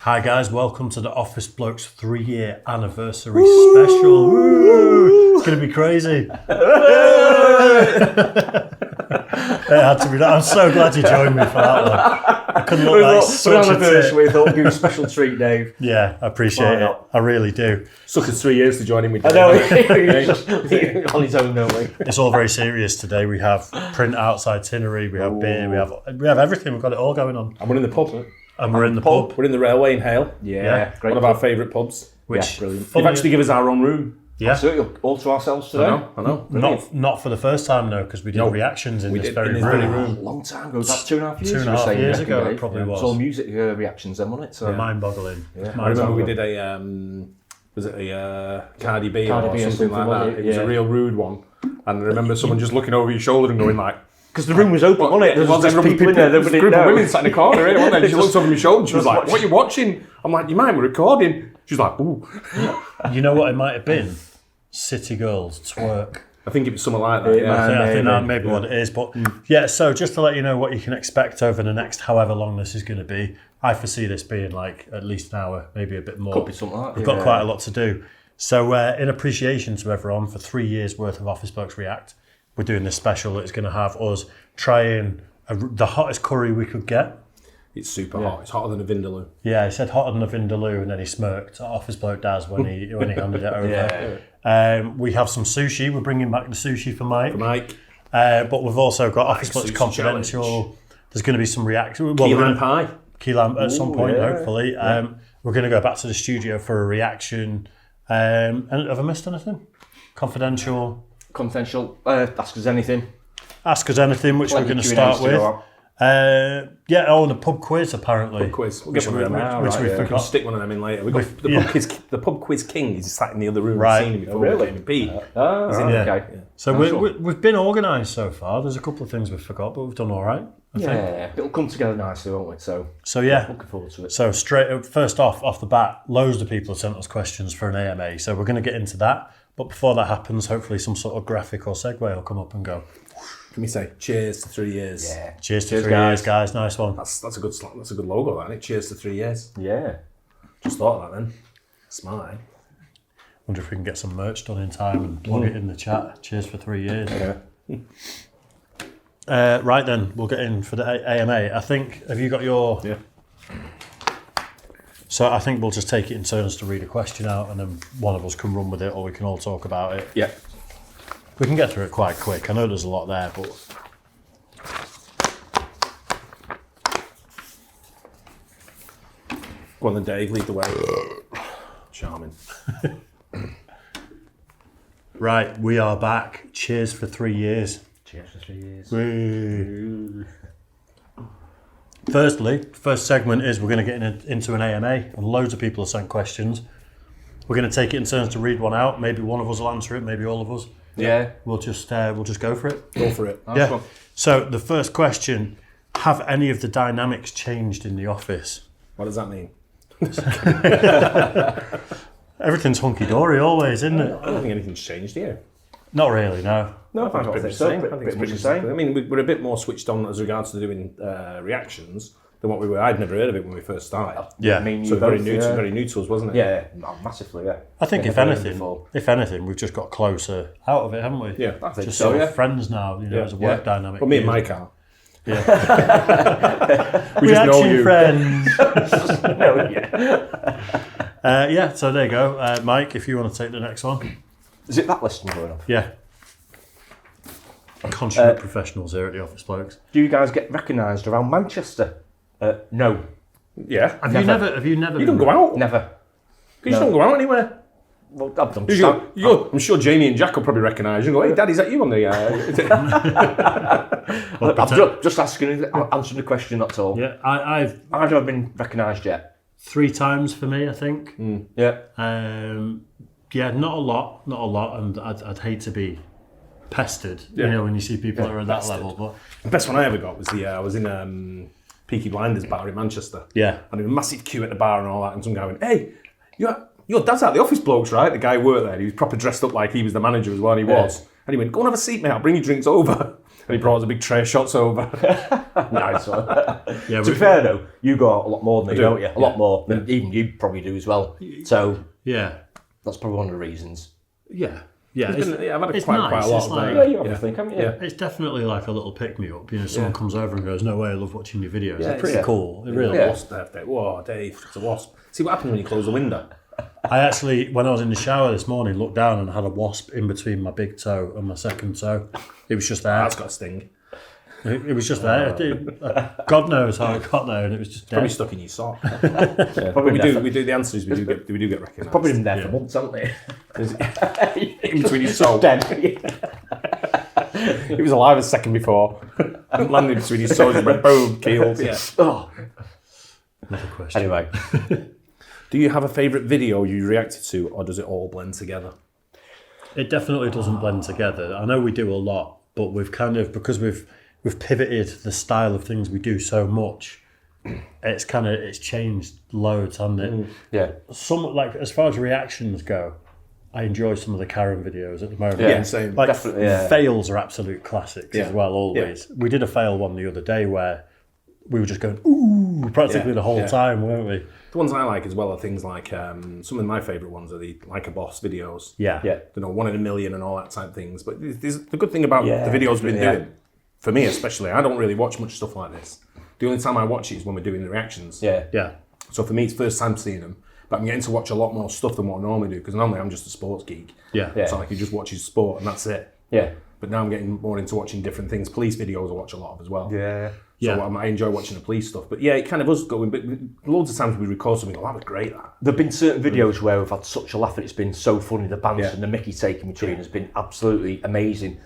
Hi guys, welcome to the Office Blokes 3-year anniversary special. Woo! It's going to be crazy. It had to be that. I'm so glad you joined me for that one. I couldn't look like such a tit. We thought we'd give you a special treat, Dave. Yeah, I appreciate it. I really do. Took us 3 years to join in with I know, he's just on his own, don't we? It's all very serious today. We have print outside itinerary, we have beer, we have everything. We've got it all going on. And we're in the pub. And we're in the pub. We're in the Railway in Hale. Yeah, great. One of our favourite pubs. Which brilliant. They've actually given us our own room. Yeah. Absolutely, all to ourselves today. I know. Not for the first time though, because we did reactions in this very room. A long time ago, was that 2.5 years? 2.5 years ago, it probably was. It was all music reactions then, wasn't it? So mind-boggling. Yeah. I remember we did a, was it a Cardi B or something like that? It was a real rude one. And I remember someone just looking over your shoulder and going like, because the room was open, wasn't it? There was just people in there that we didn't know. A group of women sat in the corner, wasn't there? She looked over my shoulder and she was like, what are you watching? I'm like, you mind, we're recording. She's like, ooh. You know what it might have been? City Girls twerk. I think it was something like that, I think that may be what it is. But yeah, so just to let you know what you can expect over the next however long this is going to be, I foresee this being like at least an hour, maybe a bit more. Could be something like that. We've got quite a lot to do. So in appreciation to everyone for 3 years worth of Office Blokes React, we're doing this special that's going to have us trying the hottest curry we could get. It's super hot. It's hotter than a Vindaloo. Yeah, he said hotter than a Vindaloo, and then he smirked. Office bloke does when he handed it over. We have some sushi. We're bringing back the sushi for Mike. But we've also got Office Blokes Confidential. Challenge. There's going to be some reaction. Key lime pie. Key lime at some point, hopefully. We're going to go back to the studio for a reaction. And have I missed anything? Confidential. Ask us anything. Ask us anything, which we're going to start with. And the pub quiz apparently. Pub quiz. We'll get one of them now. Which we forgot. We'll stick one of them in later. We've got the pub quiz king is sat in the other room. Right. Seen him before. Really? Pete. Okay. So we've been organised so far. There's a couple of things we've forgot, but we've done all right. I think. It'll come together nicely, won't it? So yeah, looking forward to it. So first off the bat, loads of people have sent us questions for an AMA. So we're going to get into that. But before that happens, hopefully some sort of graphic or segue will come up and go. Can we say cheers to 3 years? Yeah. Cheers to 3 years, guys. Nice one. That's a good logo, that, isn't it? Cheers to 3 years. Yeah. Just thought of that then. Smart, eh? Wonder if we can get some merch done in time and plug it in the chat. Cheers for 3 years. Yeah. Right then, we'll get in for the AMA. I think, have you got your... Yeah. So I think we'll just take it in turns to read a question out and then one of us can run with it or we can all talk about it. Yeah. We can get through it quite quick. I know there's a lot there, but... Go on then, Dave, lead the way. Charming. Right, we are back. Cheers for 3 years. Cheers for 3 years. Woo. Firstly, first segment is we're going to get into an AMA, and loads of people have sent questions. We're going to take it in turns to read one out. Maybe one of us will answer it, maybe all of us. Yeah. We'll just go for it. Go for it. Yeah. One. So the first question, have any of the dynamics changed in the office? What does that mean? Everything's hunky-dory always, isn't it? I don't think anything's changed here. Not really, no. No, I think it's pretty the same. I think it's pretty the same. I mean, we're a bit more switched on as regards to doing reactions than what we were. I'd never heard of it when we first started. Yeah. So very new to us, wasn't it? Yeah, massively, yeah. I think if anything, we've just got closer out of it, haven't we? Yeah, I think just so, sort of friends now, as a work dynamic. Well, me and Mike are. Yeah. We just know you. Friends. So there you go. Mike, if you want to take the next one. Is it that list I'm going off? Yeah. Consummate professionals here at the Office Blokes. Do you guys get recognised around Manchester? No. Yeah. Have you never? You don't go out? Never. Because you don't go out anywhere. Well, I've done I'm sure Jamie and Jack will probably recognise you and go, hey, Dad, is that you on the... I'm just answering the question, that's all. Yeah, I've never been recognised yet. 3 times for me, I think. Yeah. Not a lot, and I'd hate to be pestered, when you see people that are at that level. But the best one I ever got was I was in Peaky Blinders bar in Manchester. Yeah. And there was a massive queue at the bar and all that, and some guy went, hey, your dad's at the Office Blokes, right? The guy who worked there, he was proper dressed up like he was the manager as well, and he was. And he went, go and have a seat, mate, I'll bring you drinks over. He brought us a big tray of shots over. Nice one. Yeah, To be fair though, you got a lot more than me, don't you? A lot more Yeah. than even you probably do as well. So yeah, that's probably one of the reasons. yeah. Yeah, I've had it's quite nice. a lot It's of like- Yeah, you have to think, haven't you? Yeah. It's definitely like a little pick-me-up. You know, someone comes over and goes, "No way, I love watching your videos." Yeah, It's pretty yeah. cool. It really Yeah. is. Wasp birthday. Whoa, Dave, it's a wasp. See what happens when you close the window? I actually, when I was in the shower this morning, looked down and had a wasp in between my big toe and my second toe. It was just there. That's got a sting. It was just there. God knows how it got there, and it was just Probably dead. stuck in your sock. Probably But we been there do. We do. The answer is we do get recognised. Probably been there for months, haven't they? in between your soul. Dead. He was alive a second before. Landed between his soul, just went boom, killed. Yeah. Oh. Another question. Anyway, Do you have a favourite video you reacted to, or does it all blend together? It definitely doesn't blend together. I know we do a lot, but we've kind of, because we've pivoted the style of things we do so much, it's changed loads, hasn't it? yeah. Some, like, as far as reactions go, I enjoy some of the Karen videos at the moment. Yeah, same. Like, Definitely, yeah. fails are absolute classics Yeah. as well, always. We did a fail one the other day where we were just going, ooh, practically the whole time, weren't we? The ones I like as well are things like some of my favourite ones are the Like a Boss videos. Yeah. Yeah. You know, 1 in a million and all that type of things. But the good thing about Yeah, the videos we've been yeah. doing, for me especially, I don't really watch much stuff like this. The only time I watch it is when we're doing the reactions. Yeah. Yeah. So for me, it's first time seeing them. But I'm getting to watch a lot more stuff than what I normally do, because normally I'm just a sports geek. Yeah. Yeah. So like, you just watches sport and that's it. Yeah. But now I'm getting more into watching different things. Police videos I watch a lot of as well. Yeah. So Yeah. I enjoy watching the police stuff. But yeah, it kind of was going, but loads of times we record something, that was great, that. There've been certain videos where we've had such a laugh and it's been so funny. The banter Yeah. and the Mickey taking between has been absolutely amazing.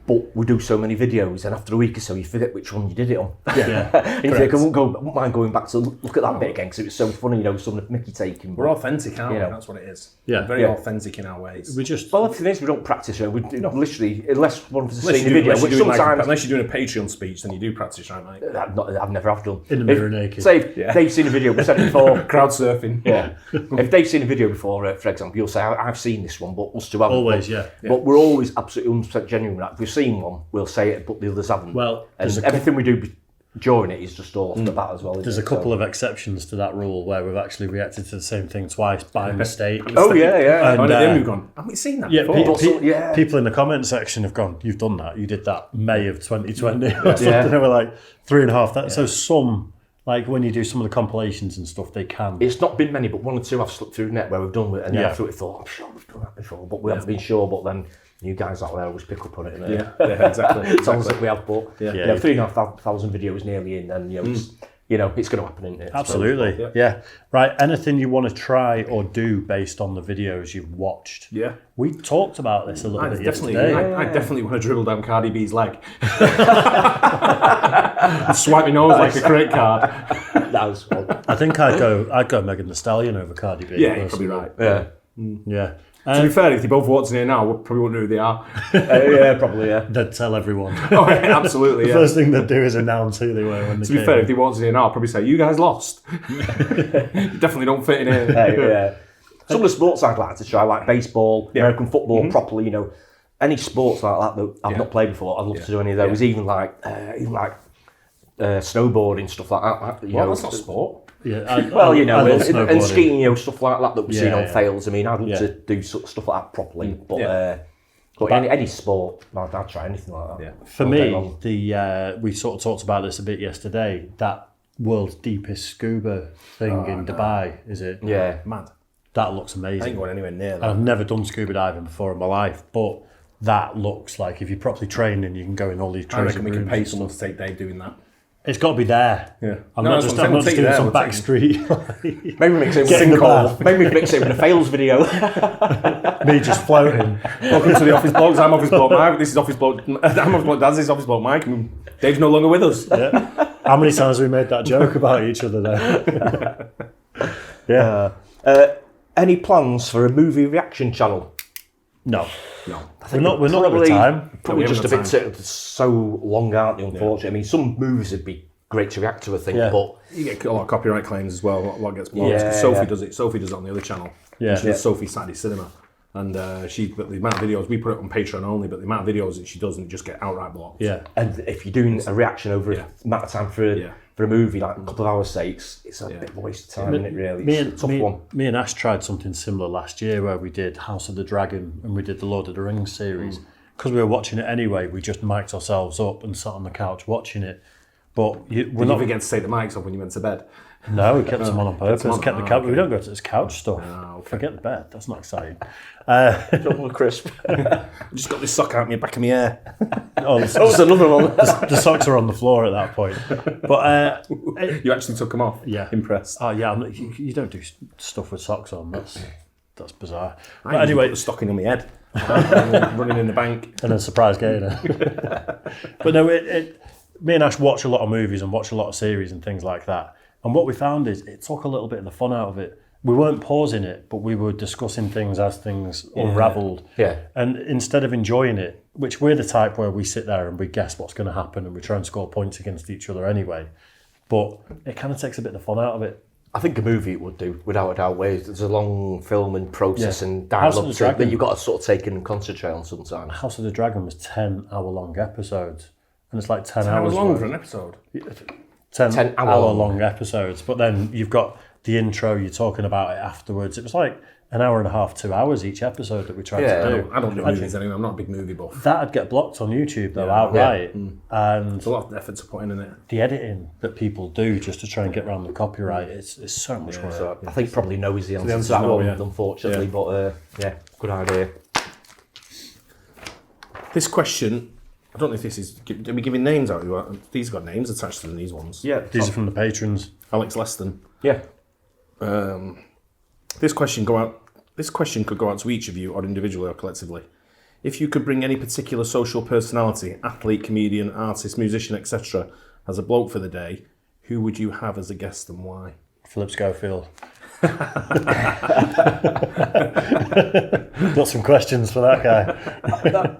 But we do so many videos, and after a week or so, you forget which one you did it on. Yeah. And you think, I wouldn't mind going back to look at that bit again because it was so funny, you know, some of the Mickey taking. We're authentic, aren't we? You know. That's what it is. Yeah. We're very Yeah. authentic in our ways. We just, Well, the thing is, we don't practice it. We do, literally, unless one of us has Unless seen you're the video, which doing sometimes unless you're doing a Patreon speech, then you do practice, right, mate? I've never have done. In the mirror naked. Say if Dave's seen a video, we've said it before. Crowd surfing. Yeah. If Dave's seen a video before, for example, you'll say, I've seen this one, but us two haven't. Always, but, yeah. But we're always absolutely 100% genuine. If we've seen one, we'll say it, but the others haven't. Well, and there's a everything we do during it is just all off the bat as well. there's a couple of exceptions to that rule where we've actually reacted to the same thing twice by mistake. Oh, yeah. And, And then we've gone, haven't we seen that Yeah, before? people in the comment section have gone, you've done that. You did that May of 2020 or something. Yeah. They were like 3.5. So some, like when you do some of the compilations and stuff, they can. It's not been many, but 1 or 2 I've slipped through net where we've done it, and then Yeah. after it thought, I'm sure we've done that before, but we haven't been sure. But then you guys out there always pick up on it. And, Yeah, exactly. it sounds like we have, but Yeah. you know, 3,500 videos nearly in, and you know, it's going to happen, isn't it? Absolutely. Yeah. Yeah. Right. Anything you want to try or do based on the videos you've watched? Yeah. We talked about this a little I bit definitely, yesterday. I definitely want to dribble down Cardi B's leg. And swipe my nose like a credit card. That was fun. I think I'd go Megan Thee Stallion over Cardi B. Yeah, you're probably right. Yeah. Yeah. To be fair, if they both walked in here now, we probably wouldn't know who they are. Yeah, probably, yeah. They'd tell everyone. Oh, yeah, absolutely, The yeah. first thing they'd do is announce who they were when they To be came fair, in. if they walked in here now, I'd probably say, you guys lost. You definitely don't fit in here. Yeah. Some of the sports I'd like to try, like baseball, American football, properly, you know, any sports like that that I've not played before, I'd love to do any of those. Even like snowboarding, stuff like that. You know, That's not sport. Yeah, well, you know, I love and snowboarding. skiing, you know, stuff like that we've seen on yeah. fails. I mean, I'd love Yeah. to do stuff like that properly, but Yeah. any sport, I'd try anything like that. Yeah. For all day me, long. we sort of talked about this a bit yesterday. That world's deepest scuba thing in Dubai, is it? Yeah. Mad. That looks I amazing. ain't going anywhere near And that. I've never done scuba diving before in my life, but that looks like if you're properly trained and you can go in all these I crazy reckon we can rooms pay and someone stuff. to take Dave doing that. It's got to be there. Yeah. I'm No, not that's just, what I'm I'm not saying, just doing we'll some take back street. Maybe we mix it with Get in the bath. Maybe we mix it with a fails video. Me just floating. Welcome to the Office Blokes. I'm Office Bloke Mike. This is Office Bloke. I'm Office Bloke Dad. This is Office Bloke Mike. And Dave's no longer with us. Yeah. How many times have we made that joke about each other there? Yeah. Any plans for a movie reaction channel? No. No. We're not at the time. Probably No, we just a haven't bit so long, aren't they, unfortunately? I mean, some movies would be great to react to, I think, Yeah. but You get a lot of copyright claims as well. A lot gets blocked. Yeah. Sophie does it. Sophie does it on the other channel. Yeah. She does Sophie Saturday Cinema. And but the amount of videos, we put it on Patreon only, but the amount of videos that she does and just get outright blocked. Yeah. And if you're doing a reaction over a amount of time for a movie, like a couple of hours' sakes, it's a bit of a waste of time, isn't it, really? It's a tough one. Me and Ash tried something similar last year where we did House of the Dragon and we did the Lord of the Rings series. Because we were watching it anyway, we just mic'd ourselves up and sat on the couch watching it. But Did you forget to take the mics off when you went to bed? No, we kept them on purpose. Kept the couch. We don't go to this couch stuff. Forget the bed. That's not exciting. Don't want crisp. I just got this sock out in the back of my ear. It's another one. The socks are on the floor at that point. But you actually took them off. Yeah, impressed. Oh yeah, you don't do stuff with socks on. That's bizarre. But anyway, put the stocking on my head, running in the bank, and then surprise gainer. But no, me and Ash watch a lot of movies and watch a lot of series and things like that. And what we found is it took a little bit of the fun out of it. We weren't pausing it, but we were discussing things as things unravelled. Yeah. And instead of enjoying it, which we're the type where we sit there and we guess what's going to happen and we try and score points against each other anyway, but it kind of takes a bit of the fun out of it. I think a movie it would do, without a doubt. Where there's a long filming process and dialogue that you've got to sort of take in and concentrate on sometimes. House of the Dragon was 10-hour-long episodes. And it's like 10 hours. hours long for an episode. 10-hour-long episodes. But then you've got the intro, you're talking about it afterwards. It was like an hour and a half, 2 hours each episode that we tried to do. I don't do movies anyway. I'm not a big movie buff. That'd get blocked on YouTube though, outright. Yeah. And it's a lot of effort to put in it. The editing that people do just to try and get around the copyright, it's so much work. So I think probably no is the answer to that one, unfortunately. But good idea. This question, I don't know if this is. Are we giving names out? These got names attached to them, these ones. Yeah, these are from the patrons. Alex Leston. Yeah. This question could go out to each of you, or individually or collectively. If you could bring any particular social personality, athlete, comedian, artist, musician, etc., as a bloke for the day, who would you have as a guest and why? Philip Schofield. Got some questions for that guy.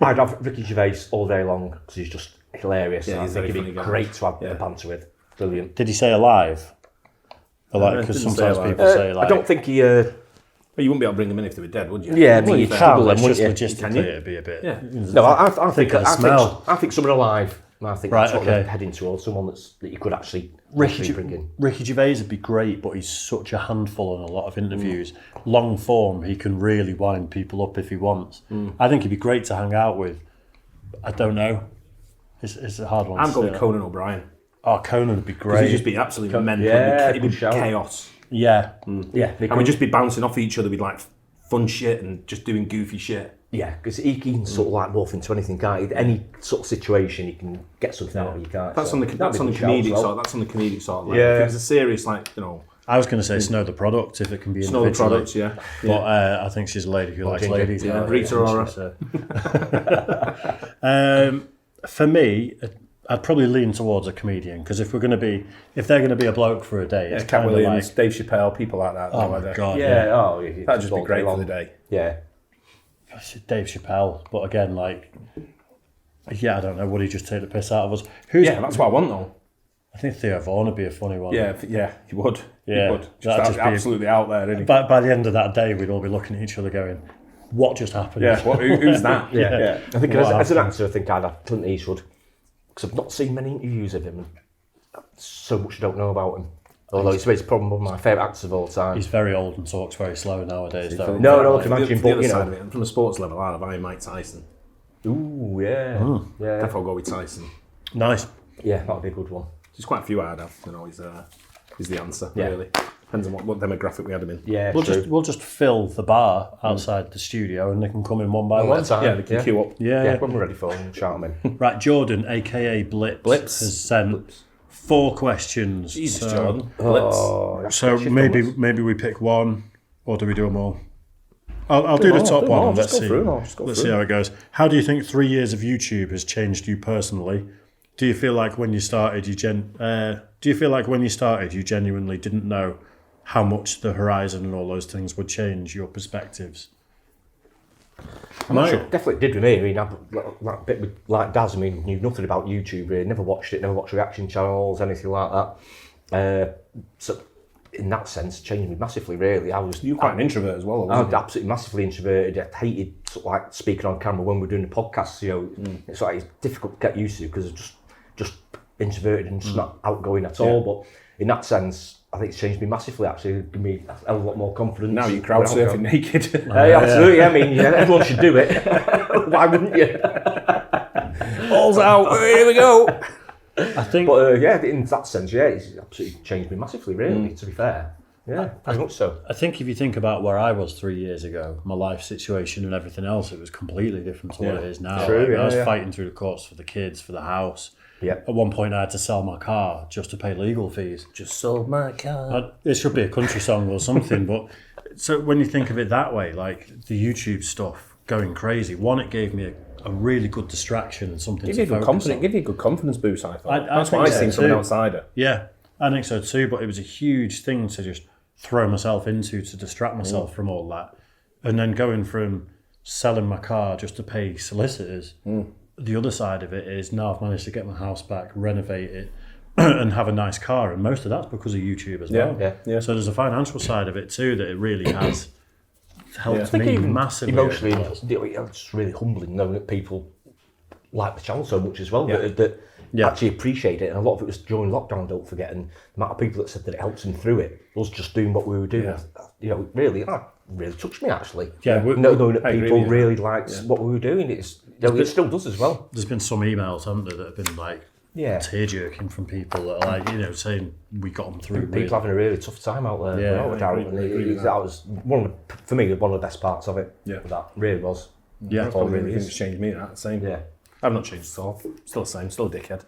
I'd have Ricky Gervais all day long because he's just hilarious. Yeah, I think he'd be great to have a banter with. Brilliant. Did he say alive? Because sometimes people say alive. I don't think he. But you wouldn't be able to bring them in if they were dead, would you? Yeah, but you'd struggle them, wouldn't you? Logistically, it'd be a bit. Yeah. No, I think someone alive. I think that's what they're heading towards. Someone that you could actually bring in. Ricky Gervais would be great, but he's such a handful in a lot of interviews. Long form, he can really wind people up if he wants. I think he'd be great to hang out with. I don't know. It's a hard one. I'm going with Conan O'Brien. Oh, Conan would be great. He'd just be absolutely mental. Yeah, he'd be chaos. Yeah. Yeah. And we'd just be bouncing off each other with like fun shit and just doing goofy shit. Yeah, because he can sort of like morph into anything, can't he? Any sort of situation, he can get something out of you, can't he? That's on the comedic side. That's on the comedic side. Like, yeah. If it was a serious, like, you know. I was going to say Snow the Product if it can be Snow the Product, yeah. But I think she's a lady who likes ladies. Yeah, Rita Ora. For me, I'd probably lean towards a comedian because if they're going to be a bloke for a day, it's Cat kind Williams, of like Dave Chappelle, people like that. Oh my god, yeah. That'd just be great for the day. Yeah. Dave Chappelle, but again, like, I don't know, would he just take the piss out of us? That's what I want though. I think Theo Vaughan would be a funny one. Yeah, he would. Yeah, he would. Just absolutely out there, isn't he? By the end of that day, we'd all be looking at each other going, what just happened? Yeah, who's that? Yeah. I think as an actor, I think I'd have Clint Eastwood because I've not seen many interviews of him and so much I don't know about him. Although he's probably one of my favourite actors of all time. He's very old and talks very slow nowadays, though. No, I can imagine, but you know. From a sports level, I'd have Mike Tyson. Ooh, yeah. Yeah. Definitely go with Tyson. Nice. Yeah, that'd be a good one. There's quite a few I'd have, you know, he's the answer, really. Depends on what demographic we had him in. Yeah, we'll just fill the bar outside the studio and they can come in one by one. Yeah, they can queue up. Yeah. When we're ready for them, shout them in. Right, Jordan, aka Blips, has sent 4 questions. Jesus, Jordan. Blips. So maybe we pick one, or do we do them all? I'll do the top one. Let's see how it goes. How do you think 3 years of YouTube has changed you personally? Do you feel like when you started, you genuinely didn't know how much the horizon and all those things would change your perspectives? I'm not sure. Definitely did with me. I mean, that bit with like Daz. I mean, knew nothing about YouTube. Really. Never watched it. Never watched reaction channels, anything like that. So in that sense, changed me massively. Really, You were quite an introvert as well. I was absolutely massively introverted. I hated sort of like speaking on camera when we're doing the podcast. It's like it's difficult to get used to because I'm just introverted and just not outgoing at all. But in that sense, I think it's changed me massively. Actually, given me a hell of a lot more confidence. Now you're crowd surfing naked. Absolutely. I mean, everyone should do it. Why wouldn't you? All's out. Here we go. I think, but in that sense, it's absolutely changed me massively. Really, to be fair, very much so. I think if you think about where I was 3 years ago, my life situation and everything else, it was completely different to what it is now. True, I was fighting through the courts for the kids, for the house. Yeah. At one point, I had to sell my car just to pay legal fees. Just sold my car. It should be a country song or something. But so when you think of it that way, like the YouTube stuff going crazy, one, it gave me a really good distraction and something to focus on. Give you a good confidence boost, I thought. That's think what I so seen from an too. outsider. Yeah, I think so too. But it was a huge thing to just throw myself into to distract myself from all that. And then going from selling my car just to pay solicitors, the other side of it is now I've managed to get my house back, renovate it, and have a nice car. And most of that's because of YouTube as well. Yeah. So there's a financial side of it too that it really has helped me even massively. Emotionally, it's really humbling knowing that people like the channel so much as well, that actually appreciate it. And a lot of it was during lockdown, don't forget, and the amount of people that said that it helps them through it, us just doing what we were doing. Really touched me actually. Yeah, knowing that people really liked what we were doing. It still does as well. There's been some emails, haven't there, that have been like tear-jerking from people that are like, saying we got them through. People having a really tough time out there, without a doubt. And that was for me, one of the best parts of it. Yeah. That really was. Yeah, That's probably the thing that's changed me. That same. Yeah. I've not changed at all. Still the same. Still a dickhead.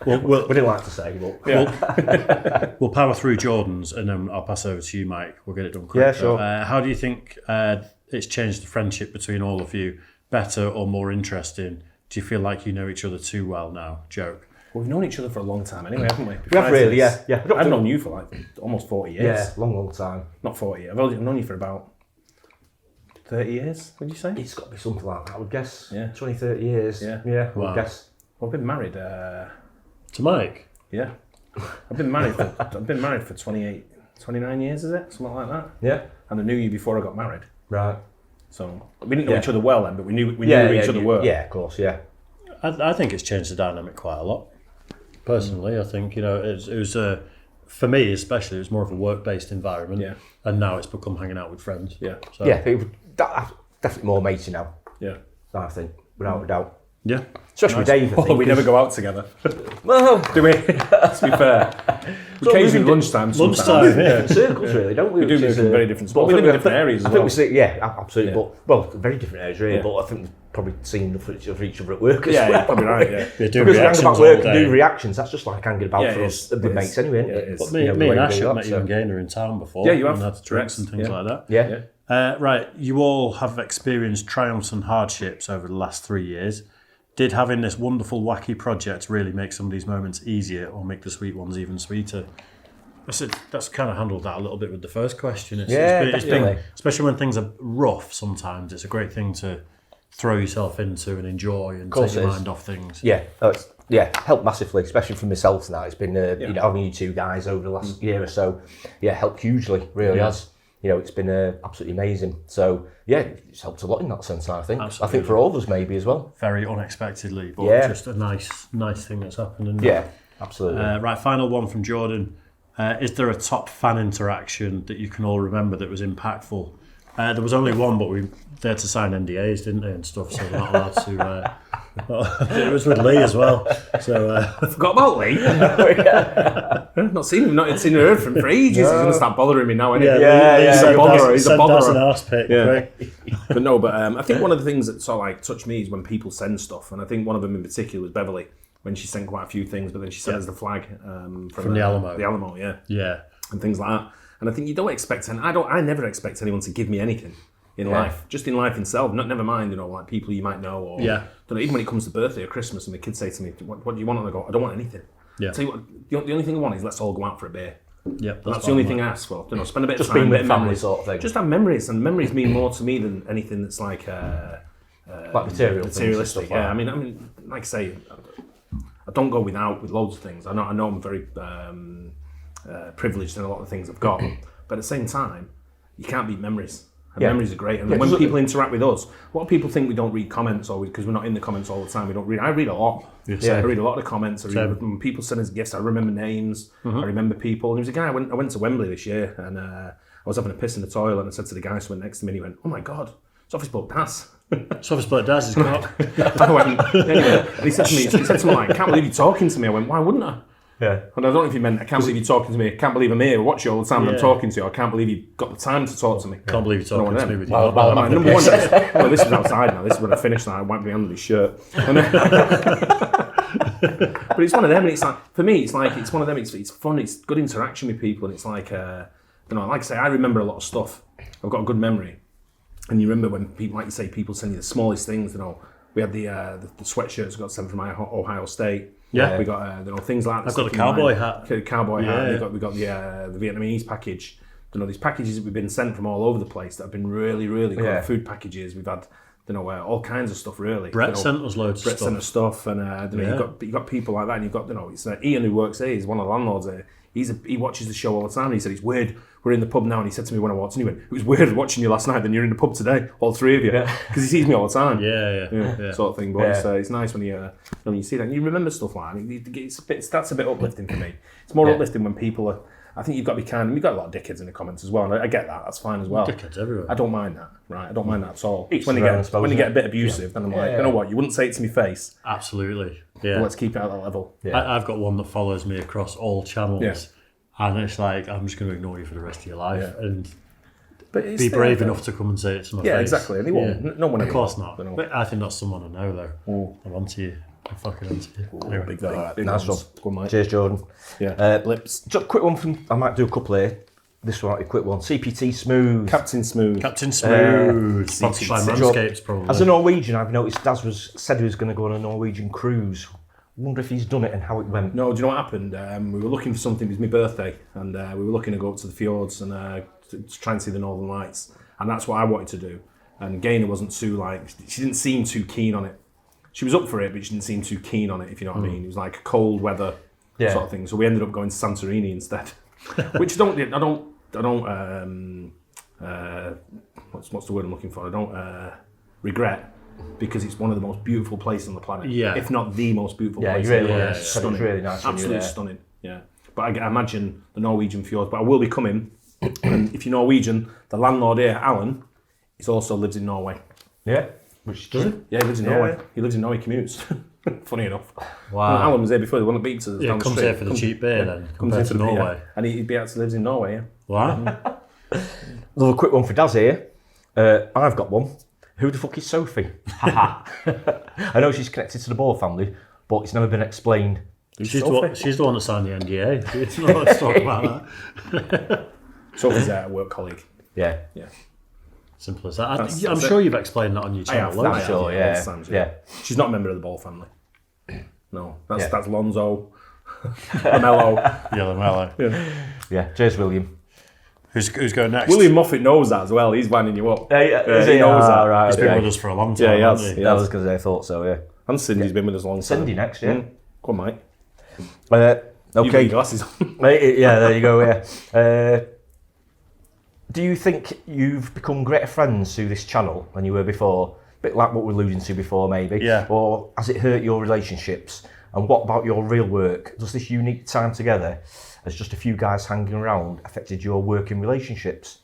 We didn't like to say, but we'll power through Jordan's and then I'll pass over to you, Mike. We'll get it done quick. Yeah, sure. How do you think it's changed the friendship between all of you? Better or more interesting? Do you feel like you know each other too well now? Joke. Well, we've known each other for a long time anyway, haven't we? we have really, yeah. I've known you for like almost 40 years. Yeah, long time. Not 40 years. I've known you for about 30 years, would you say? It's got to be something like that, I would guess. Yeah. 20, 30 years. Yeah. I would guess. Well, I've been married. To Mike? Yeah. I've been married for 29 years, is it? Something like that. Yeah. And I knew you before I got married. Right. So we didn't know each other well then, but we knew who each other were. Yeah, of course, yeah. I think it's changed the dynamic quite a lot. Personally, I think, it was for me especially, it was more of a work-based environment. Yeah. And now it's become hanging out with friends. Yeah. So, Definitely more matey now. Yeah. I think, without a doubt. Yeah. Especially with Dave, I think. Although we never go out together. Well, do we? To be fair. Occasionally lunchtime sometimes. Lunchtime, yeah. Different circles, really, don't we? We do live in very different spots. We live in different areas as well. I think we see, absolutely. Yeah. But, very different areas, really. Yeah. But I think we've probably seen enough of each other at work as well. Yeah, probably right, yeah. We're doing because reactions about work and doing reactions, that's just like hanging about for us with mates anyway, isn't it? But me and Ash have met you in Gaynor in town before. Yeah, you have. And had drinks and things like that. Yeah. Right, you all have experienced triumphs and hardships over the last 3 years. Did having this wonderful, wacky project really make some of these moments easier or make the sweet ones even sweeter? That's kind of handled that a little bit with the first question. It's been, especially when things are rough sometimes, it's a great thing to throw yourself into and enjoy and take your mind off things. Yeah, helped massively, especially for myself now. It's been, having you two guys over the last year or so, helped hugely, really has. It's been absolutely amazing. So, it's helped a lot in that sense, I think. Absolutely. I think for all of us maybe as well. Very unexpectedly, but just a nice thing that's happened. Absolutely. Right, final one from Jordan. Is there a top fan interaction that you can all remember that was impactful? There was only one, but they had to sign NDAs, didn't they, and stuff, so they're not allowed to... it was with Lee as well. So I forgot about Lee. I've not seen him, not seen or heard from him for ages. He's going to start bothering me now, isn't he? He's a botherer. He's a botherer. An arse pick. But I think one of the things that sort of like touched me is when people send stuff, and I think one of them in particular was Beverly, when she sent quite a few things, but then she sends the flag from the Alamo. The Alamo, yeah, and things like that. And I think you don't expect, and I never expect anyone to give me anything in life, just in life itself. Never mind, like people you might know, or don't know, even when it comes to birthday or Christmas, and the kids say to me, "What do you want?" And I go, "I don't want anything." Yeah. Tell you what, the only thing I want is let's all go out for a beer. Yeah, that's the only thing I ask for. Spend a bit just of time, being with family memories. Sort of thing. Just have memories, and memories mean more to me than anything that's like materialistic. Yeah, I mean, like I say, I don't go with loads of things. I know I'm very privileged in a lot of things I've got. But at the same time, you can't beat memories. And memories are great. And when people interact with us, a lot of people think we don't read comments always because we're not in the comments all the time. We don't read. I read a lot. I read a lot of the comments. I read when people send us gifts. I remember names. I remember people. And there was a guy, I went to Wembley this year, and I was having a piss in the toilet, and I said to the guy who went next to me, and he went, "Oh my God, it's Office Bloke Das." It's Office Bloke Das, he's got. I went, anyway, and he said to me, "I can't believe you're talking to me." I went, "Why wouldn't I?" Yeah. And I don't know if he meant, I can't believe you're talking to me. I can't believe I'm here, watch you all the time and I'm talking to you. I can't believe you've got the time to talk to me. Can't believe you're talking to me with your number one, well, this is outside now. This is when I finished that. I wiped me under his shirt. But it's one of them, and it's like, for me, it's one of them, it's fun, it's good interaction with people, and it's like, like I say, I remember a lot of stuff. I've got a good memory. And you remember when people, like you say, people send you the smallest things, we had the sweatshirts got sent from Ohio State. Yeah, we got things like that. I've got the cowboy hat. The cowboy hat. We got the Vietnamese package. These packages that we've been sent from all over the place that have been really, really good. Food packages. We've had all kinds of stuff really. Brett sent us loads of stuff. Brett sent us stuff, and you've got people like that, and you've got it's Ian who works here. He's one of the landlords here. He watches the show all the time. And he said it's weird. We're in the pub now, and he said to me when I walked in, he went, "It was weird watching you last night. Then you're in the pub today, all three of you, because he sees me all the time." Yeah. Sort of thing. But it's nice when you see that. And you remember stuff like that. That's a bit uplifting for me. It's more uplifting when people are. I think you've got to be kind. We've got a lot of dickheads in the comments as well, and I get that. That's fine as well. Dickheads everywhere. I don't mind that. Right, I don't mind that at all. When they get a bit abusive, then I'm like, you know what? You wouldn't say it to my face. Absolutely. Yeah. But let's keep it at that level. Yeah. I've got one that follows me across all channels. Yeah. And it's like, I'm just going to ignore you for the rest of your life and be brave enough to come and say it to my face. Yeah, exactly. And they won't. No one. Of course not. But I think that's someone I know, though. I'm onto you. I'm fucking onto you. Anyway, big nice one. Go on, mate. Cheers, Jordan. Yeah. Blips. Just a quick one from, I might do a couple here. This one, a quick one. CPT Smooth. Captain Smooth. Sponsored by Manscaped, probably. As a Norwegian, I've noticed Daz said he was going to go on a Norwegian cruise. Wonder if he's done it and how it went. No, do you know what happened? We were looking for something. It was my birthday, and we were looking to go up to the fjords and to try and see the Northern Lights, and that's what I wanted to do. And Gaynor wasn't too she didn't seem too keen on it. She was up for it, but she didn't seem too keen on it. If you know what I mean, it was like cold weather sort of thing. So we ended up going to Santorini instead, which I don't. What's the word I'm looking for? I don't regret. Because it's one of the most beautiful places on the planet, if not the most beautiful place. Stunning. It's really nice. Absolutely stunning. Yeah, but I imagine the Norwegian fjords. But I will be coming, and if you're Norwegian, the landlord here, Alan, he also lives in Norway. Yeah, which does he? Yeah, he lives in Norway. He lives in Norway. Commutes. Funny enough. Wow. Alan was there before. The one that beats us down the street. Comes here for the cheap beer then. Comes here to Norway, and he actually lives in Norway. Yeah. Wow. Another quick one for Daz here. I've got one. Who the fuck is Sophie? I know she's connected to the Ball family, but it's never been explained. She's the one that signed the NDA. Let's talk about that. Sophie's a work colleague. Yeah. Simple as that. I'm sure you've explained that on your channel. I'm sure, yeah. She's not a member of the Ball family. No, that's Lonzo, Lamello. Lamello. Yeah, cheers, William. Who's going next? William Moffat knows that as well. He's winding you up. He knows that. Right, he's been with us for a long time. Yeah, hasn't he? I was going to say, I thought so, yeah. And Cindy's been with us a long time. Cindy next, yeah. Go on, mate. Okay. You've got your glasses on. Yeah, there you go, yeah. Do you think you've become greater friends through this channel than you were before? A bit like what we were alluding to before, maybe. Yeah. Or has it hurt your relationships? And what about your real work? Does this unique time together as just a few guys hanging around affected your working relationships?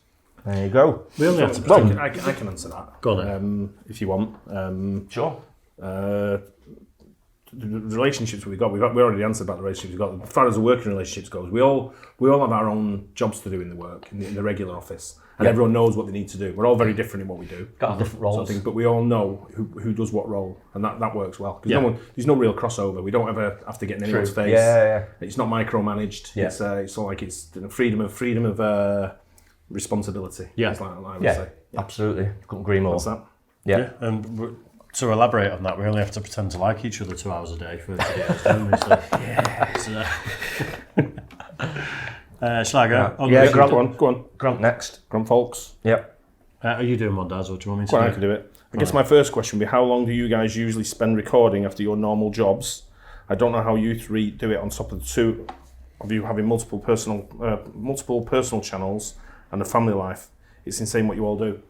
There you go. We only have to I can answer that. Go on if you want. Sure. The relationships we already answered about the relationships we've got. As far as the working relationships goes, we all have our own jobs to do in the work, in the regular office. And everyone knows what they need to do. We're all very different in what we do. Got different roles. Sort of but we all know who does what role. And that works well. Because there's no real crossover. We don't ever have to get in anyone's face. Yeah. It's not micromanaged. Yeah. It's all like it's freedom of responsibility. Yeah. Like I would say. Absolutely. Couldn't agree more. What's that? Yeah. And to elaborate on that, we only have to pretend to like each other 2 hours a day for videos, don't we? So, shall I go? Yeah, Go on. Grant next. Grant Folks. Yep. Are you doing one, Daz, or do you want me to? Well, I can do it. I guess my first question would be, how long do you guys usually spend recording after your normal jobs? I don't know how you three do it on top of the two of you having multiple personal channels and a family life, it's insane what you all do.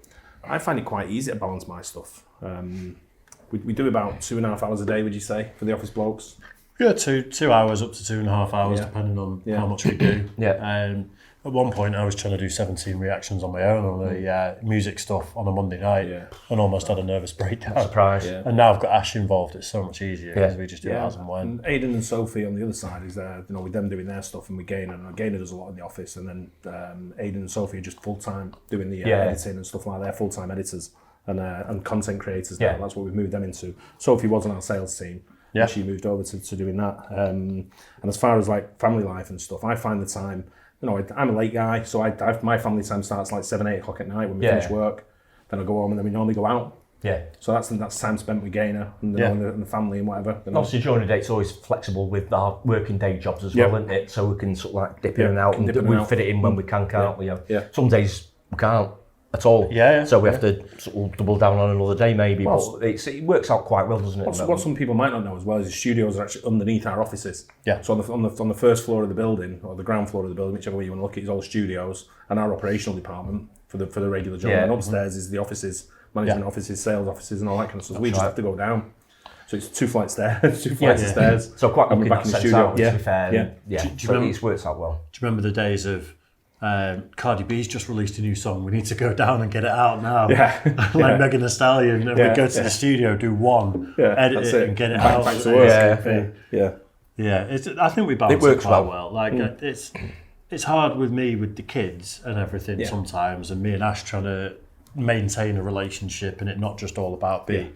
I find it quite easy to balance my stuff. We do about 2.5 hours a day, would you say, for the office blokes? Yeah, 2 hours up to 2.5 hours, depending on how much we do. At one point, I was trying to do 17 reactions on my own on the music stuff on a Monday night, and almost had a nervous breakdown. Surprise. And now I've got Ash involved. It's so much easier because we just do it as and when. And Aidan and Sophie on the other side is there, with them doing their stuff, and with Gaynor. And Gaynor does a lot in the office, and then Aidan and Sophie are just full time doing the editing and stuff like that. They're full time editors and content creators now. That's what we've moved them into. Sophie was on our sales team. And she moved over to doing that. And as far as like family life and stuff, I find the time. I'm a late guy, so my family time starts like 7, 8 o'clock at night when we finish work. Then I go home and then we normally go out. Yeah. So that's time spent with Gaynor and the family and whatever. And obviously during the day it's always flexible with our working day jobs as well, isn't it? So we can sort of like dip in and out, and we fit it in when we can't we? Some days we can't at all. So we have to sort of double down on another day maybe. Well, but it works out quite well, doesn't it? What some people might not know as well is the studios are actually underneath our offices. So on the first floor of the building, or the ground floor of the building, whichever way you want to look at it, is all the studios and our operational department for the regular job. And upstairs is the offices, management offices, sales offices, and all that kind of stuff. We just have to go down. So it's 2 flights there, 2 flights of stairs. So quite lucky back in the studio. To be fair. So it works out well. Do you remember the days of Cardi B's just released a new song? We need to go down and get it out now. Like Megan Thee Stallion, and we go to the studio, do one, edit it, and get it out. Back to work. I think we balance it quite well. Like it's hard with me with the kids and everything sometimes, and me and Ash trying to maintain a relationship, and it not just all about doing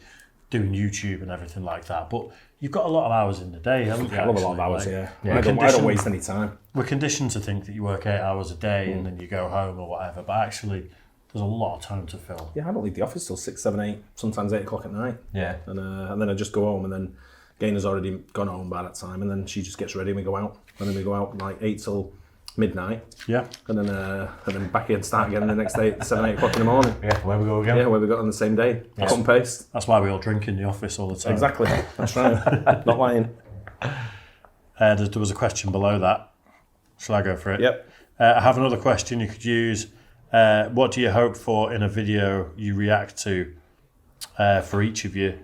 YouTube and everything like that. But you've got a lot of hours in the day, haven't you? A lot of hours, I don't waste any time. We're conditioned to think that you work 8 hours a day and then you go home or whatever, but actually there's a lot of time to fill. I don't leave the office till 6, 7, 8, sometimes 8 o'clock at night. And then I just go home, and then Gaynor's already gone home by that time, and then she just gets ready and we go out. And then we go out like 8 till midnight. And then back in, start again the next day at 7, 8 o'clock in the morning. Where we go again. Where we got on the same day. Cut and paste. That's why we all drink in the office all the time. Exactly. That's right. Not lying. There was a question below that. Shall I go for it? I have another question you could use. What do you hope for in a video you react to for each of you?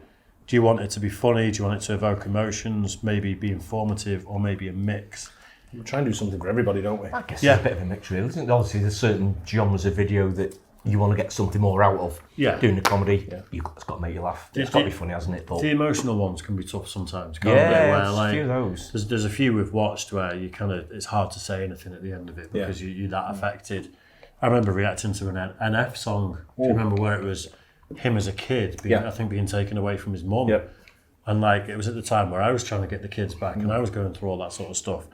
Do you want it to be funny? Do you want it to evoke emotions? Maybe be informative, or maybe a mix? We try and do something for everybody, don't we? I guess it's a bit of a mix, really, isn't it? Obviously, there's certain genres of video that you want to get something more out of. Doing the comedy, it's got to make you laugh. It's got to be funny, hasn't it? But the emotional ones can be tough sometimes, can't they? Where, a few of those. There's a few we've watched where you it's hard to say anything at the end of it because you're that affected. I remember reacting to an NF song. Do you remember where it was him as a kid, being taken away from his mum? And it was at the time where I was trying to get the kids back, and I was going through all that sort of stuff.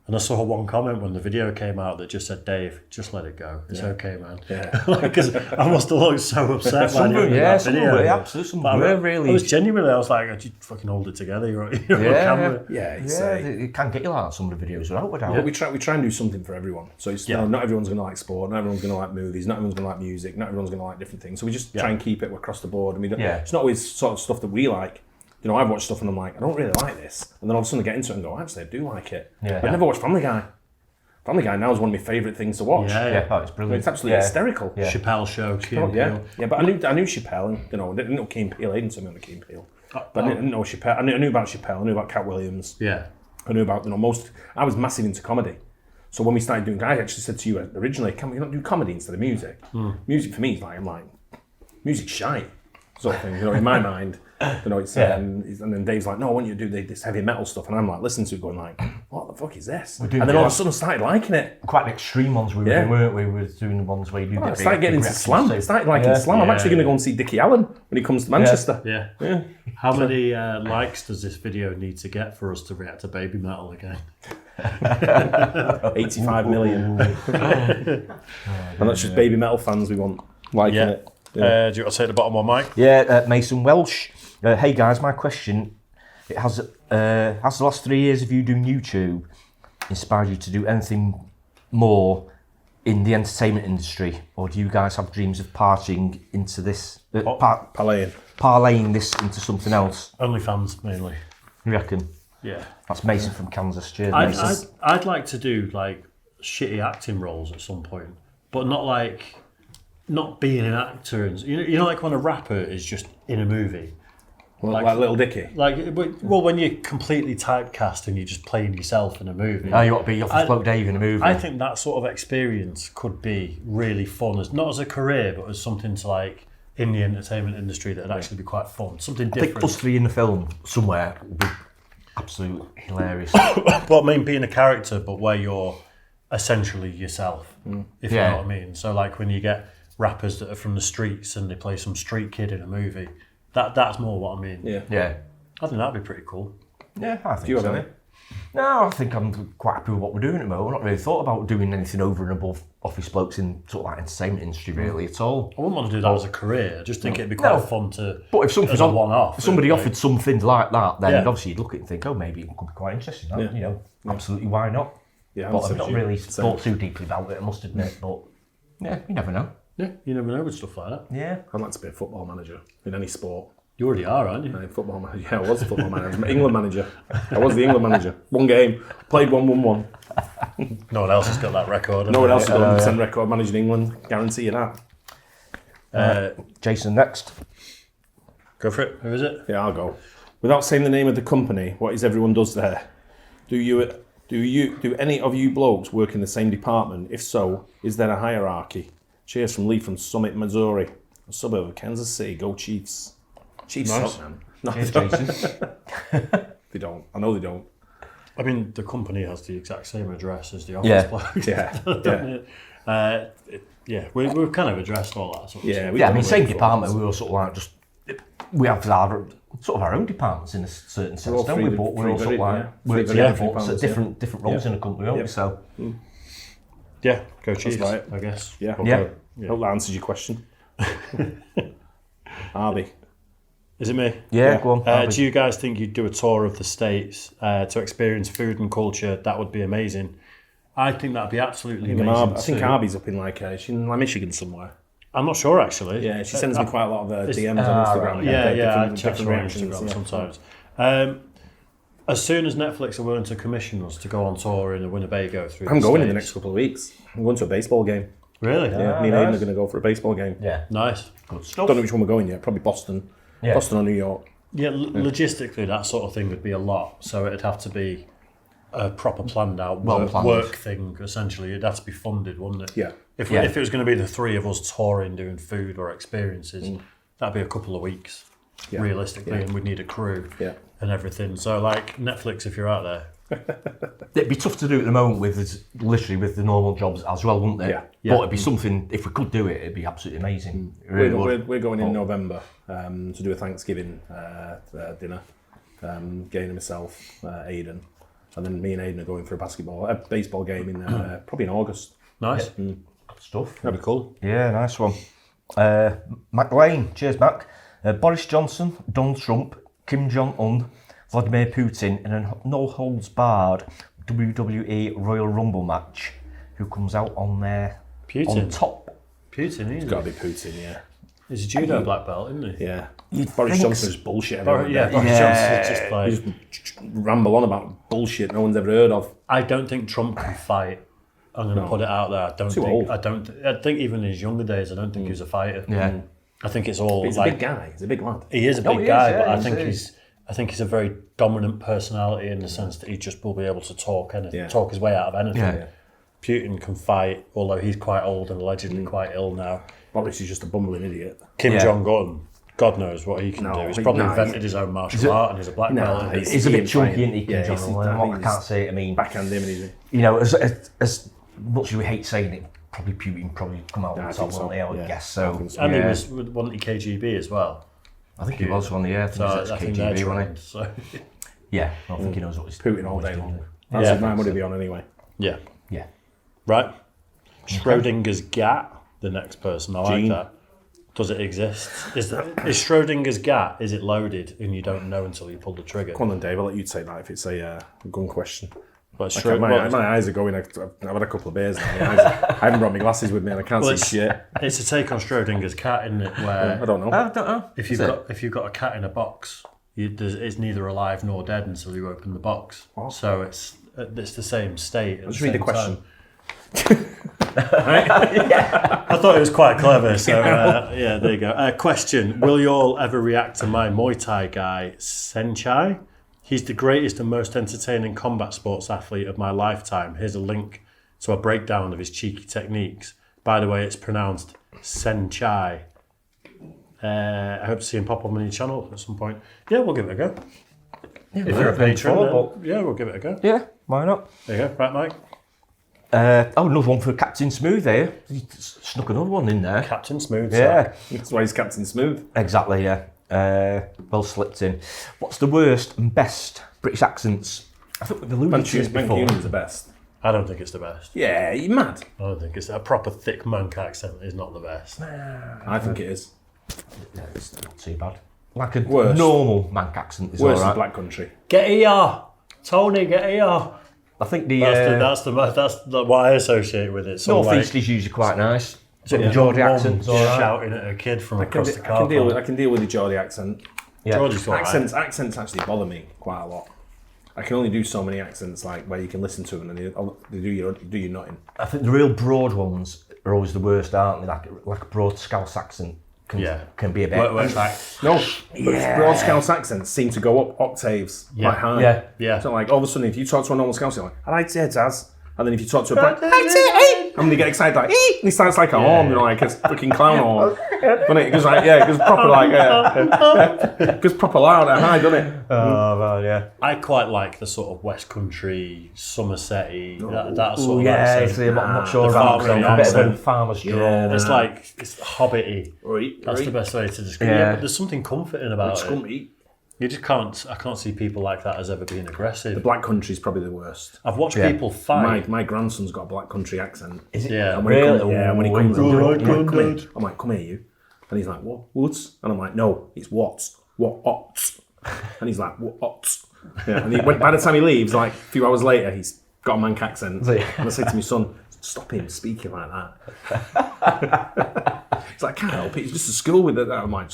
And I saw one comment when the video came out that just said, "Dave, just let it go. It's okay, man." Because I must have looked so upset by the video. Absolutely. I was genuinely, I was like, "I just fucking hold it together. You're on camera." It can get you like some of the videos without a doubt. Yeah, we try and do something for everyone. So it's not everyone's going to like sport, not everyone's going to like movies, not everyone's going to like music, not everyone's going to like different things. So we just try and keep it across the board. And it's not always sort of stuff that we like. I've watched stuff and I'm like, I don't really like this. And then all of a sudden I get into it and go, actually, I do like it. But I never watched Family Guy. Family Guy now is one of my favourite things to watch. It's brilliant. It's absolutely hysterical. Chappelle show, Key and Peele. But I knew Chappelle, and I didn't know Key and Peele. Aidan told me on Key and Peele. But I didn't know Chappelle. I knew about Chappelle. I knew about Cat Williams. I knew about most. I was massive into comedy. So when we started doing, I actually said to you originally, can we not do comedy instead of music? Music for me is I'm like, music's shite, sort of thing. In my mind. It's and then Dave's like, no, I want you to do this heavy metal stuff, and I'm like listening to it going like, what the fuck is this? And then all of a sudden I started liking it. Quite extreme ones we were doing, weren't we? We were doing the ones where you do I started getting into slam. I started liking slam. I'm actually going to go and see Dickie Allen when he comes to Manchester. How many likes does this video need to get for us to react to Baby Metal again? 85 million. And that's just Baby Metal fans we want liking it. Do you want to take the bottom one, Mike? Mason Welsh. Hey guys, my question: has the last 3 years of you doing YouTube inspired you to do anything more in the entertainment industry, or do you guys have dreams of parlaying into this? Parlaying Parlaying this into something else? OnlyFans mainly. You reckon? Yeah. That's Mason from Kansas. Cheers, I'd, Mason. I'd like to do like shitty acting roles at some point, but not being an actor. And you know, like when a rapper is just in a movie. Well, like Little Dicky? Well, when you're completely typecast and you're just playing yourself in a movie. Now you want to be Office Bloke Dave in a movie. I think that sort of experience could be really fun, not as a career, but as something to like in the entertainment industry that would actually be quite fun. Something different. I think us three in the film somewhere would be absolutely hilarious. But I mean, being a character, but where you're essentially yourself, if you know what I mean. So like when you get rappers that are from the streets and they play some street kid in a movie, that's more what I mean. Yeah. I think that'd be pretty cool. Yeah, I think Do you so. have any? No, I think I'm quite happy with what we're doing at the moment. I've not really thought about doing anything over and above Office Blokes in sort of like entertainment industry really at all. I wouldn't want to do that as a career. I just think it'd be quite fun to. But if something as a one-off, if somebody offered something like that, then Yeah. obviously you'd look at it and think, oh, maybe it could be quite interesting. You know, absolutely, why not? Yeah, But I've not really thought too deeply about it, I must admit. But yeah, you never know. Yeah, you never know with stuff like that. Yeah. I'd like to be a football manager in any sport. You already are, aren't you? Football manager. Yeah, I was a football manager. I'm an England manager. I was the England manager. One game, played 1-1-1. No one else has got that record. No one else has got a 100% record managing England. Guarantee you that. Jason next. Go for it. Who is it? Yeah, I'll go. Without saying the name of the company, what is everyone does there? Do any of you blokes work in the same department? If so, is there a hierarchy? Cheers from Lee from Summit, Missouri, a suburb of Kansas City. Go Chiefs. Chiefs Nice. suck, man. No, Cheers, they don't. Jason. They don't. I know they don't. I mean, the company has the exact same address as the office bloke. Yeah. We've kind of addressed all that sort of stuff. Yeah, I mean, same department, we were sort of like just... We have our sort of our own departments in a certain sense, don't we? But we're all sort of like work together, but at different roles in the company, don't we? So... Yeah, go Chiefs, right. I guess. Yeah. Yeah. Hope that answers your question. Harvey. Is it me? Yeah, go on. Do you guys think you'd do a tour of the States to experience food and culture? That would be amazing. I think that'd be absolutely amazing. I think Harvey's up in she's in Michigan somewhere. I'm not sure actually. Yeah, she sends me quite a lot of DMs on Instagram. I check her on reactions, Instagram sometimes. As soon as Netflix are willing to commission us to go on tour in a Winnebago through I'm going in the States. next couple of weeks. I'm going to a baseball game. Really? Yeah, me and Aiden are going to go for a baseball game. Yeah. Nice. Good stuff. Don't know which one we're going yet. Probably Boston. Yeah. Boston or New York. Yeah, logistically, that sort of thing would be a lot. So it'd have to be a proper planned out work thing, essentially. It'd have to be funded, wouldn't it? Yeah. If it was going to be the three of us touring, doing food or experiences, that'd be a couple of weeks, realistically, and we'd need a crew and everything. So, like, Netflix, if you're out there. It'd be tough to do at the moment with the normal jobs as well, wouldn't it? Yeah. But it'd be something, if we could do it, it'd be absolutely amazing. It We're, really would. we're going in November to do a Thanksgiving dinner. Gain and myself, Aiden, and then me and Aiden are going for a baseball game in probably in August. Nice. Good stuff. That'd be cool. Yeah, nice one. Mac Lane, cheers, Mac. Boris Johnson, Donald Trump, Kim Jong-un, Vladimir Putin in a no-holds-barred WWE Royal Rumble match. Who comes out on top? Putin, It's got to be Putin, yeah. He's a judo black belt, isn't he? Yeah. Boris Johnson's bullshit. Boris Johnson's just like... He just ramble on about bullshit no one's ever heard of. I don't think Trump can fight. I'm going to put it out there. I think even in his younger days, I don't think he was a fighter. Yeah. I think it's all He's a big guy. He's a big lad. He is a big guy, but I think he's he's a very dominant personality in the sense that he just will be able to talk his way out of anything. Yeah. Putin can fight, although he's quite old and allegedly quite ill now. Boris is just a bumbling idiot. Kim Jong-un, God knows what he can do. He's probably invented his own martial art and he's a black belt. He's a bit chunky, isn't he, Kim Jong-un? I can't say it. I mean, backhand him, and he's as much as we hate saying it, probably Putin come out on top, won't he? I would guess so. And he was one of the KGB as well. I think he was one of the KGB, wasn't he? So. Yeah, I think he knows what he's Putin all day long. That's my money be on anyway. Yeah. Yeah. Right. Schrodinger's gat, the next person. I like that. Does it exist? Is Schrodinger's gat, is it loaded and you don't know until you pull the trigger? Come on then, Dave, I'll let you take that if it's a gun question. But my eyes are going. I've had a couple of beers now. I haven't brought my glasses with me and I can't see shit. It's a take on Schrodinger's cat, isn't it? Where I don't know. I don't know. If you've got a cat in a box, it's neither alive nor dead until you open the box. Oh. So it's the same state. Let's read the question. I thought it was quite clever, so yeah, there you go. Question: will you all ever react to my Muay Thai guy, Senchai? He's the greatest and most entertaining combat sports athlete of my lifetime. Here's a link to a breakdown of his cheeky techniques. By the way, it's pronounced Senchai. I hope to see him pop on my channel at some point. Yeah, we'll give it a go. Yeah, If you're a patron, yeah, we'll give it a go. Yeah, why not? There you go. Right, Mike? Another one for Captain Smooth here. He snuck another one in there. Captain Smooth. Yeah. That's why he's Captain Smooth. Exactly, yeah. Well slipped in. What's the worst and best British accents? I think we've alluded to this before. Mancunian's the best. I don't think it's the best. Yeah, you're mad. I don't think it's a proper thick monk accent is not the best. I think it is. No, it's not too bad. Like a Worst. normal Manc accent is Worse alright. than Black Country. Get here, Tony. Get here. I think the That's what I associate with it. So North East is usually quite nice. Sort of Geordie accents, alright. Shouting at a kid from across the I car. can deal with the Geordie accent. Yeah. Geordie's all right. Accents actually bother me quite a lot. I can only do so many accents, like where you can listen to them and they do you nothing. I think the real broad ones are always the worst, aren't they? Like a broad Scouse accent can be a bit. Where's that? No, but broad Scouse accents seem to go up octaves quite high. Yeah. So like all of a sudden, if you talk to a normal Scouse, you're like, "I like it, Taz," and then if you talk to a black, and they get excited like, "Ee!" and he sounds like a horn, like a fucking clown horn. Doesn't it? It goes like, it goes proper like, it goes proper loud and high, doesn't it? Oh man, yeah. I quite like the sort of West Country, Somerset-y, that sort of Yeah, accent. see, I'm not sure the about farming a bit of a accent. farmer's drawl. It's like it's hobbity. Right, That's the best way to describe it. Yeah. Yeah, but there's something comforting about it. Scummy. You just can't. I can't see people like that as ever being The aggressive. Black Country's probably the worst. I've watched people fight. My grandson's got a Black Country accent. Is it? Yeah. And when he Really? comes, when he comes, Right, I'm like, come Grandad. here. I'm like, come here, you. And he's like, what? And I'm like, no, it's what? What? And he's like, what? Yeah. And by the time he leaves, like a few hours later, he's got a Manc accent. Is he? And I say to my son, stop him speaking like that. He's like, I can't help it. He's just at school with it. I'm like,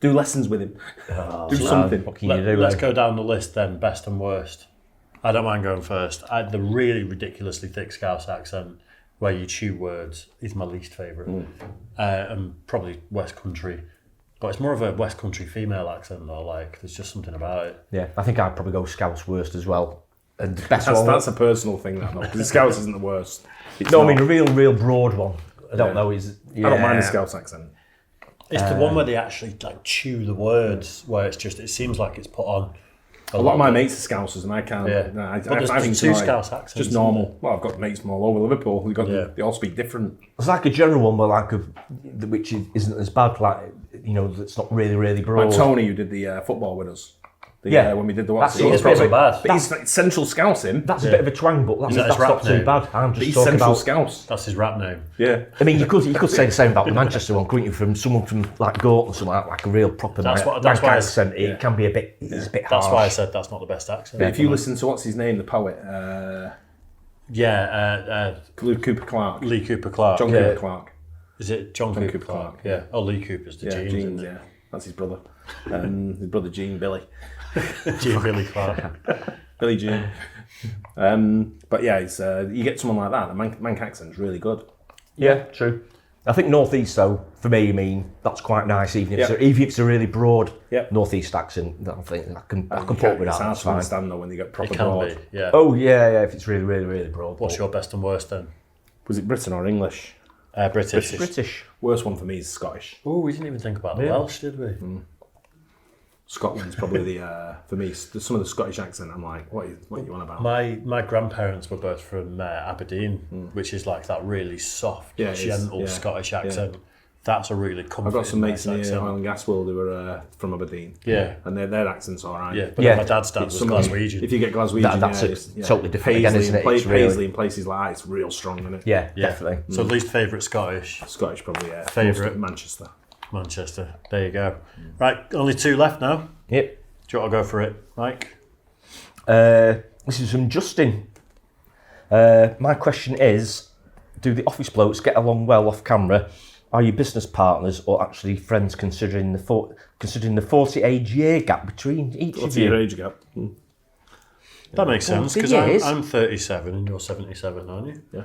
do lessons with him. Do something. What can you do? Let's go down the list then. Best and worst. I don't mind going first. The really ridiculously thick Scouse accent, where you chew words, is my least favourite. And probably West Country. But it's more of a West Country female accent though, like there's just something about it. Yeah, I think I'd probably go Scouse worst as well. And the best one. That's a personal thing, that though, because the Scouse isn't the worst. It's No, not. I mean a real broad one. I don't know. Is I don't mind the Scouse accent. It's the one where they actually like chew the words, where it seems like it's put on. A lot of my mates are Scousers, and I can't. Yeah. No, I But there's think two it's annoying. Scouse accents. Just normal. Well, I've got mates from all over Liverpool. They all speak different. It's like a general one, but like which isn't as bad. Like that's not really broad. Like Tony, who did the football with us. When we did the That's- It's not so bad. But he's like central Scousing. That's a bit of a twang, but that that's his rap not too name? bad. I'm But just he's talking central about. Scouse. That's his rap name. Yeah. I mean, you could say the same about the Manchester one, couldn't you? From someone from like Gorton, something like a real proper That's why accent. It can be a bit. It's a bit harsh. That's why I said that's not the best accent. But if you listen to what's his name, the poet, Cooper Clark, Lee Cooper Clark. John Cooper Clark. Is it John Cooper Cooper Clark? Clark. Yeah. Oh, Lee Cooper's the Yeah, Jeans. Jeans. isn't Yeah, that's his brother. His brother Gene, Billy. it? Gene Billy Clark. Billy Jean. But yeah, it's you get someone like that. The Manc accent's really good. Yeah, true. I think North East though, for me, I mean that's quite nice. Even if it's a really broad North East accent, I think I can put up with that. It's hard That's to fine. understand though when they get It proper can broad. be. Yeah. Oh yeah. If it's really broad. What's your best and worst then? Was it Britain or English? British. British? Worst one for me is Scottish. Oh, we didn't even think about the Welsh, did we? Scotland's probably the for me. Some of the Scottish accent, I'm like, what are you on about? My grandparents were both from Aberdeen, which is like that really soft, gentle Scottish accent. That's a really comforting. I've got some mates in the accent. oil and gas world who are from Aberdeen. Yeah. And their accent's all right. Yeah, but then my dad's dad was Glaswegian. If you get Glaswegian, That's totally different again, isn't it? It's Paisley really- and places like that, it's real strong, isn't it? Yeah, definitely. So least favourite Scottish? Scottish probably, yeah. Favourite? Manchester. Manchester. There you go. Right, only two left now. Yep. Do you want to go for it, Mike? This is from Justin. My question is, do the office blokes get along well off camera, are you business partners or actually friends, considering the 40 age year gap between each of you? 40 year age gap. That makes sense, because I'm 37 and you're 77, aren't you? Yeah.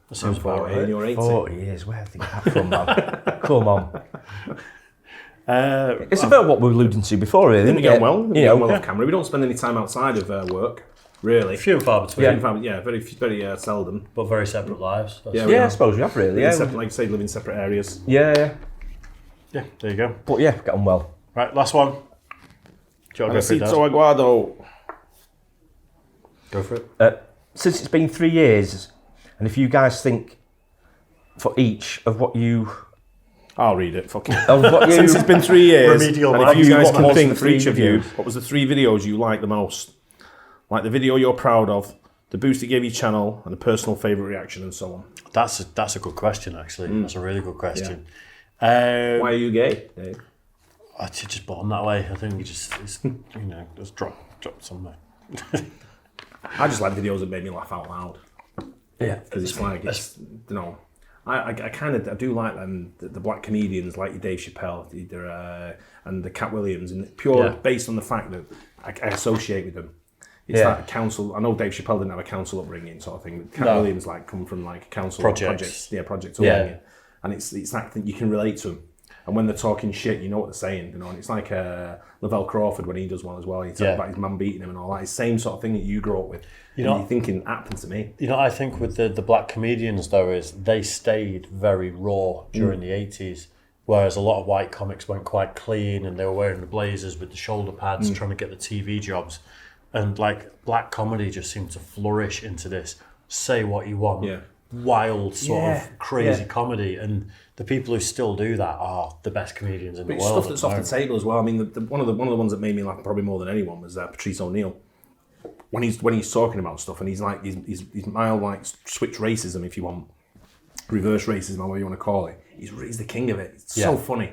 That sounds about right. And you're 80. 40 years, where do you think that from, man? Come on. It's I've- about what we were alluding to before, really. Didn't we get on well? You know, Off camera. We don't spend any time outside of work, really. Few and far between, Very seldom. but very separate lives. That's- we I are. suppose we have, really. Yeah. Yeah, Like you say, live in separate areas. yeah. Yeah, there you go. But yeah, get on well. Right, last one. Do you want to go for it, Daz? Alcito Aguado. Go for it. Since it's been 3 years, and if you guys think for each of what you... I'll read it. Fuck it. Of what you Since it's been 3 years, Remedial and life. if you guys What can was think the for each three of you, videos? what was the 3 videos you liked the most? Like the video you're proud of, the boost it gave your channel, and a personal favourite reaction, and so on. That's a good question, actually. That's a really good question. Why are you gay, Dave? I just born that way. I think it's just drop somewhere. I just like videos that made me laugh out loud. Yeah. Because I do like them, the black comedians like your Dave Chappelle and the Cat Williams, and based on the fact that I associate with them. It's that council. I know Dave Chappelle didn't have a council upbringing sort of thing, but Cat Williams come from like a council projects upbringing, and it's that thing you can relate to them. And when they're talking shit, you know what they're saying, and it's like Lavelle Crawford when he does one as well. He talks about his mum beating him and all that. It's the same sort of thing that you grew up with. You're thinking, happened to me. I think with the black comedians, though, is they stayed very raw during the 80s, whereas a lot of white comics went quite clean and they were wearing the blazers with the shoulder pads, trying to get the TV jobs. And like black comedy just seemed to flourish into this say what you want, wild sort of crazy comedy. And the people who still do that are the best comedians in the world. Stuff that's off the table as well. I mean, one of the ones that made me laugh probably more than anyone was Patrice O'Neill. When he's talking about stuff and he's mild like switch racism, if you want, reverse racism, or whatever you want to call it. He's the king of it. It's so funny.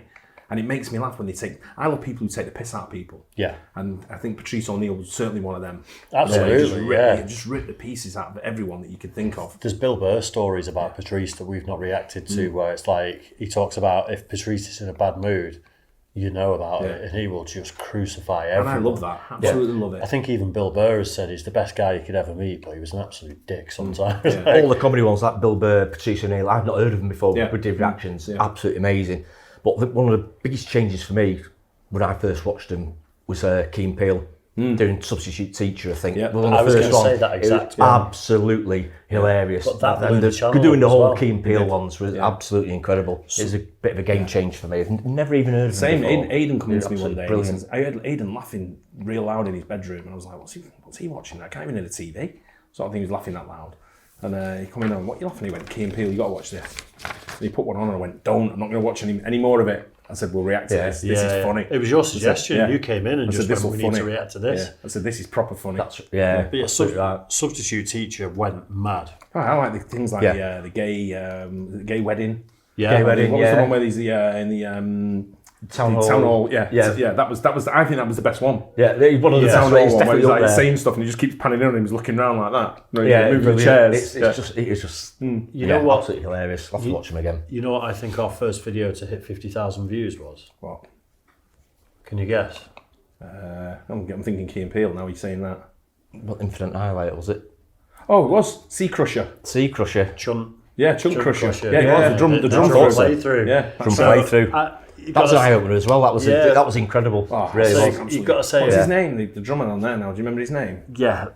And it makes me laugh when I love people who take the piss out of people. Yeah. And I think Patrice O'Neill was certainly one of them. Absolutely, He just ripped the pieces out of everyone that you could think of. There's Bill Burr stories about Patrice that we've not reacted to, where it's like, he talks about if Patrice is in a bad mood, you know about it, and he will just crucify everyone. And I love that. Absolutely love it. I think even Bill Burr has said he's the best guy you could ever meet, but he was an absolute dick sometimes. All the comedy ones, like Bill Burr, Patrice O'Neill, I've not heard of them before, but we did reactions. Absolutely amazing. But one of the biggest changes for me when I first watched him was Keen Peele doing Substitute Teacher, I think. Yeah, I was going to say that exactly. Absolutely hilarious. But that and doing the whole Keen Peele ones was absolutely incredible. It was a bit of a game change for me. I've never even heard of him before. Aidan come into me one day. Brilliant. I heard Aidan laughing real loud in his bedroom, and I was like, what's he watching? I can't even hear the TV. Sort of thing, he was laughing that loud. And he come in and what are you laughing? He went, Keen Peele, you got to watch this. And he put one on and I went, don't, I'm not going to watch any more of it. I said, we'll react to this. This is funny. It was your suggestion. You came in and just went, we need to react to this. Yeah. I said, this is proper funny. But Substitute Teacher went mad. Oh, I like the things like the gay wedding. Yeah, gay wedding. What was the one where he's in the Town Hall. Yeah. That was. I think that was the best one. Yeah, one of the Town Hall one where he's like saying stuff and he just keeps panning in and he's looking around like that. Moving the chairs. It's just you know what? Absolutely hilarious. I'll have to watch him again. You know what I think our first video to hit 50,000 views was? What? Can you guess? I'm thinking Key and Peele now. He's saying that. What Infinite Highlight was it? Oh, it was Sea Crusher. Sea Crusher. Chunk Crusher. Yeah, it was the drum playthrough. Yeah, drum playthrough. That was an eye-opener as well. That was incredible. Really, you've got to say, what's his name? The drummer on there now. Do you remember his name? Yeah,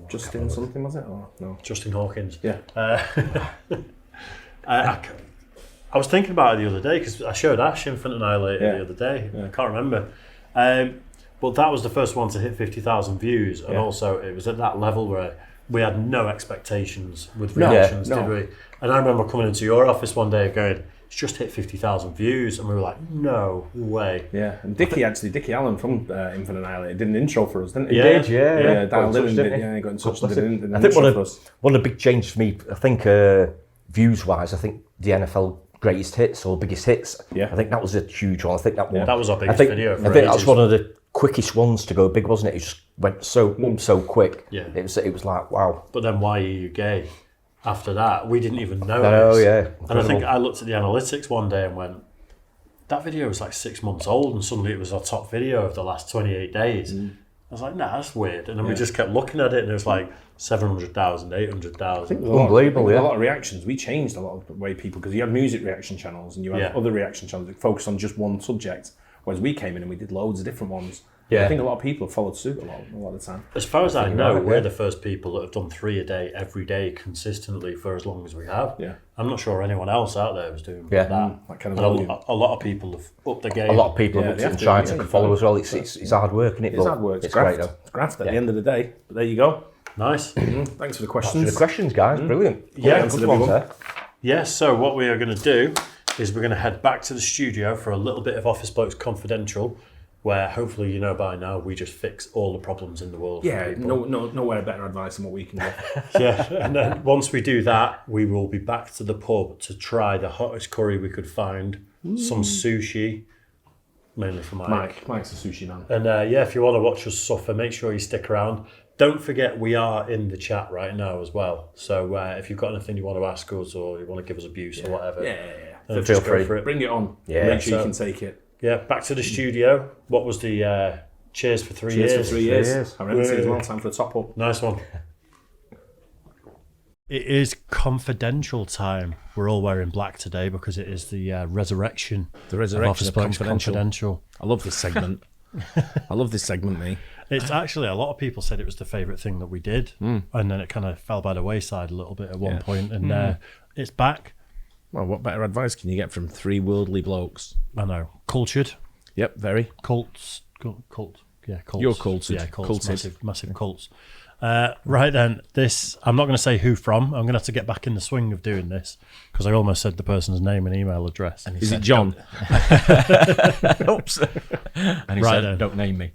Justin something, was it? Or no? Justin Hawkins. Yeah. I was thinking about it the other day because I showed Ash Infinite Annihilator the other day. I can't remember, but that was the first one to hit 50,000 views, and also it was at that level where we had no expectations with reactions, did we? And I remember coming into your office one day going, it's just hit 50,000 views, and we were like, no way. Yeah, and Dickie Allen from Infinite Annihilator did an intro for us, didn't he? He did, yeah. Dialed in, he got in touch and did an I think intro for us. One of the big changes for me, I think views-wise, I think the NFL Greatest Hits or Biggest Hits, I think that was a huge one. I think that one. That was our biggest video for I think that's one of the quickest ones to go big, wasn't it? It just went so quick. Yeah. It was like, wow. But then Why Are You Gay after that. We didn't even know Oh, this. yeah. Incredible. And I think I looked at the analytics one day and went, that video was like 6 months old, and suddenly it was our top video of the last 28 days. I was like, nah, that's weird. And then we just kept looking at it, and it was like 700,000, 800,000. Unbelievable, A lot of reactions. We changed a lot of the way people, because you had music reaction channels and you had other reaction channels that focused on just one subject, whereas we came in and we did loads of different ones. Yeah. I think a lot of people have followed suit a lot of the time. As far as I know, we're the first people that have done 3 a day, every day, consistently for as long as we have. Yeah. I'm not sure anyone else out there is doing that. That kind of volume. A lot of people have upped the game. A lot of people have looked at trying to follow as well. It's hard work, isn't it? It's hard work. It's graft. It's graft at the end of the day. But there you go. Nice. Thanks for the questions. Thanks for the questions, guys. Brilliant. Yeah, good ones there. Yes, so what we are going to do is we're going to head back to the studio for a little bit of Office Blokes Confidential, where hopefully you know by now we just fix all the problems in the world. Yeah, nowhere better advice than what we can give. Yeah, and then once we do that, we will be back to the pub to try the hottest curry we could find, some sushi, mainly for Mike. Mike's a sushi man. And if you want to watch us suffer, make sure you stick around. Don't forget, we are in the chat right now as well. So if you've got anything you want to ask us or you want to give us abuse or whatever, feel free. For it. Bring it on. Yeah. Make sure you can take it. Yeah, back to the studio. What was the cheers for 3 years? Cheers for 3 years. I reckon it's a long time for the top up. Nice one. It is confidential time. We're all wearing black today because it is the resurrection. The resurrection of confidential. I love this segment. Me. It's actually, a lot of people said it was the favourite thing that we did, and then it kind of fell by the wayside a little bit at one point, and it's back. Well, what better advice can you get from 3 worldly blokes? I know. Cultured. Yep, very. Cult. Yeah, cults. You're cultured. Yeah, cults. Massive cults. Right then, I'm not going to say who from. I'm going to have to get back in the swing of doing this because I almost said the person's name and email address. And is it John? Oops. And he said, then. Don't name me.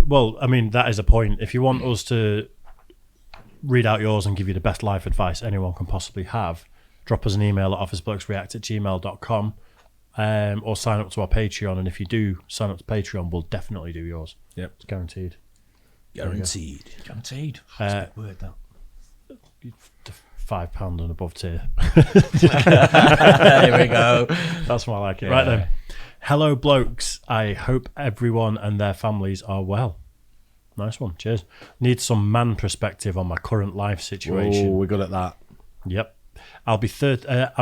Well, I mean, that is a point. If you want us to read out yours and give you the best life advice anyone can possibly have, drop us an email at officeblokesreact@gmail.com or sign up to our Patreon. And if you do sign up to Patreon, we'll definitely do yours. Yep. It's guaranteed. Guaranteed. That's a good word, that. £5 and above tier. There we go. That's why I like it. Yeah. Right then. Hello, blokes. I hope everyone and their families are well. Nice one. Cheers. Need some man perspective on my current life situation. Oh, we're good at that. Yep. I'm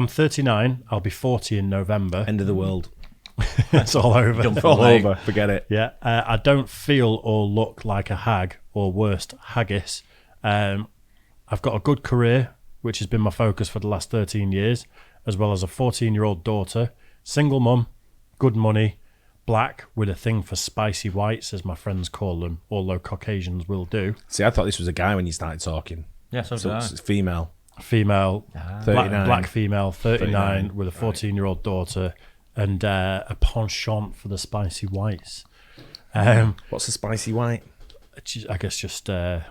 39. I'll be 40 in November. End of the world. It's all over. It's all over. Forget it. Yeah. I don't feel or look like a hag, or worst, haggis. I've got a good career, which has been my focus for the last 13 years, as well as a 14-year-old daughter, single mum, good money, black with a thing for spicy whites, as my friends call them, although Caucasians will do. See, I thought this was a guy when you started talking. Yeah, so it's female. Female, 39. black female, 39, with a 14-year-old daughter, and a penchant for the spicy whites. What's a spicy white? I guess just a.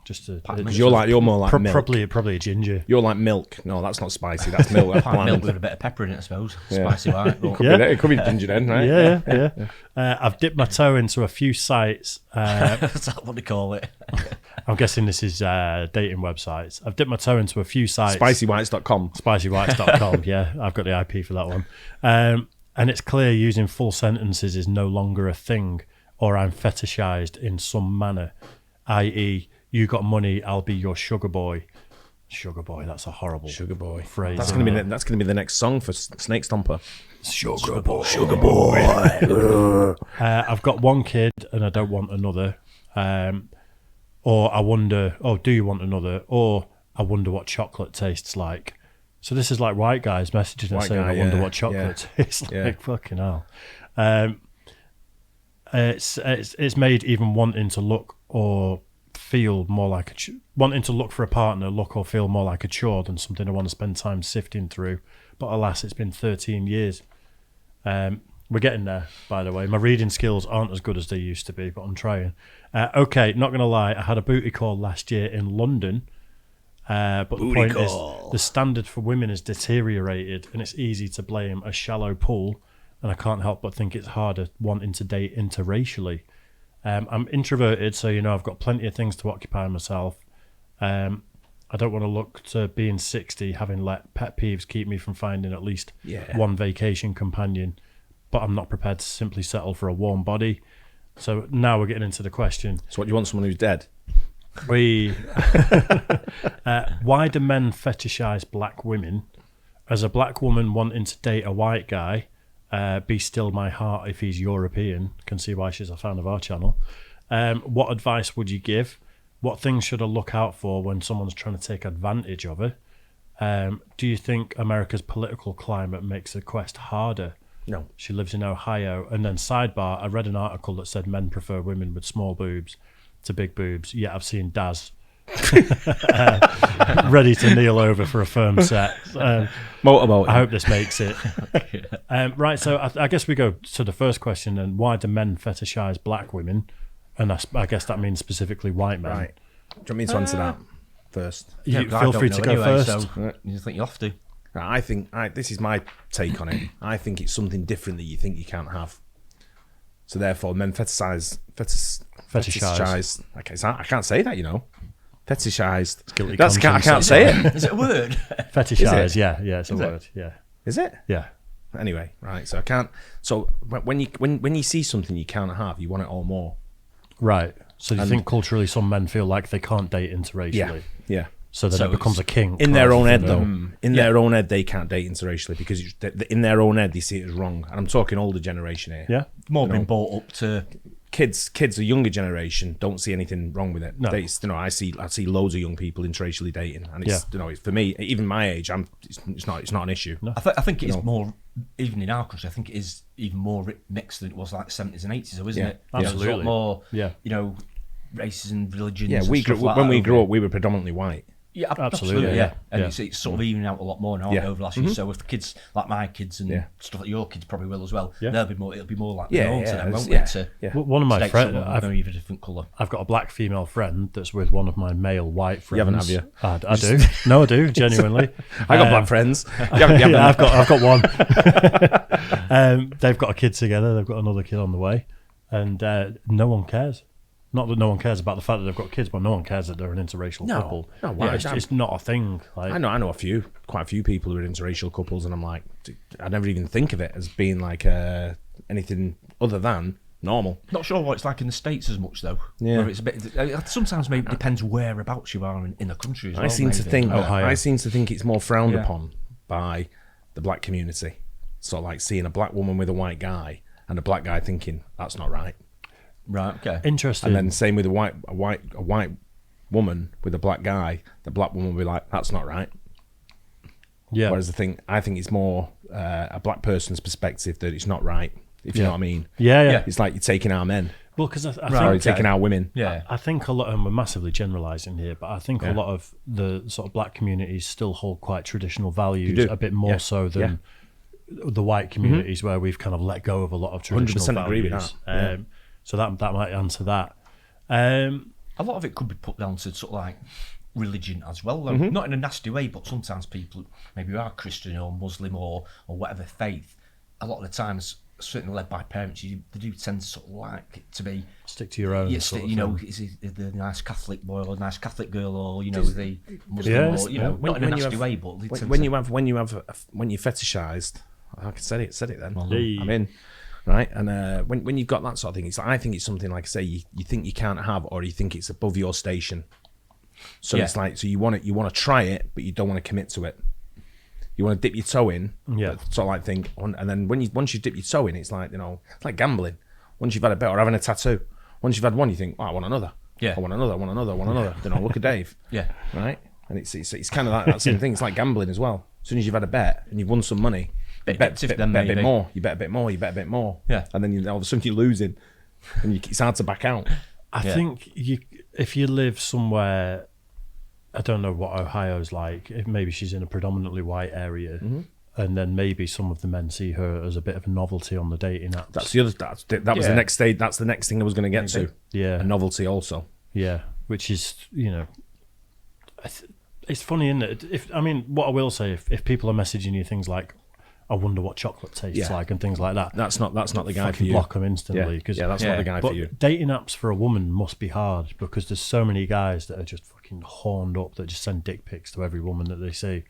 Because you're more like milk. Probably a ginger. You're like milk. No, that's not spicy. That's milk. That's milk with a bit of pepper in it, I suppose. Spicy white. It could be ginger then, right? Yeah. I've dipped my toe into a few sites. That's what they call it. I'm guessing this is dating websites. I've dipped my toe into a few sites. Spicywhites.com. Spicywhites.com. Yeah, I've got the IP for that one. And it's clear using full sentences is no longer a thing, or I'm fetishized in some manner, i.e., you got money, I'll be your sugar boy. Sugar boy, that's a horrible sugar boy phrase. That's going to be the next song for Snake Stomper. Sugar boy. I've got one kid and I don't want another. Or I wonder, do you want another? Or I wonder what chocolate tastes like. So this is like white guys messaging and saying, I wonder what chocolate tastes like. Fucking hell. It's made even wanting to look or feel more like wanting to look for a partner, look or feel more like a chore than something I want to spend time sifting through. But alas, it's been 13 years. We're getting there, by the way. My reading skills aren't as good as they used to be, but I'm trying. Okay, not going to lie, I had a booty call last year in London. But the point is, the standard for women has deteriorated, and it's easy to blame a shallow pool, and I can't help but think it's harder wanting to date interracially. I'm introverted, so I've got plenty of things to occupy myself. I don't want to look to being 60 having let pet peeves keep me from finding at least one vacation companion, but I'm not prepared to simply settle for a warm body. So now we're getting into the question. So what do you want, someone who's dead? Why do men fetishize black women? As a black woman wanting to date a white guy, be still my heart if he's European. Can see why she's a fan of our channel. What advice would you give? What things should I look out for when someone's trying to take advantage of her? Do you think America's political climate makes the quest harder? No. She lives in Ohio. And then sidebar, I read an article that said men prefer women with small boobs to big boobs. Yeah, I've seen Daz ready to kneel over for a firm set. Motorboat. I hope this makes it. Right, so I guess we go to the first question, and why do men fetishize black women? And I guess that means specifically white men. Right. Do you want me to answer that first? Feel free to go first. So you think you have to? Right, I think this is my take on it. I think it's something different that you think you can't have. So therefore, men fetishize. Okay, so I can't say that, Fetishized. I can't say it. Is it a word? Fetishize. Yeah, it's a word. Yeah. Is it? Yeah. Anyway, right. So I can't. So when you see something you can't have, you want it all more. Right. So you think culturally some men feel like they can't date interracially? Yeah. So then it becomes a kink. In their own head, though. In their own head, they can't date interracially because in their own head, they see it as wrong. And I'm talking older generation here. Yeah. More been brought up to... Kids, a younger generation, don't see anything wrong with it. No. I see loads of young people interracially dating, and it's it's, for me, even my age, it's not an issue. No. I think it is more, even in our country. I think it is even more mixed than it was like the 70s and 80s, though, isn't it? Absolutely. There's a lot more, races and religions. Yeah, and we stuff grew like when that we over grew here. up, we were predominantly white. Yeah, absolutely. Yeah. And it's sort of evening out a lot more now over the last year. So if the kids, like my kids and stuff like your kids probably will as well, it'll be more like the norm to them, won't it? One of my friends, I've a different colour. I've got a black female friend that's with one of my male white friends. You haven't, have you? I do. No, I do, genuinely. I got black friends. You haven't I've got one. They've got a kid together. They've got another kid on the way, and no one cares. Not that no one cares about the fact that they've got kids, but no one cares that they're an interracial couple. No, why? It's not a thing. Like, I know quite a few people who are interracial couples, and I'm like, I never even think of it as being like anything other than normal. Not sure what it's like in the States as much though. Yeah. Where it's a bit. Sometimes maybe it depends whereabouts you are in the country as well. I seem to think it's more frowned Yeah. upon by the black community. Sort of like seeing a black woman with a white guy, and a black guy thinking that's not right. Right. Okay. Interesting. And then same with a white woman with a black guy, the black woman will be like, that's not right. Yeah. Whereas I think it's more a black person's perspective that it's not right, if you know what I mean. Yeah. It's like you're taking our men. Well, because I Or think you're taking our women. Yeah. I think a lot, and we're massively generalising here, but I think a lot of the sort of black communities still hold quite traditional values, a bit more so than the white communities where we've kind of let go of a lot of traditional 100% values. agree with that. So that might answer that. A lot of it could be put down to sort of like religion as well, though. Not in a nasty way, but sometimes people maybe who are Christian or Muslim or whatever faith, a lot of the times, certainly led by parents, they do tend to sort of like it to be stick to your own. Is it the nice Catholic boy or the nice Catholic girl, or the Muslim, or not in a nasty way, but when you fetishized, I said it then. I'm in. Right, and when you've got that sort of thing, I think it's something like I say you think you can't have, or you think it's above your station. So it's like you want to try it, but you don't want to commit to it. You want to dip your toe in, sort of like thing, and then once you dip your toe in, it's like it's like gambling. Once you've had a bet or having a tattoo, once you've had one, you think, I want another. I want another. Then look at Dave. Right, and it's kind of like that same thing. It's like gambling as well. As soon as you've had a bet and you've won some money. Bet a bit more. You bet a bit more. Yeah. And then all of a sudden you're losing, and it's hard to back out. I think if you live somewhere, I don't know what Ohio's like. If maybe she's in a predominantly white area, and then maybe some of the men see her as a bit of a novelty on the dating apps. That's the other. That was the next stage. That's the next thing I was going to get to. Yeah. A novelty also. Yeah, which is it's funny, isn't it? What I will say, if people are messaging you things like, I wonder what chocolate tastes like and things like that. That's not the guy for you. Block them instantly. That's not the guy for you. Dating apps for a woman must be hard because there's so many guys that are just fucking fucking horned up that just send dick pics to every woman that they see.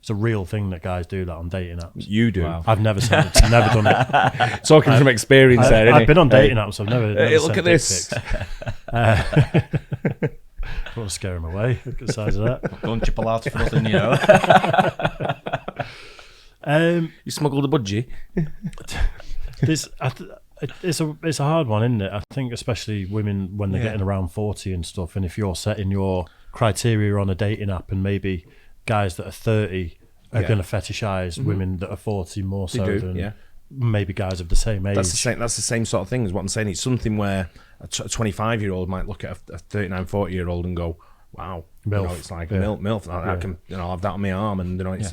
It's a real thing that guys do that on dating apps. You do. Wow. I've never sent it. Never done it. Talking from experience there, I've been on dating apps. I've never look sent at this. Dick pics. I want to scare him away. Look at the size of that. Go and chip a lot for nothing, you know. You smuggled a budgie. It's a hard one, isn't it? I think especially women when they're getting around 40 and stuff, and if you're setting your criteria on a dating app, and maybe guys that are 30 are going to fetishize women that are 40 more so than maybe guys of the same age. That's the same sort of thing as what I'm saying. It's something where a 25-year-old might look at a 39, 40-year-old and go, wow, MILF. You know, it's like MILF. I can, have that on my arm, and it's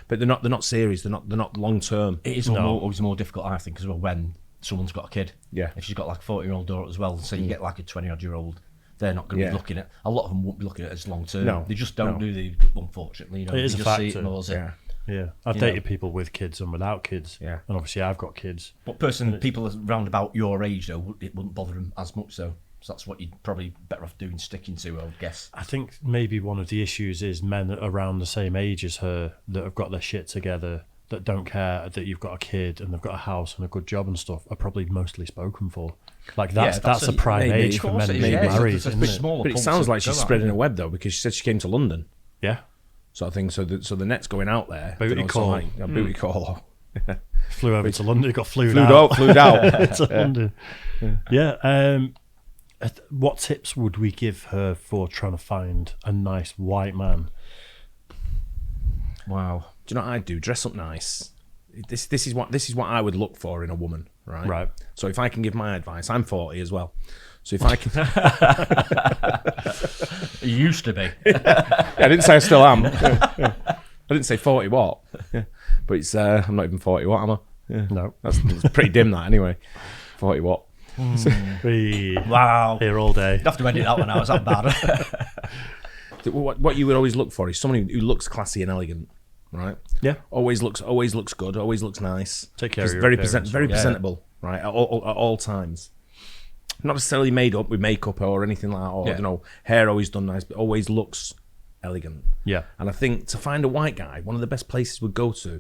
but they're not serious. They're not long term. It is always more difficult, I think, as well when someone's got a kid. Yeah. If she's got like a 40-year-old daughter as well, so you get like a 20-odd-year-old, they're not going to be looking at. A lot of them won't be looking at it as long term. No, they just don't do the. Unfortunately, it is a factor. I've dated people with kids and without kids. Yeah. And obviously I've got kids. But people around about your age though, it wouldn't bother them as much. So that's what you'd probably better off sticking to, I would guess. I think maybe one of the issues is men around the same age as her that have got their shit together, that don't care that you've got a kid and they've got a house and a good job and stuff, are probably mostly spoken for. Like that's a prime age for men to get married. Isn't it? But it sounds like she's spreading a web though, because she said she came to London. Yeah. Sort of thing. So the net's going out there. Booty call. Booty call. Flew over to London. Got flew out to London. Yeah. What tips would we give her for trying to find a nice white man? Wow. Do you know what I'd do? Dress up nice. This is what I would look for in a woman, right? Right. So if I can give my advice, I'm 40 as well. So if I can, You used to be. I didn't say I still am. I didn't say 40 what. But it's I'm not even 40 what, am I? No. That's pretty dim that anyway. 40 what. Wow. Here all day. You'd have to edit that one out. Is that bad? What you would always look for is someone who looks classy and elegant, right? Yeah. Always looks good. Always looks nice. Take care of your very appearance. very presentable, right? At all times. Not necessarily made up with makeup or anything like that, or hair always done nice, but always looks elegant. Yeah. And I think to find a white guy, one of the best places we'd go to,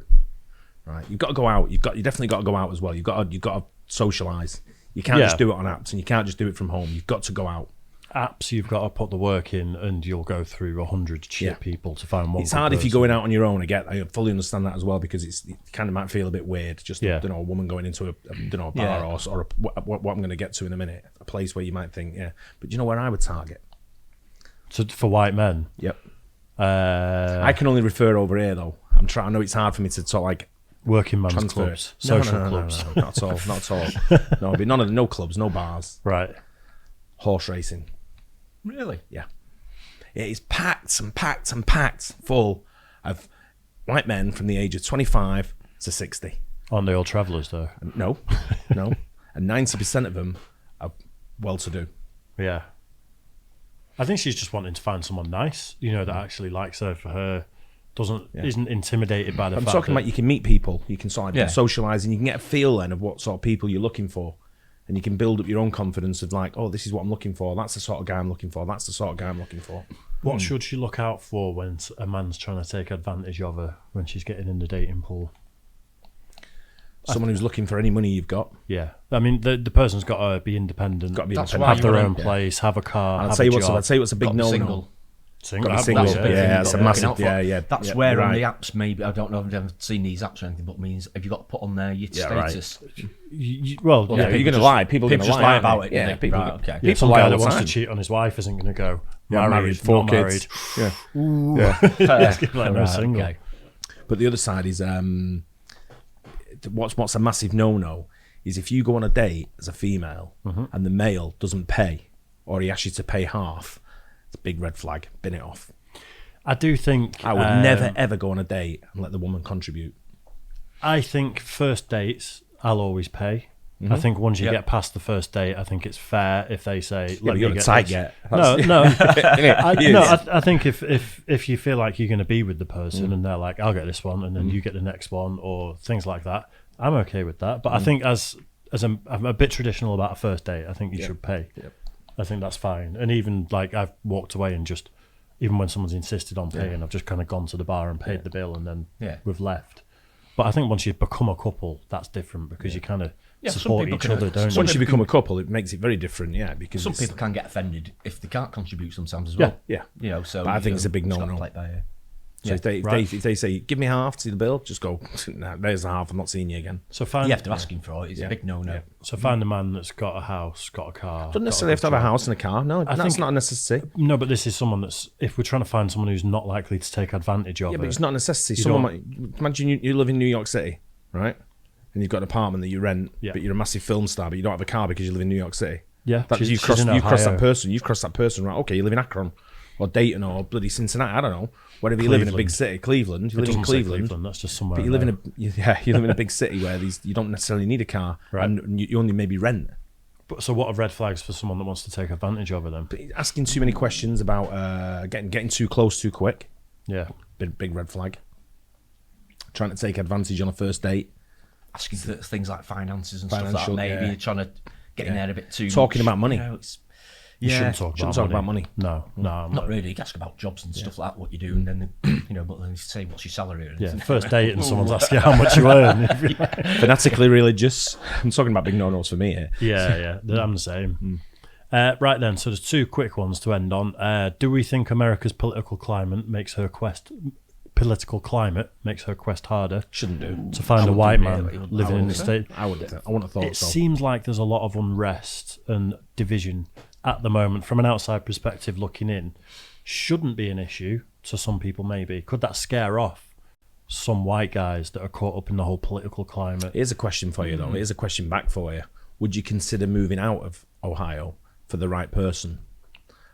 right? You've got to go out. You definitely got to go out as well. You've got to socialise. You can't just do it on apps, and you can't just do it from home. You've got to go out. Apps, you've got to put the work in, and you'll go through 100 shit people to find one. It's hard if you're going out on your own. I fully understand that as well, because it kind of might feel a bit weird. Just a woman going into a bar or what I'm going to get to in a minute, a place where you might think, but you know where I would target? So for white men, yep. I can only refer over here though. I know it's hard for me to talk like working man's clubs, social clubs. No, not at all. No, but no clubs, no bars. Right. Horse racing. Really? Yeah. It is packed and packed and packed full of white men from the age of 25 to 60. Aren't they all travellers though? No. And 90% of them are well-to-do. Yeah. I think she's just wanting to find someone nice, that actually likes her for her, isn't intimidated by the fact. I'm talking about you can meet people, you can sort of socialise, and you can get a feel then of what sort of people you're looking for. And you can build up your own confidence of like, oh, this is what I'm looking for. That's the sort of guy I'm looking for. That's the sort of guy I'm looking for. What should she look out for when a man's trying to take advantage of her when she's getting in the dating pool? Someone who's looking for any money you've got. Yeah. I mean, the person's got to be independent. Got to be independent. Have their own place, have a car, I'd say what's a big no-no. Single. That's a massive. Yeah. That's where on the apps, maybe I don't know if I've ever seen these apps or anything, but means if you got to put on there your status. Right. You're going to lie. People just lie about it. Yeah, people. Right, okay. People some guy that wants to cheat on his wife isn't going to go married, 4 kids. Yeah. Single. Okay. But the other side is what's a massive no-no is if you go on a date as a female and the male doesn't pay, or he asks you to pay half. It's a big red flag. Bin it off. I do think I would never ever go on a date and let the woman contribute. I think first dates I'll always pay. I think once you get past the first date, I think it's fair if they say, "Let me get tight this." yet. No. I think if you feel like you're going to be with the person and they're like, "I'll get this one," and then you get the next one, or things like that, I'm okay with that. But I think as I'm a bit traditional about a first date, I think you should pay. Yep. I think that's fine. And even like I've walked away and just even when someone's insisted on paying, I've just kind of gone to the bar and paid the bill, and then we've left. But I think once you become a couple, that's different because you kind of support each other, don't you? Once you become a couple, it makes it very different, because some people can get offended if they can't contribute sometimes as well. Yeah. So but I think it's a big no-no. So if they say, give me half to the bill, just go, nah, there's the half, I'm not seeing you again. So you have to ask him for it. It's a big no-no. Yeah. So find a man that's got a house, got a car. Don't necessarily have to have a house and a car. No, that's not a necessity. No, but this is someone that's, if we're trying to find someone who's not likely to take advantage of it. Yeah, but it's not a necessity. Imagine you live in New York City, right? And you've got an apartment that you rent, but you're a massive film star, but you don't have a car because you live in New York City. Yeah, you've crossed that person. You've crossed that person, right? Okay, you live in Akron or Dayton or bloody Cincinnati. I don't know. Wherever you live in a big city, Cleveland. You live in Cleveland. That's just somewhere. But you live in a big city where you don't necessarily need a car, and you only maybe rent. But so, what are red flags for someone that wants to take advantage of it then? But asking too many questions about getting too close too quick. Yeah, big red flag. Trying to take advantage on a first date. Asking things like finances and stuff like that. Maybe you're trying to get in there a bit too talking much. About money. You shouldn't talk about money. No, not really. You can ask about jobs and stuff like that, what you do, and then but then you say what's your salary. First date and someone's asking how much you earn. Fanatically religious. I'm talking about big no-nos for me here. Yeah, I'm the same. Right then, so there's two quick ones to end on. Do we think America's political climate makes her quest harder? Shouldn't do. To find a white man living in the state. I wouldn't have thought so. It seems like there's a lot of unrest and division at the moment from an outside perspective looking in. Shouldn't be an issue to some people maybe. Could that scare off some white guys that are caught up in the whole political climate? Here's a question for you though. Here's a question back for you. Would you consider moving out of Ohio for the right person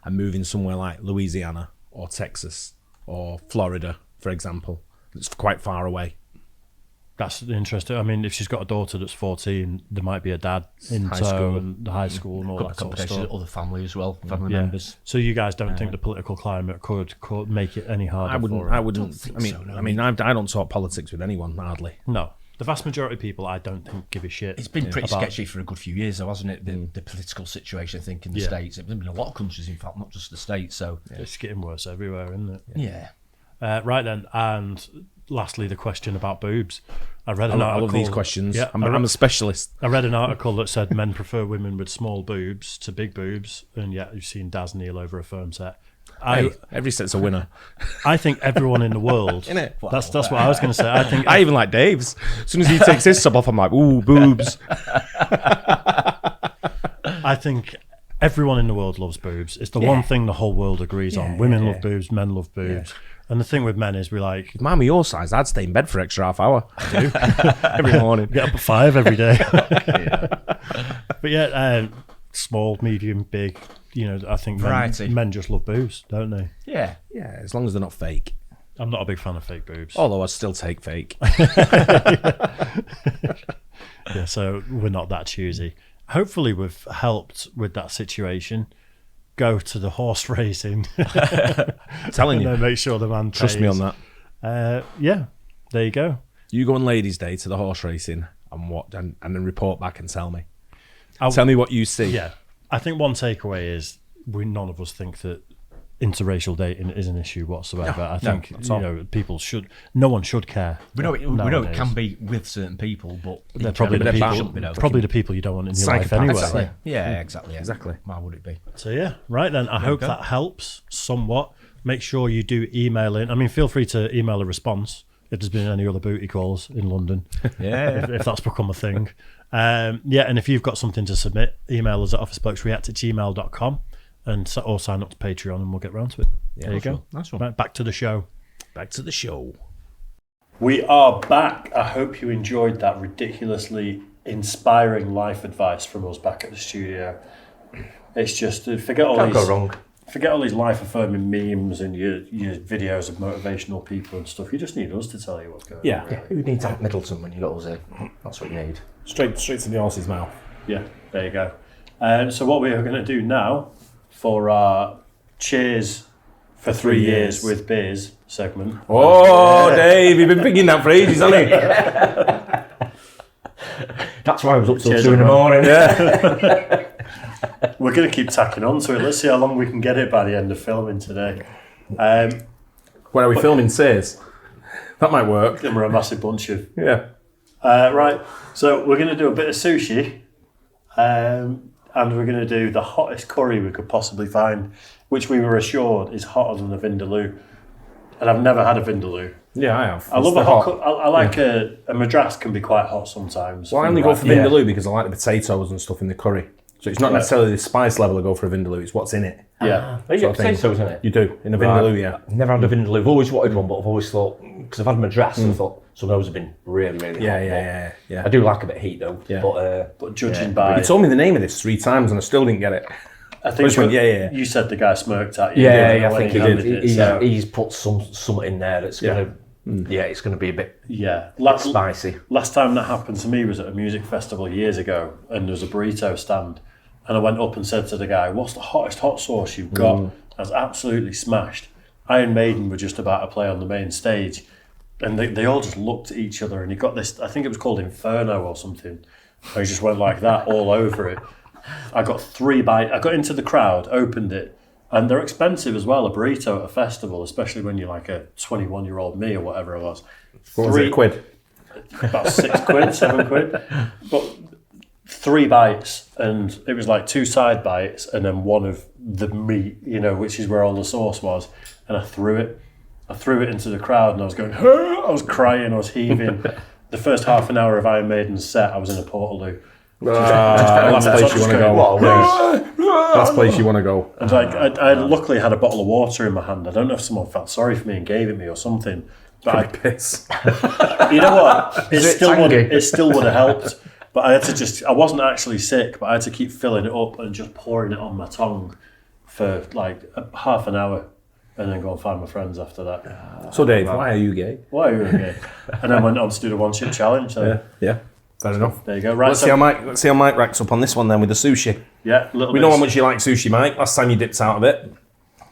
and moving somewhere like Louisiana or Texas or Florida, for example? It's quite far away. That's interesting. I mean, if she's got a daughter that's 14, there might be a dad in high tow school. and the high school and all that sort of stuff. Other family as well, family members. So you guys don't think the political climate could make it any harder? I wouldn't. I mean, I don't talk politics with anyone hardly. No, the vast majority of people I don't think give a shit. It's been pretty sketchy for a good few years, though, hasn't it? The political situation, I think, in the States. There's been a lot of countries, in fact, not just the States. So it's getting worse everywhere, isn't it? Yeah. Right then, and lastly, the question about boobs. I read an article. I love these questions. Yeah, I'm a specialist. I read an article that said men prefer women with small boobs to big boobs, and yet you've seen Daz kneel over a firm set. Every set's a winner. I think everyone in the world. Innit? That's what I was going to say. I think I even like Dave's. As soon as he takes his sub off, I'm like, ooh, boobs. I think everyone in the world loves boobs. It's the one thing the whole world agrees on. Women love boobs, men love boobs. And the thing with men is we like... If mine were your size, I'd stay in bed for extra half hour. I do. Every morning. Get up at 5 every day. But small, medium, big, I think men just love boobs, don't they? Yeah. Yeah, as long as they're not fake. I'm not a big fan of fake boobs. Although I'd still take fake. Yeah, so we're not that choosy. Hopefully we've helped with that situation. Go to the horse racing. Telling you. Make sure the man pays. Trust me on that. There you go. You go on Ladies' Day to the horse racing and then report back and tell me. Tell me what you see. Yeah. I think one takeaway is none of us think that interracial dating is an issue whatsoever. I think no one should care. We know it can be with certain people, but they're probably the people you don't want in your life anyway. Exactly. Yeah, exactly. Why would it be? So right then, I hope that helps somewhat. Make sure you do email in. I mean, feel free to email a response if there's been any other booty calls in London. if that's become a thing. And if you've got something to submit, email us at officeblokesreact@gmail.com. Or sign up to Patreon and we'll get round to it. There you go. Nice one. Right, back to the show. We are back. I hope you enjoyed that ridiculously inspiring life advice from us back at the studio. It's just forget all these life affirming memes and your videos of motivational people and stuff. You just need us to tell you what's going on. Yeah. Who needs Ant Middleton when you got us in? That's what you need. Straight to the horse's mouth. Yeah, there you go. So what we are going to do now for our Cheers for 3 years with Beers segment. Oh, Dave, you've been picking that for ages, hasn't he? That's why I was up till 2 in the morning. We're going to keep tacking on to it. Let's see how long we can get it by the end of filming today. Where are we filming? Says that might work. Then we're a massive bunch of... Yeah. Right, so we're going to do a bit of sushi, and we're going to do the hottest curry we could possibly find, which we were assured is hotter than a vindaloo. And I've never had a vindaloo. Yeah, I have. I love a hot. I like a madras can be quite hot sometimes. Well, I only go for vindaloo because I like the potatoes and stuff in the curry. So it's not necessarily the spice level I go for a vindaloo, it's what's in it. Yeah. You get potatoes in it? You do, in a vindaloo, yeah. I've never had a vindaloo. I've always wanted one, but I've always thought, because I've had madras and I thought some of those have been really, really hot. Yeah. I do like a bit of heat though. Yeah. But judging by... You told me the name of this 3 times and I still didn't get it. I think you said the guy smirked at you. I think he did. He's put something in there that's going to... it's going to be a bit spicy. Last time that happened to me was at a music festival years ago, and there was a burrito stand, and I went up and said to the guy, "What's the hottest hot sauce you've got?" I was absolutely smashed. Iron Maiden were just about to play on the main stage, and they all just looked at each other, and he got this, I think it was called Inferno or something, where he just went like that all over it. I got 3 bites. I got into the crowd, opened it, and they're expensive as well, a burrito at a festival, especially when you're like a 21-year-old me or whatever it was. What was it, £1? About £6, £7. But 3 bites, and it was like 2 side bites and then one of the meat, which is where all the sauce was. And I threw it into the crowd, and I was going, I was crying, I was heaving. The first half an hour of Iron Maiden's set, I was in a Portaloo. Last place you want to go. Last place you want to go. And I luckily had a bottle of water in my hand. I don't know if someone felt sorry for me and gave it me or something. But piss. You know what? It still would have helped. But I had to I wasn't actually sick, but I had to keep filling it up and just pouring it on my tongue for like half an hour, and then go and find my friends after that. So Dave, why are you gay? Why are you gay? And then went on to do the 1 chip challenge. So. Yeah. Fair enough. There you go. Right. Let's see how Mike racks up on this one then with the sushi. Yeah, we know how much you like sushi, Mike. Last time you dipped out of it.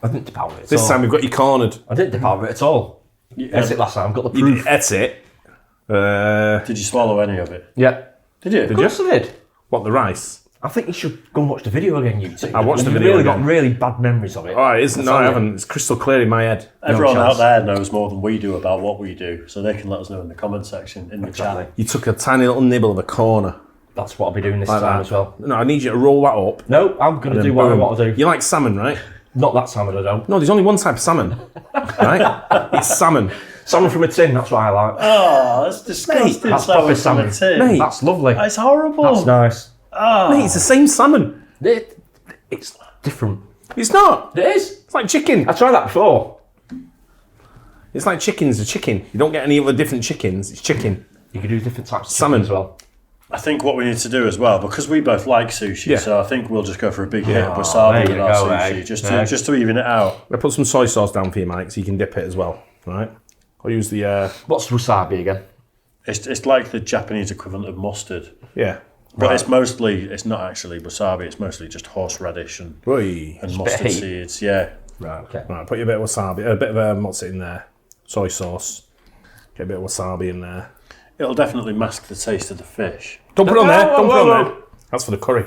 I didn't dip out of it. This time we've got you cornered. I didn't dip out of it at all. Ate it last time. I've got the proof. Ate it. Did you swallow any of it? Yeah. Did you? Of course I did. What, the rice? I think you should go and watch the video again, you two. I watched the video You've really again. got really bad memories of it. Oh, it isn't. No, I haven't. It's crystal clear in my head. Everyone out there knows more than we do about what we do, so they can let us know in the comment section, in the chat. You took a tiny little nibble of a corner. That's what I'll be doing this time as well. No, I need you to roll that up. No, I'm going to do what I want to do. You like salmon, right? Not that salmon, I don't. No, there's only one type of salmon, right? It's salmon. Salmon from a tin, that's what I like. Oh, that's disgusting. That's proper salmon. Mate, that's lovely. That's horrible. That's nice. Oh. Mate, it's the same salmon. It's different. It's not. It is. It's like chicken. I tried that before. It's like chicken's a chicken. You don't get any other different chickens. It's chicken. You can do different types of salmon as well. I think what we need to do as well, because we both like sushi, so I think we'll just go for a big hit of wasabi with our sushi, just to even it out. I put some soy sauce down for you, Mike, so you can dip it as well. Right? I'll use the. What's wasabi again? It's like the Japanese equivalent of mustard. Yeah. But it's not actually wasabi. It's mostly just horseradish and mustard seeds. Yeah. Right. Okay. Right. Put your bit of wasabi, a bit of what's it in there? Soy sauce. Get a bit of wasabi in there. It'll definitely mask the taste of the fish. Don't put it on there. Don't put it on there. That's for the curry.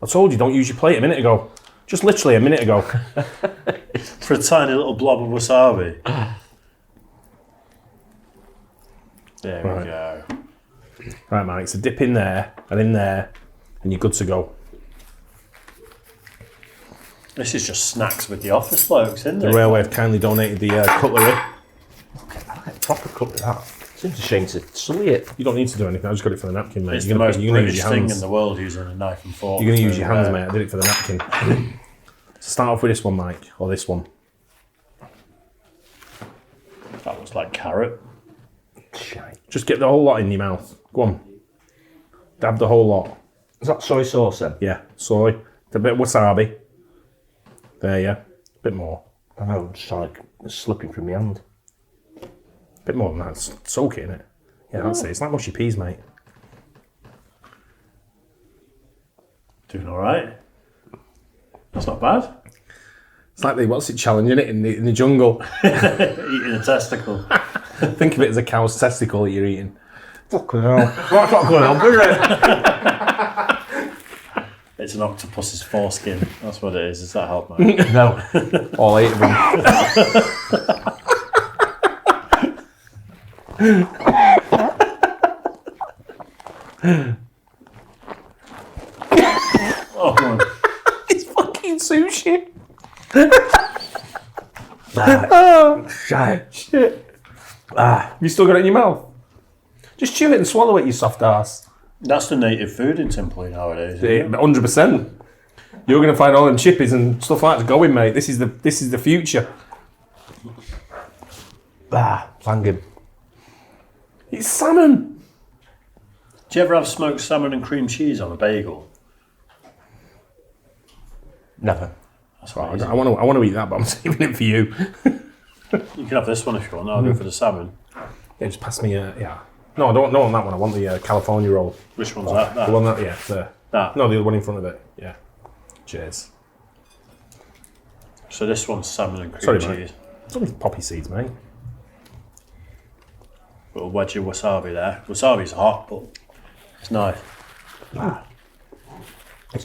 I told you, don't use your plate a minute ago. Just literally a minute ago. For a tiny little blob of wasabi. There we go. Right, Mike, so dip in there, and you're good to go. This is just snacks with the office blokes, isn't it? The railway have kindly donated the cutlery. Proper cutlery, that. Seems a shame to sully it. You don't need to do anything, I just got it for the napkin, mate. It's the most British thing in the world, using a knife and fork. You're going to use your hands, mate. I did it for the napkin. So start off with this one, Mike, or this one. That looks like carrot. Shite. Just get the whole lot in your mouth. Go on. Dab the whole lot. Is that soy sauce then? Yeah, soy. A bit of wasabi. There, yeah. A bit more. I know, it's like it's slipping from my hand. A bit more than that. Soak it in it. Yeah, that's it. It's like mushy peas, mate. Doing all right. That's not bad. It's like the what's it challenging it in the jungle. Eating a testicle. Think of it as a cow's testicle that you're eating. Fucking hell. That's not going on, is it? It's an octopus's foreskin. That's what it is. Does that help, mate? No. All 8 of them. Oh, come on. It's fucking sushi. Shit. You still got it in your mouth? Just chew it and swallow it, you soft ass. That's the native food in Timperley nowadays. Isn't it? 100%. You're going to find all them chippies and stuff like that going, mate. This is the future. Flanging. It's salmon. Do you ever have smoked salmon and cream cheese on a bagel? Never. That's I amazing. want to eat that, but I'm saving it for you. You can have this one if you want. I'll go for the salmon. Yeah, just pass me yeah. No, I don't want that one. I want the California roll. Which one's that? The one that, That? No, the other one in front of it. Yeah. Cheers. So this one's salmon and cream Sorry, cheese. mate. It's only poppy seeds, mate. Little wedge of wasabi there. Wasabi's hot, but it's nice. It's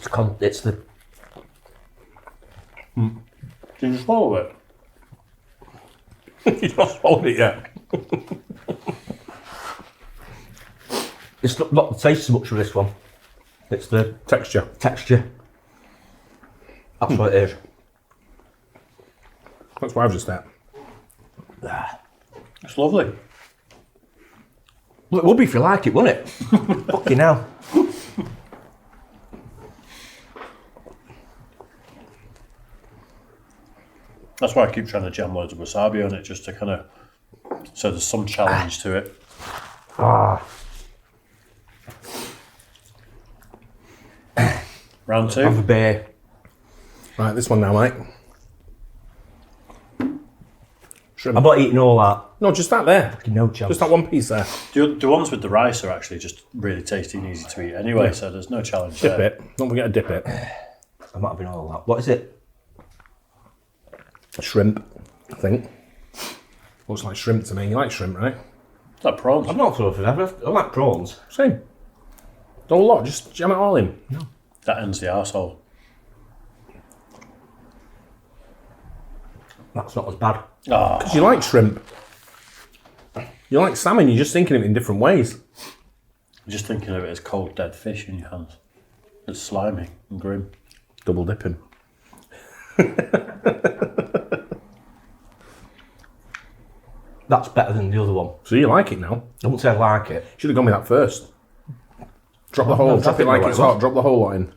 the. Did you swallow it? You've not swallowed it yet. It's not the taste so much of this one. It's the Texture. texture. That's what it is. That's why I've just had. It's lovely. Well, it would be if you like it, wouldn't it? Fucking hell. That's why I keep trying to jam loads of wasabi on it, just to kind of, so there's some challenge to it. Round 2. Have a beer. Right, this one now, mate. Shrimp. I'm not eating all that. No, just that there. Fucking no chance. Just that one piece there. The ones with the rice are actually just really tasty and easy to eat anyway, so there's no challenge Dip there. it. Don't forget to dip it. I'm not having all that. What is it? Shrimp, I think. Looks like shrimp to me. You like shrimp, right? Is that prawns? I'm not sure if I like prawns. Same. Not a lot, just jam it all in. That ends the arsehole. That's not as bad. Ah, Because you like shrimp. You like salmon, you're just thinking of it in different ways. I'm just thinking of it as cold dead fish in your hands. It's slimy and grim. Double dipping. That's better than the other one. So you like it now? I wouldn't say I like it. Should have gone with that first. Drop the Oh, whole, no, drop it that's like what it's it was. hot, drop the whole lot in.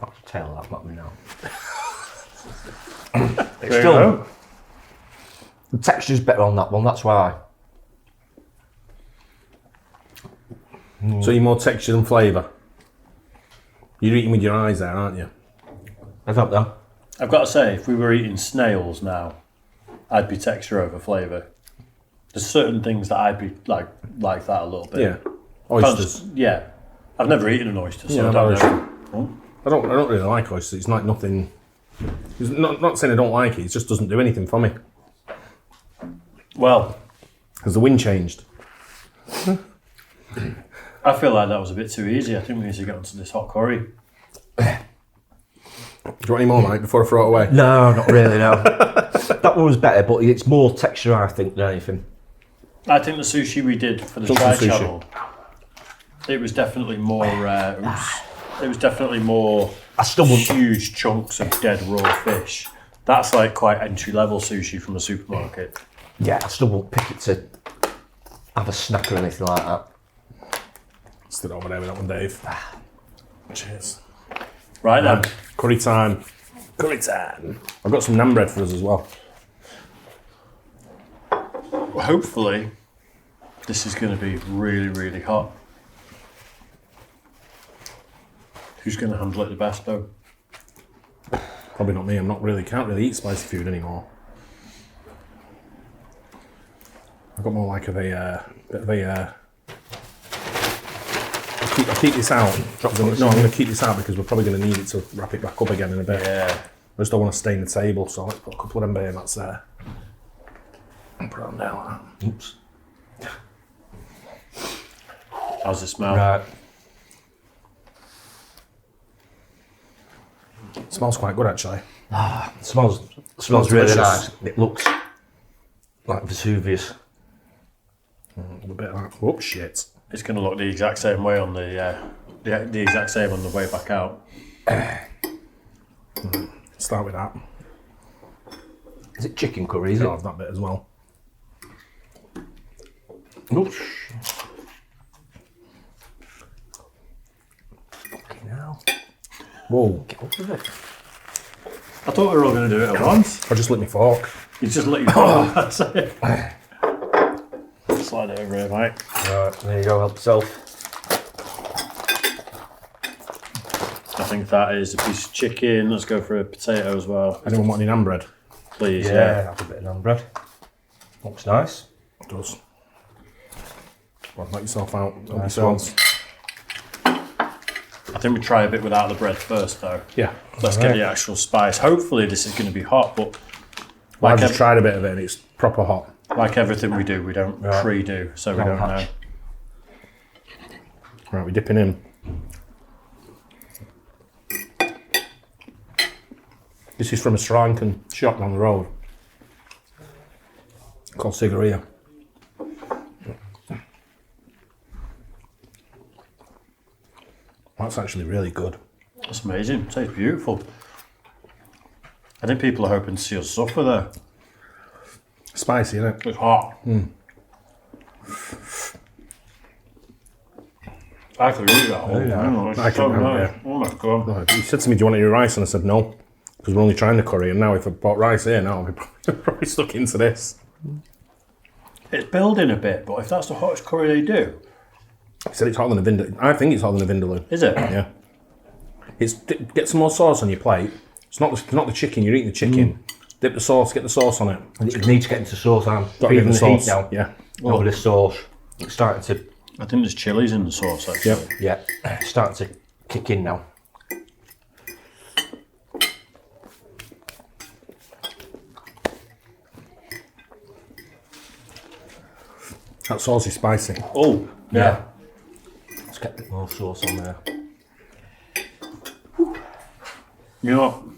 That's a tail, that's not me now. There It's you still, go. the texture's better on that one, that's why. So you're more texture than flavour. You're eating with your eyes there, aren't you? I don't know. I've got to say, if we were eating snails now, I'd be texture over flavour. There's certain things that I'd be like that a little bit. Yeah. Oysters. Yeah. I've never eaten an oyster, so Yeah, I don't I've know. Oh. I don't really like oysters. It's like nothing. It's not saying I don't like it. It just doesn't do anything for me. Well, Because the wind changed. I feel like that was a bit too easy. I think we need to get onto this hot curry. Do you want any more, mate, before I throw it away? No, not really, no. That one was better, but it's more texture, I think, than anything. I think the sushi we did for the Something Try sushi. Channel, it was definitely more. It was definitely more I still wouldn't- huge chunks of dead raw fish. That's like quite entry level sushi from a supermarket. Yeah, I still won't pick it to have a snack or anything like that. Stood over there with that one, Dave. Cheers. Right then. Curry time. Curry time. I've got some naan bread for us as well. Hopefully, this is going to be really, really hot. Who's going to handle it the best, though? Probably not me. Can't really eat spicy food anymore. I've got more like of a bit of a. I'll keep this out. I'm going to keep this out because we're probably going to need it to wrap it back up again in a bit. Yeah. I just don't want to stain the table, so let's put a couple of them beer mats there. And put them down like that. Oops. How's it smell? Right. Smells quite good, actually. It smells really delicious. nice. It looks like Vesuvius. A bit of that. Oh, shit. It's going to look the exact same way on the exact same on the way back out. Start with that. Is it chicken curry, is I'll it? have that bit as well. Oops. Fucking hell. Whoa. Get up with it. I thought we were all going to do it at once. I just lit my fork. You just let you go. That's it. Slide it over here, mate. Right, there you go, help yourself. I think that is a piece of chicken. Let's go for a potato as well. Anyone want any naan bread? Please, Yeah, have a bit of naan bread. Looks nice. It does. Well, knock yourself out. Help Nice yourselves. I think we try a bit without the bread first, though. Yeah. Let's get the actual spice. Hopefully this is going to be hot, but Well, I've like, just tried a bit of it and it's proper hot. like everything we do, we don't pre-do, so we Not don't know. much. Right, we're dipping in. This is from a Sri Lankan shop down the road called Cigaria. That's actually really good. That's amazing. Tastes beautiful. I think people are hoping to see us suffer there. Spicy, isn't it? It's hot. I could eat that whole thing. It's I so can, nice. yeah. Oh my god. He said to me, do you want any rice? And I said no, because we're only trying the curry. And now if I bought rice here now, I'll be probably stuck into this. It's building a bit, but if that's the hottest curry they do, He said it's hotter than a vindaloo. I think it's hotter than a vindaloo. is it? Yeah. It's get some more sauce on your plate. It's not the chicken. You're eating the chicken. Dip the sauce. Get the sauce on it. And it needs to get into sauce. I'm Got to feeling get the heat sauce. now. Yeah. Over the sauce. It's starting to, I think there's chilies in the sauce, actually. Yep. yeah, it's starting to kick in now. That sauce is spicy. Oh, yeah. Let's get a bit more sauce on there. You know,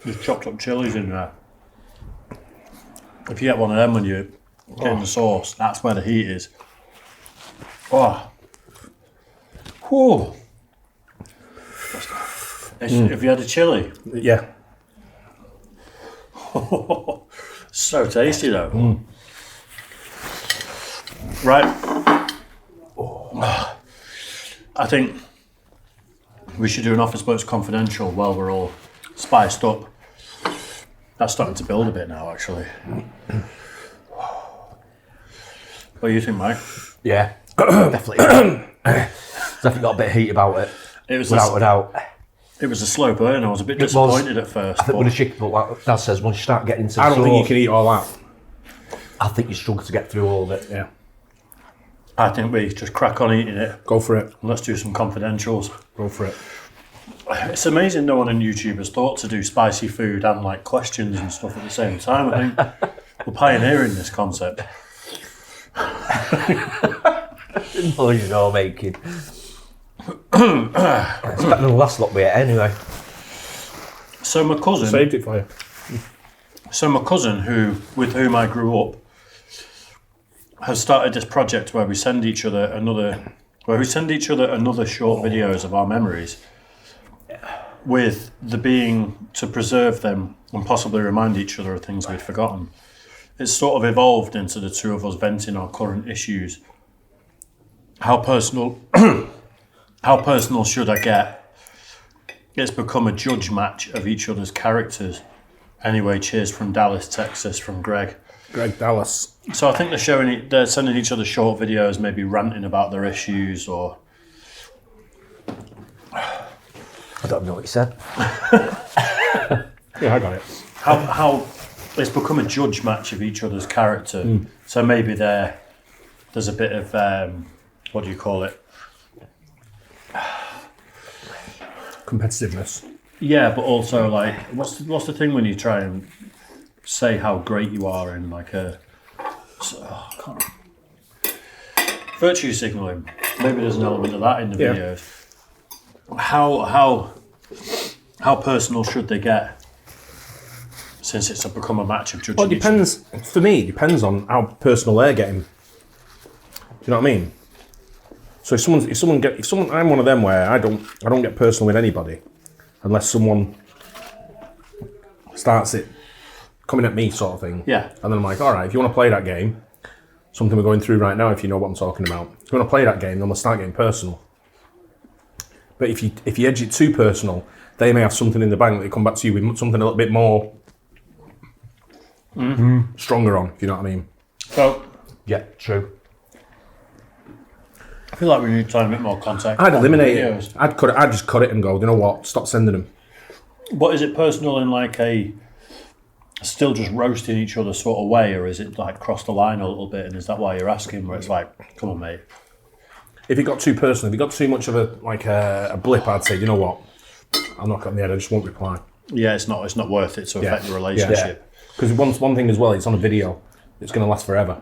there's chopped up chilies in there. If you get one of them when you're getting the sauce, that's where the heat is. Oh. Whew. Have you had a chili? Yeah. So tasty though. Right. I think we should do an Office Blokes confidential while we're all spiced up. That's starting to build a bit now, actually. What do you think, Mike? Yeah, definitely. Definitely got a bit of heat about it. It was Without a doubt. It was a slow burn. I was a bit disappointed at first. I think with the chicken, but like Dad says, once you start getting into the I don't think you sauce, can eat all that. I think you struggle to get through all of it. Yeah. I think we just crack on eating it. Go for it. Let's do some confidentials. Go for it. It's amazing no one on YouTube has thought to do spicy food and like questions and stuff at the same time. I think we're pioneering this concept. Oh, you know, making. It's better than the last lot we ate anyway. So my cousin, Saved it for you. with whom I grew up, has started this project where we send each other another short videos of our memories, with the being to preserve them and possibly remind each other of things we'd forgotten. It's sort of evolved into the two of us venting our current issues. How personal should I get? It's become a judge match of each other's characters. Anyway, cheers from Dallas, Texas, from Greg. Greg Dallas. So I think they're sending each other short videos, maybe ranting about their issues or... I don't know what you said. Yeah, I got it. How it's become a judge match of each other's character. So maybe there's a bit of, what do you call it? Competitiveness. Yeah, but also like, what's the thing when you try and say how great you are in like virtue signaling? Maybe there's an element of that in the Yeah. videos. How How personal should they get? Since it's become a match of judging. Well, it depends. For me, it depends on how personal they're getting. Do you know what I mean? So if someone, I'm one of them where I don't get personal with anybody, unless someone starts it coming at me, sort of thing. Yeah. And then I'm like, all right, if you want to play that game, something we're going through right now, if you know what I'm talking about. If you want to play that game, then we'll start getting personal. But if you edge it too personal, they may have something in the bank that they come back to you with something a little bit more stronger on, if you know what I mean. So, Yeah, true. I feel like we need to find a bit more contact. I'd eliminate it. I'd just cut it and go, you know what, stop sending them. But is it personal in like a still just roasting each other sort of way, or is it like cross the line a little bit, and is that why you're asking, where it's like, come on mate? If it got too personal, if it got too much of a blip, I'd say, you know what, I'll knock it on the head, I just won't reply. Yeah, it's not worth it to affect the relationship. Because one thing as well, it's on a video, it's going to last forever.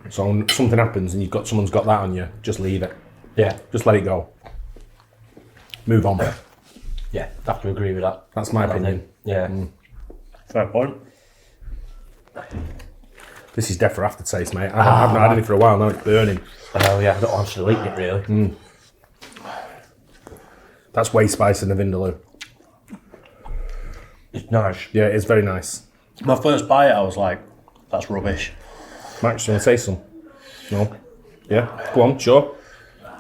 So when something happens and someone's got that on you, just leave it. Yeah. Just let it go. Move on. Yeah, I have to agree with that. That's my opinion. Yeah. Fair point. This is death for aftertaste, mate. I've not had any for a while now, it's burning. Oh yeah, I don't want to eat it really. That's way spice in the Vindaloo. It's nice. Yeah, it's very nice. My first bite, I was like, that's rubbish. Max, do you want to say some? No? Yeah? Go on, sure.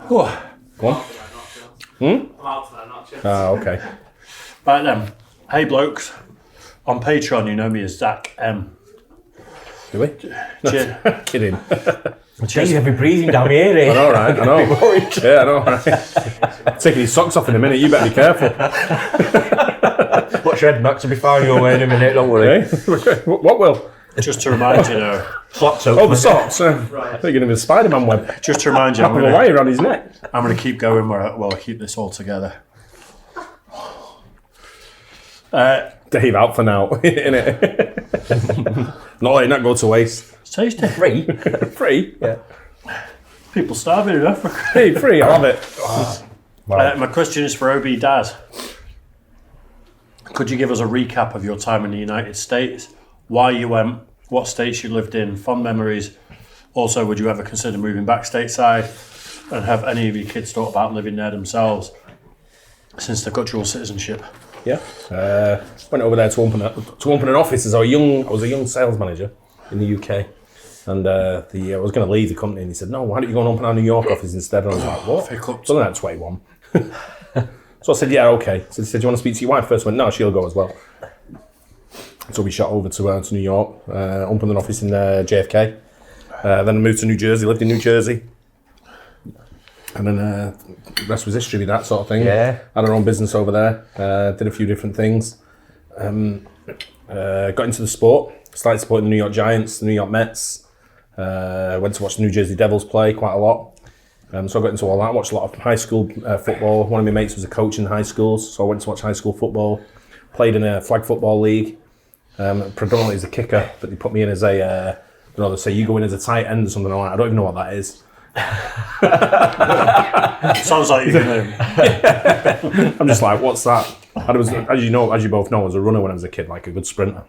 Go on. Okay. Right then, hey blokes, on Patreon you know me as Zach M. Do we? Cheer- Kidding. Jeez, I've been breathing down here. I know, right? I know. Yeah, I know, right? Taking his socks off in a minute, you better be careful. Watch your head, Max, will be fine your way in a minute, don't worry. What will? Just to remind you though, Slaps Oh, the socks. I think you're going to be a Spider-Man web. just to remind you, Wrapping a wire around his neck. I'm gonna keep going while I keep this all together. Dave out for now, innit? Not letting that go to waste. It's tasty. Free. Free? Yeah. People starving in Africa. Hey, free, I'll have it. My question is for OB Daz. Could you give us a recap of your time in the United States? Why you went, what states you lived in, fond memories. Also, would you ever consider moving back stateside? And have any of your kids thought about living there themselves since they've got dual citizenship? Yeah. Went over there to open an office as I was a young sales manager in the UK. And I was going to leave the company, and he said, no, why don't you go and open our New York office instead? And I was like, what? Something like 21. So I said, yeah, okay. So he said, do you want to speak to your wife first? I went, no, she'll go as well. So we shot over to New York, opened an office in JFK. Then I moved to New Jersey, lived in New Jersey. And then the rest was history with that sort of thing. Yeah. Had our own business over there, did a few different things. Got into the sport, started supporting the New York Giants, the New York Mets. Went to watch the New Jersey Devils play quite a lot. So I got into all that, watched a lot of high school football. One of my mates was a coach in high schools, so I went to watch high school football. Played in a flag football league, predominantly as a kicker, but they put me in as they say you go in as a tight end or something like that. I don't even know what that is. Sounds like you're gonna. I'm just like, what's that? I was, as you both know, I was a runner when I was a kid, like a good sprinter.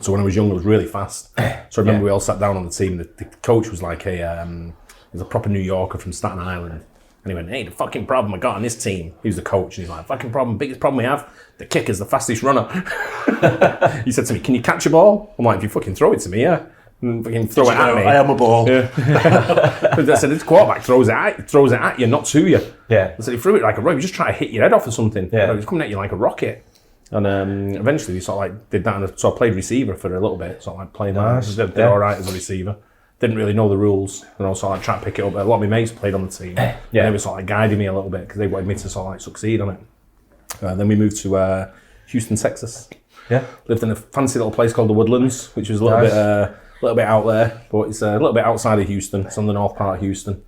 So when I was young, I was really fast. So I remember we all sat down on the team. The coach was like he was a proper New Yorker from Staten Island. And he went, hey, the fucking problem I got on this team. He was the coach. And he's like, biggest problem we have, the kicker's the fastest runner. He said to me, can you catch a ball? I'm like, if you fucking throw it to me, yeah. And fucking throw it at me. I am a ball. Yeah. I said, this quarterback throws it at you, not to you. Yeah. I said, he threw it like a rope. You just try to hit your head off or something. Yeah. He was coming at you like a rocket. And eventually we sort of like did that. And so I played receiver for a little bit. Sort of like playing that. Did all right as a receiver. Didn't really know the rules. And also like tried to pick it up. A lot of my mates played on the team. Yeah. And they were sort of like guiding me a little bit because they wanted me to sort of like succeed on it. Then we moved to Houston, Texas. Yeah. Lived in a fancy little place called the Woodlands, which was a little bit out there, but it's a little bit outside of Houston. It's on the north part of Houston.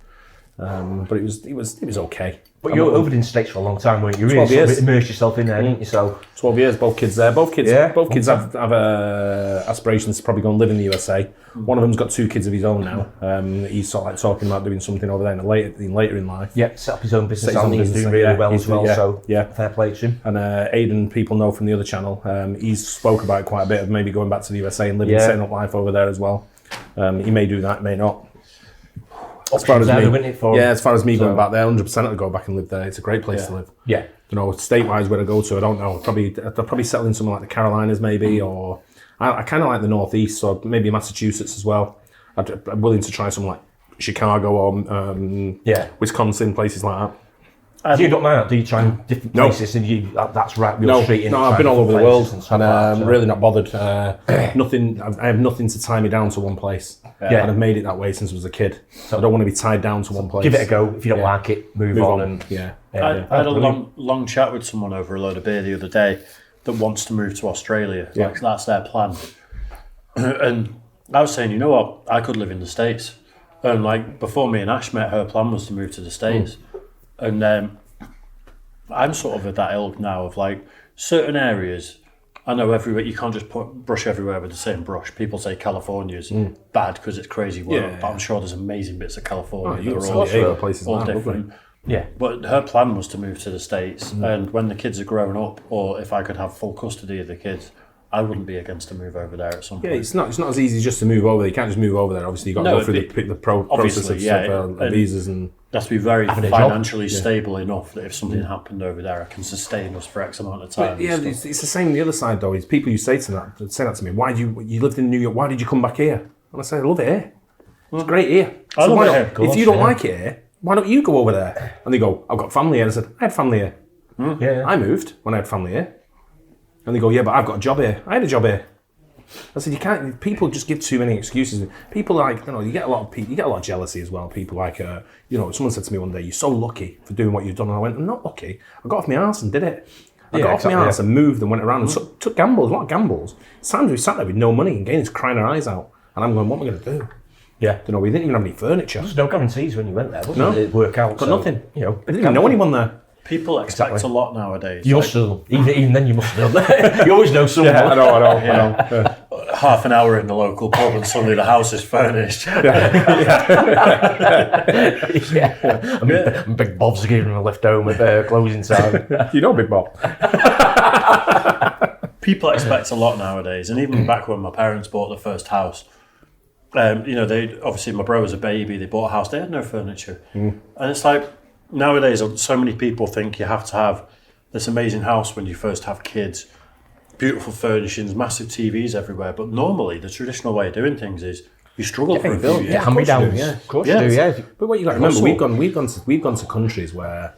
But it was okay. But you were over in the States for a long time, weren't you? You 12 really years. immersed yourself in there, didn't you? So 12 years, both kids there. Both kids have aspirations to probably go and live in the USA. One of them's got 2 kids of his own now. He's sort of like talking about doing something over there later in life. yeah, set up his own business. Set his own And he's business, doing really yeah, well he's as well. doing- So yeah. fair play to him. And Aidan, people know from the other channel, he's spoke about it quite a bit of maybe going back to the USA and living, setting up life over there as well. He may do that, may not. As far as me going back there, 100% I'd go back and live there. It's a great place to live. Yeah. You know, state-wise where I go to, I don't know. I'd probably settle in somewhere like the Carolinas maybe, or I kind of like the Northeast, so maybe Massachusetts as well. I'm willing to try something like Chicago or Wisconsin, places like that. You don't mind, do you try different places and that's right, real street in? No, I've been all over the world and I'm really not bothered. Nothing. I have nothing to tie me down to one place. And I've made it that way since I was a kid. So I don't want to be tied down to one place. Give it a go. If you don't like it, move on. And I had a long chat with someone over a load of beer the other day that wants to move to Australia. Like that's their plan. And I was saying, you know what? I could live in the States. And like before me and Ash met, her plan was to move to the States. And I'm sort of at that ilk now of like certain areas. I know everywhere you can't just brush everywhere with the same brush. People say California's bad because it's crazy work, but I'm sure there's amazing bits of California that are all places all different. Yeah. But her plan was to move to the States, and when the kids are grown up, or if I could have full custody of the kids, I wouldn't be against a move over there at some point. Yeah, it's not as easy just to move over there. You can't just move over there. Obviously, you've got to go through the process of visas and... You have to be very financially stable enough that if something happened over there, I can sustain us for X amount of time. But yeah, it's the same on the other side though. Is people who say that to me, why you lived in New York? Why did you come back here? And I say, I love it here. It's great here. I love it here. If you don't like it here, why don't you go over there? And they go, I've got family here. And I said, I had family here. Yeah. I moved when I had family here. And they go, yeah, but I've got a job here. I had a job here. I said, you can't. People just give too many excuses. People like, you get a lot of jealousy as well. People like, someone said to me one day, "You're so lucky for doing what you've done." And I went, "I'm not lucky. I got off my arse and did it. I got off my arse and moved and went around and took gambles, a lot of gambles. Times we sat there with no money and Gaines crying her eyes out, and I'm going, what am I going to do? Yeah, we didn't even have any furniture. There's no guarantees when you went there. It'd work out. Got nothing. I didn't even know anyone there. People expect a lot nowadays. You still, even then, you must have done that. You always know someone. Yeah, I know. Half an hour in the local pub and suddenly the house is furnished. And Big Bob's giving him a lift home at closing time. You know Big Bob. People expect a lot nowadays, and even back when my parents bought the first house, they obviously, my bro was a baby, they bought a house, they had no furniture. And it's like, nowadays, so many people think you have to have this amazing house when you first have kids, beautiful furnishings, massive TVs everywhere. But normally, the traditional way of doing things is you struggle for a few years. Hand-me-downs. Of course you do, yeah. But what you got to remember, we've gone to countries where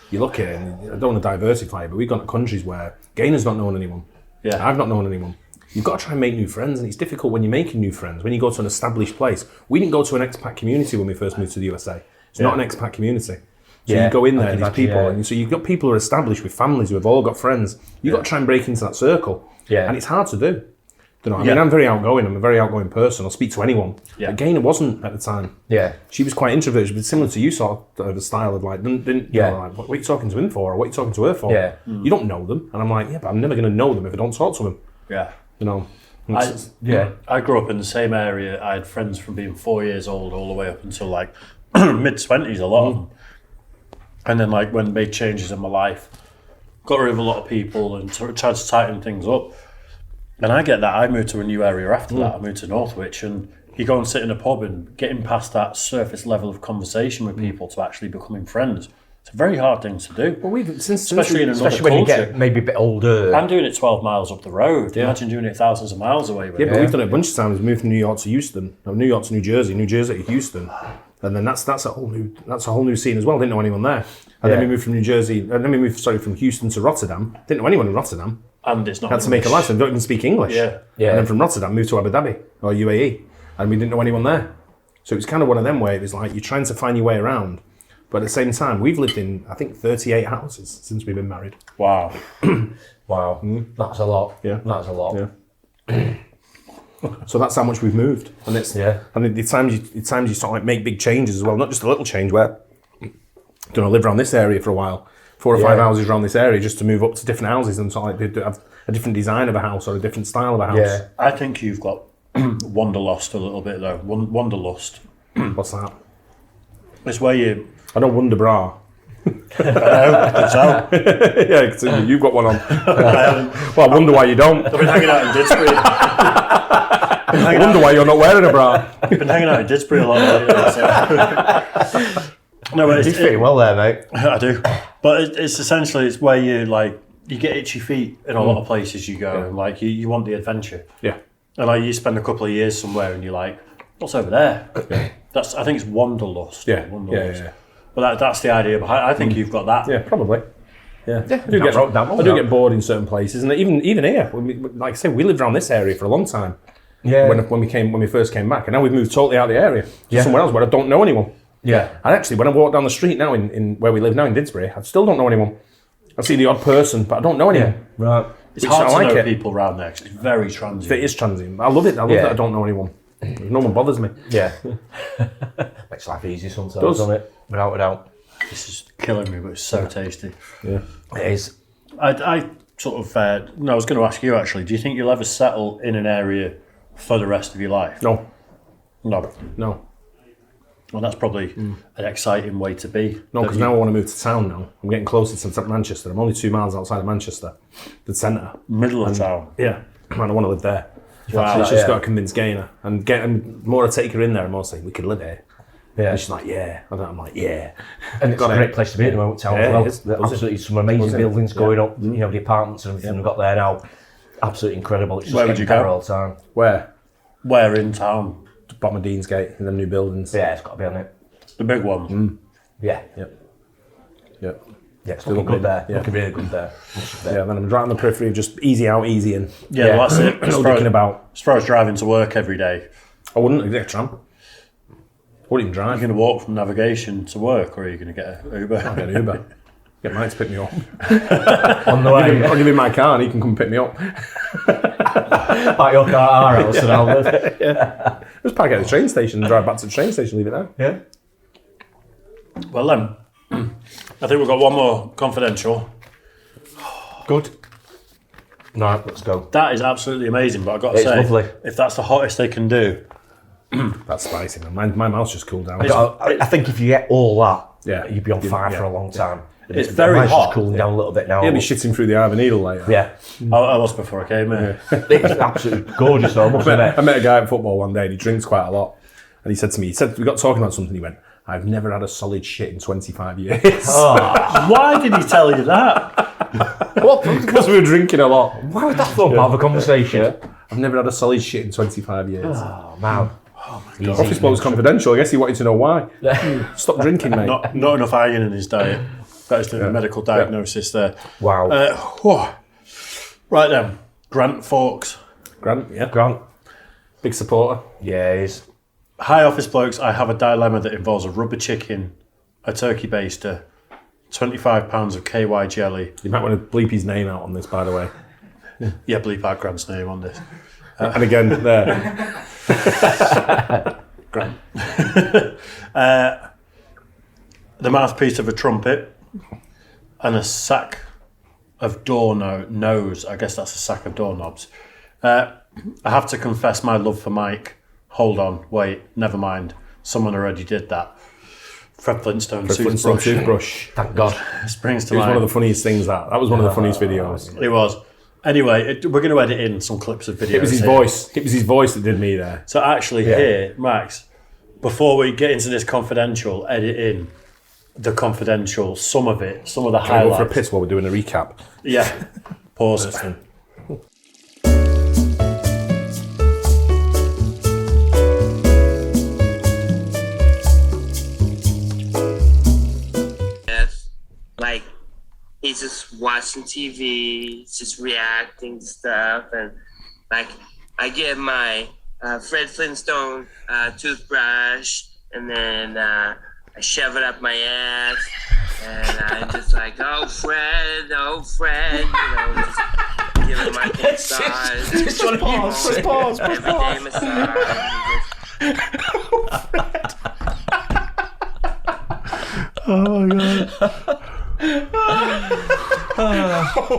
you look at it, and I don't want to diversify, but we've gone to countries where Gainer's not known anyone. Yeah. I've not known anyone. You've got to try and make new friends, and it's difficult when you're making new friends. When you go to an established place, we didn't go to an expat community when we first moved to the USA. It's not an expat community. So you go in there, and these people, and so you've got people who are established with families who have all got friends. You've got to try and break into that circle. Yeah. And it's hard to do. I mean, I'm very outgoing. I'm a very outgoing person. I'll speak to anyone. Yeah. But Gaynor wasn't at the time. Yeah. She was quite introverted. She was similar to you, sort of a style of like, what are you talking to him for? Or what are you talking to her for? Yeah. You don't know them. And I'm like, but I'm never going to know them if I don't talk to them. Yeah. I grew up in the same area. I had friends from being 4 years old all the way up until like mid-20s, a lot of them. And then like when I made changes in my life, got rid of a lot of people and tried to tighten things up. And I get that. I moved to a new area after that. I moved to Northwich, and you go and sit in a pub and getting past that surface level of conversation with people to actually becoming friends. It's a very hard thing to do. Well, especially in another when culture. You get maybe a bit older. I'm doing it 12 miles up the road. Yeah. Imagine doing it thousands of miles away. But we've done it a bunch of times. We moved from New York to Houston, New York to New Jersey to Houston, and then that's a whole new scene as well. Didn't know anyone there. And then we moved from Houston to Rotterdam. Didn't know anyone in Rotterdam. And it's not had to make a license. Don't even speak English. Yeah. And then from Rotterdam, moved to Abu Dhabi or UAE, and we didn't know anyone there. So it was kind of one of them where it was like you're trying to find your way around, but at the same time, we've lived in 38 houses since we've been married. Wow. Wow. That's a lot. Yeah. That's a lot. Yeah. So that's how much we've moved, and it's and the times you sort of like make big changes as well, not just a little change where I lived around this area for a while. 4 or 5 houses around this area just to move up to different houses and sort of like have a different design of a house or a different style of a house. Yeah. I think you've got wanderlust a little bit though. Wanderlust. What's that? It's where you. I don't wonder bra. It's out. Yeah, 'cause you've got one on. Well, I wonder why you don't. I've been hanging out in Didsbury. I wonder why you're not wearing a bra. I've been hanging out in Didsbury a lot lately. So. No, but You're fitting well there, mate. I do, but it's essentially it's where you like you get itchy feet in a lot of places you go, and like you want the adventure. Yeah. And like you spend a couple of years somewhere, and you're like, what's over there? Yeah. I think it's wanderlust. Yeah. Wanderlust. Yeah. But that's the idea behind. I think you've got that. Yeah, probably. Yeah. I do I get bored in certain places, and even here, like I say, we lived around this area for a long time. Yeah. When we first came back, and now we've moved totally out of the area to somewhere else where I don't know anyone. Yeah. And actually, when I walk down the street now in where we live now in Didsbury, I still don't know anyone. I see the odd person, but I don't know anyone. Right. It's hard to know people around there 'cause it's very transient. It is transient. I love it. I love that I don't know anyone. No one bothers me. Yeah. Makes life easy sometimes, Doesn't it? Without a doubt. This is killing me, but it's so tasty. Yeah. It is. I sort of. No, I was going to ask you actually. Do you think you'll ever settle in an area for the rest of your life? No. No. Well, that's probably an exciting way to be. No, because now I want to move to town now. I'm getting closer to Manchester. I'm only 2 miles outside of Manchester, the centre. Middle of town. Yeah. Man, I want to live there. Wow. So it's just got to convince Gaynor. And the more I take her in there, the more I say, we could live here. Yeah. And she's like, yeah. And I'm like, yeah. And it's a great place to be at the moment, town as well. It is. There's absolutely some amazing buildings going up. You know, the apartments and everything we've got there now. Absolutely incredible. It's just Where would you getting better go? all the time. Where in town? Bottom of Deansgate in the new buildings. Yeah, it's got to be on it. The big one. Yeah. Yep. Yeah, it's looking good there. Looking really good there. Yeah, then I'm right on the periphery of just easy out, easy in. Yeah, well, that's it. No dicking about. As far as driving to work every day, I wouldn't get a tram. I wouldn't even drive. are you going to walk from navigation to work, or are you going to get an Uber? I'll get an Uber. Get Mike to pick me up. On the way. I'll give him my car and he can come pick me up. Park your car at our house and I'll live. Just park at the train station and drive back to the train station, leave it there. Yeah. Well then, I think we've got one more confidential. Good. Right, let's go. That is absolutely amazing, but I've got to It's say, lovely. if that's the hottest they can do, That's spicy, man. My mouth's just cooled down. I think if you get all that, Yeah. you'd be on fire for a long time. It's very Mine's hot. just cooling down a little bit now. He'll be shitting through the eye of a needle later. Yeah. I was before I came here. It's absolutely gorgeous though, I must admit. I met a guy at football one day and he drinks quite a lot. And he said to me, we got talking about something, he went, I've never had a solid shit in 25 years. Why did he tell you that? Because we were drinking a lot. Why would that form part of a conversation? I've never had a solid shit in 25 years. Oh, man. Office Blokes confidential. I guess he wanted to know why. Stop drinking, mate. Not enough iron in his diet. That is the medical diagnosis there. Wow. Right then, Grant Fawkes. Grant, yeah. Grant. Big supporter. Yeah, he is. Hi, Office Blokes. I have a dilemma that involves a rubber chicken, a turkey baster, 25 pounds of KY jelly. You might want to bleep his name out on this, by the way. Yeah, bleep out Grant's name on this. And again, there. Grant. The mouthpiece of a trumpet and a sack of doorknobs. I guess that's a sack of doorknobs. I have to confess my love for Mike. Hold on, wait, never mind. Someone already did that. Fred Flintstone toothbrush. Thank God. Springs to It was mind. one of the funniest things, that was one of the funniest videos. It was. Anyway, we're going to edit in some clips of videos. It was his here. voice. It was his voice that did me there. So actually here, Max, before we get into this confidential, edit in the confidential, some of it, some of the Can I go highlights. for a piss while we're doing a recap? Yeah. Pause. Like, he's just watching TV, he's just reacting to stuff, and like, I get my Fred Flintstone toothbrush, and then I shove it up my ass, and I'm just like, oh Fred, you know, just giving my massage. Pause. Everyday massage. Oh my god.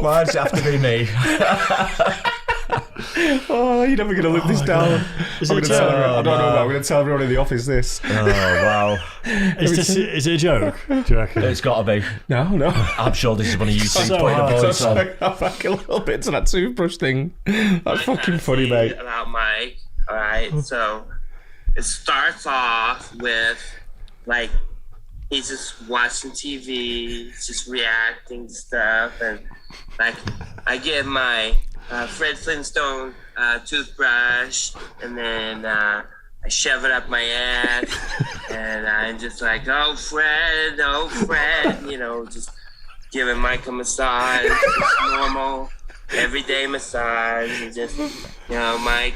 Why does it have to be me? Oh, you're never going to live this down. Is I it don't know, but I'm going to tell everyone in the office this. Oh, wow. Is it a joke? Do you reckon? It's got to be. No. I'm sure this is one of you two So putting hard. a voice on. I'm back a little bit to that toothbrush thing. That's fucking funny, mate. About Mike, all right. So it starts off with like he's just watching TV, he's just reacting to stuff, and like I get my Fred Flintstone toothbrush, and then I shove it up my ass, and I'm just like, oh Fred, you know, just giving Mike a massage, just normal, everyday massage, and just, you know, Mike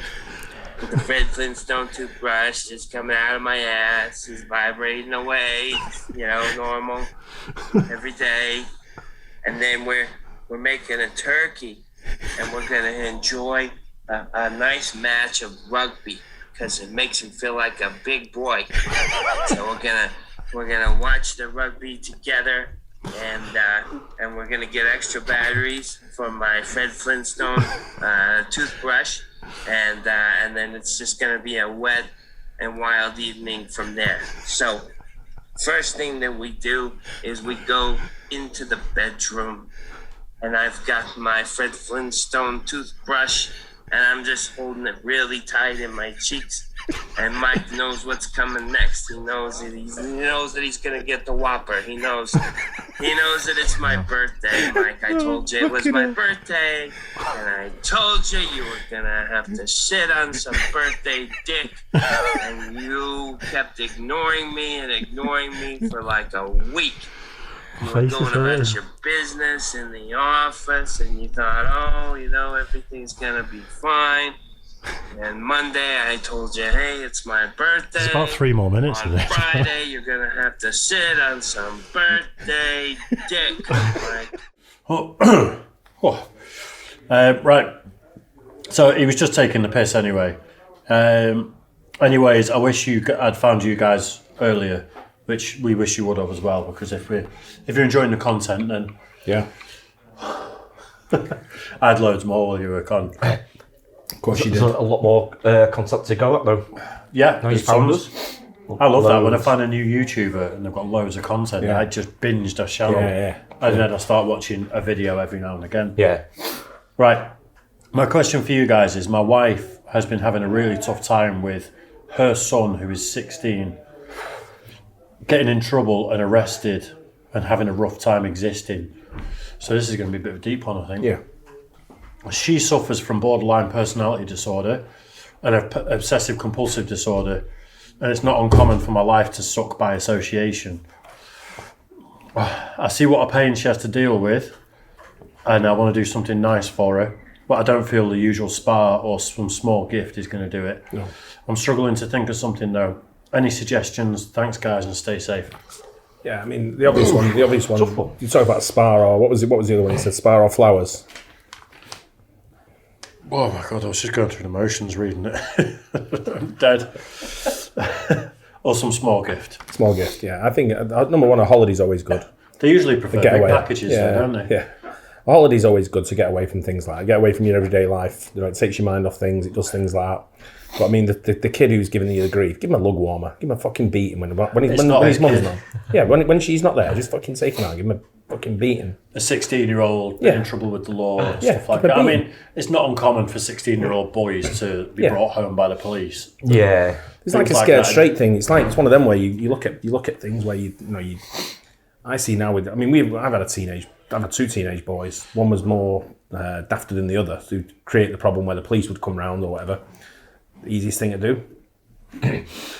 with the Fred Flintstone toothbrush just coming out of my ass, just vibrating away, you know, normal, every day, and then we're making a turkey, and we're gonna enjoy a nice match of rugby because it makes him feel like a big boy. So we're gonna watch the rugby together, and we're gonna get extra batteries from my Fred Flintstone toothbrush, and then it's just gonna be a wet and wild evening from there. So first thing that we do is we go into the bedroom, and I've got my Fred Flintstone toothbrush, and I'm just holding it really tight in my cheeks. And Mike knows what's coming next. He knows that he's gonna get the Whopper. He knows that it's my birthday, Mike. I told you it was my birthday, and I told you you were gonna have to sit on some birthday dick, and you kept ignoring me for like a week. You were going about your business in the office, and you thought, oh, you know, everything's gonna be fine. And Monday, I told you, hey, it's my birthday. It's about 3 more minutes on of this. Friday, you're gonna have to sit on some birthday dick. Right. So he was just taking the piss anyway. Anyways, I wish I'd found you guys earlier, which we wish you would have as well, because if you're enjoying the content, then Yeah. I had loads more while you were gone. Of course you did. There's a lot more content to go at though. Yeah, Now you there's found tons. us. I love that when I Loads. find a new YouTuber and they've got loads of content. Yeah. I just binged a channel, Yeah. and then I start watching a video every now and again. Yeah. Right. My question for you guys is: my wife has been having a really tough time with her son, who is 16, getting in trouble and arrested and having a rough time existing. So this is going to be a bit of a deep one, I think. Yeah. She suffers from borderline personality disorder and obsessive compulsive disorder, and it's not uncommon for my life to suck by association. I see what a pain she has to deal with, and I want to do something nice for her, but I don't feel the usual spa or some small gift is going to do it. No. I'm struggling to think of something though. Any suggestions? Thanks, guys, and stay safe. Yeah, I mean, the obvious one. You talk about spa, or what was the other one? You said spa or flowers. Oh my god, I was just going through the motions reading it. I'm dead. Or some small gift. Small gift, yeah. I think number one, a holiday's always good. They usually prefer big Getaway. packages, though, don't they? Yeah. A holiday's always good to get away from things like that. Get away from your everyday life. You know, it takes your mind off things. It does things like that. But I mean, the kid who's giving you the grief, give him a lug warmer. Give him a fucking beating when his mum's not. Yeah, when she's not there, just fucking take him out. Give him a fucking beating. A 16-year-old Yeah. in trouble with the law, Yeah, stuff like give him a that. I beating. mean, it's not uncommon for 16-year-old boys to be brought home by the police. Yeah. It's like a Things scared that. straight thing. It's one of them where you look at things where you I see now with. I mean, I've had two teenage boys. One was more dafter than the other, to create the problem where the police would come round or whatever. The easiest thing to do.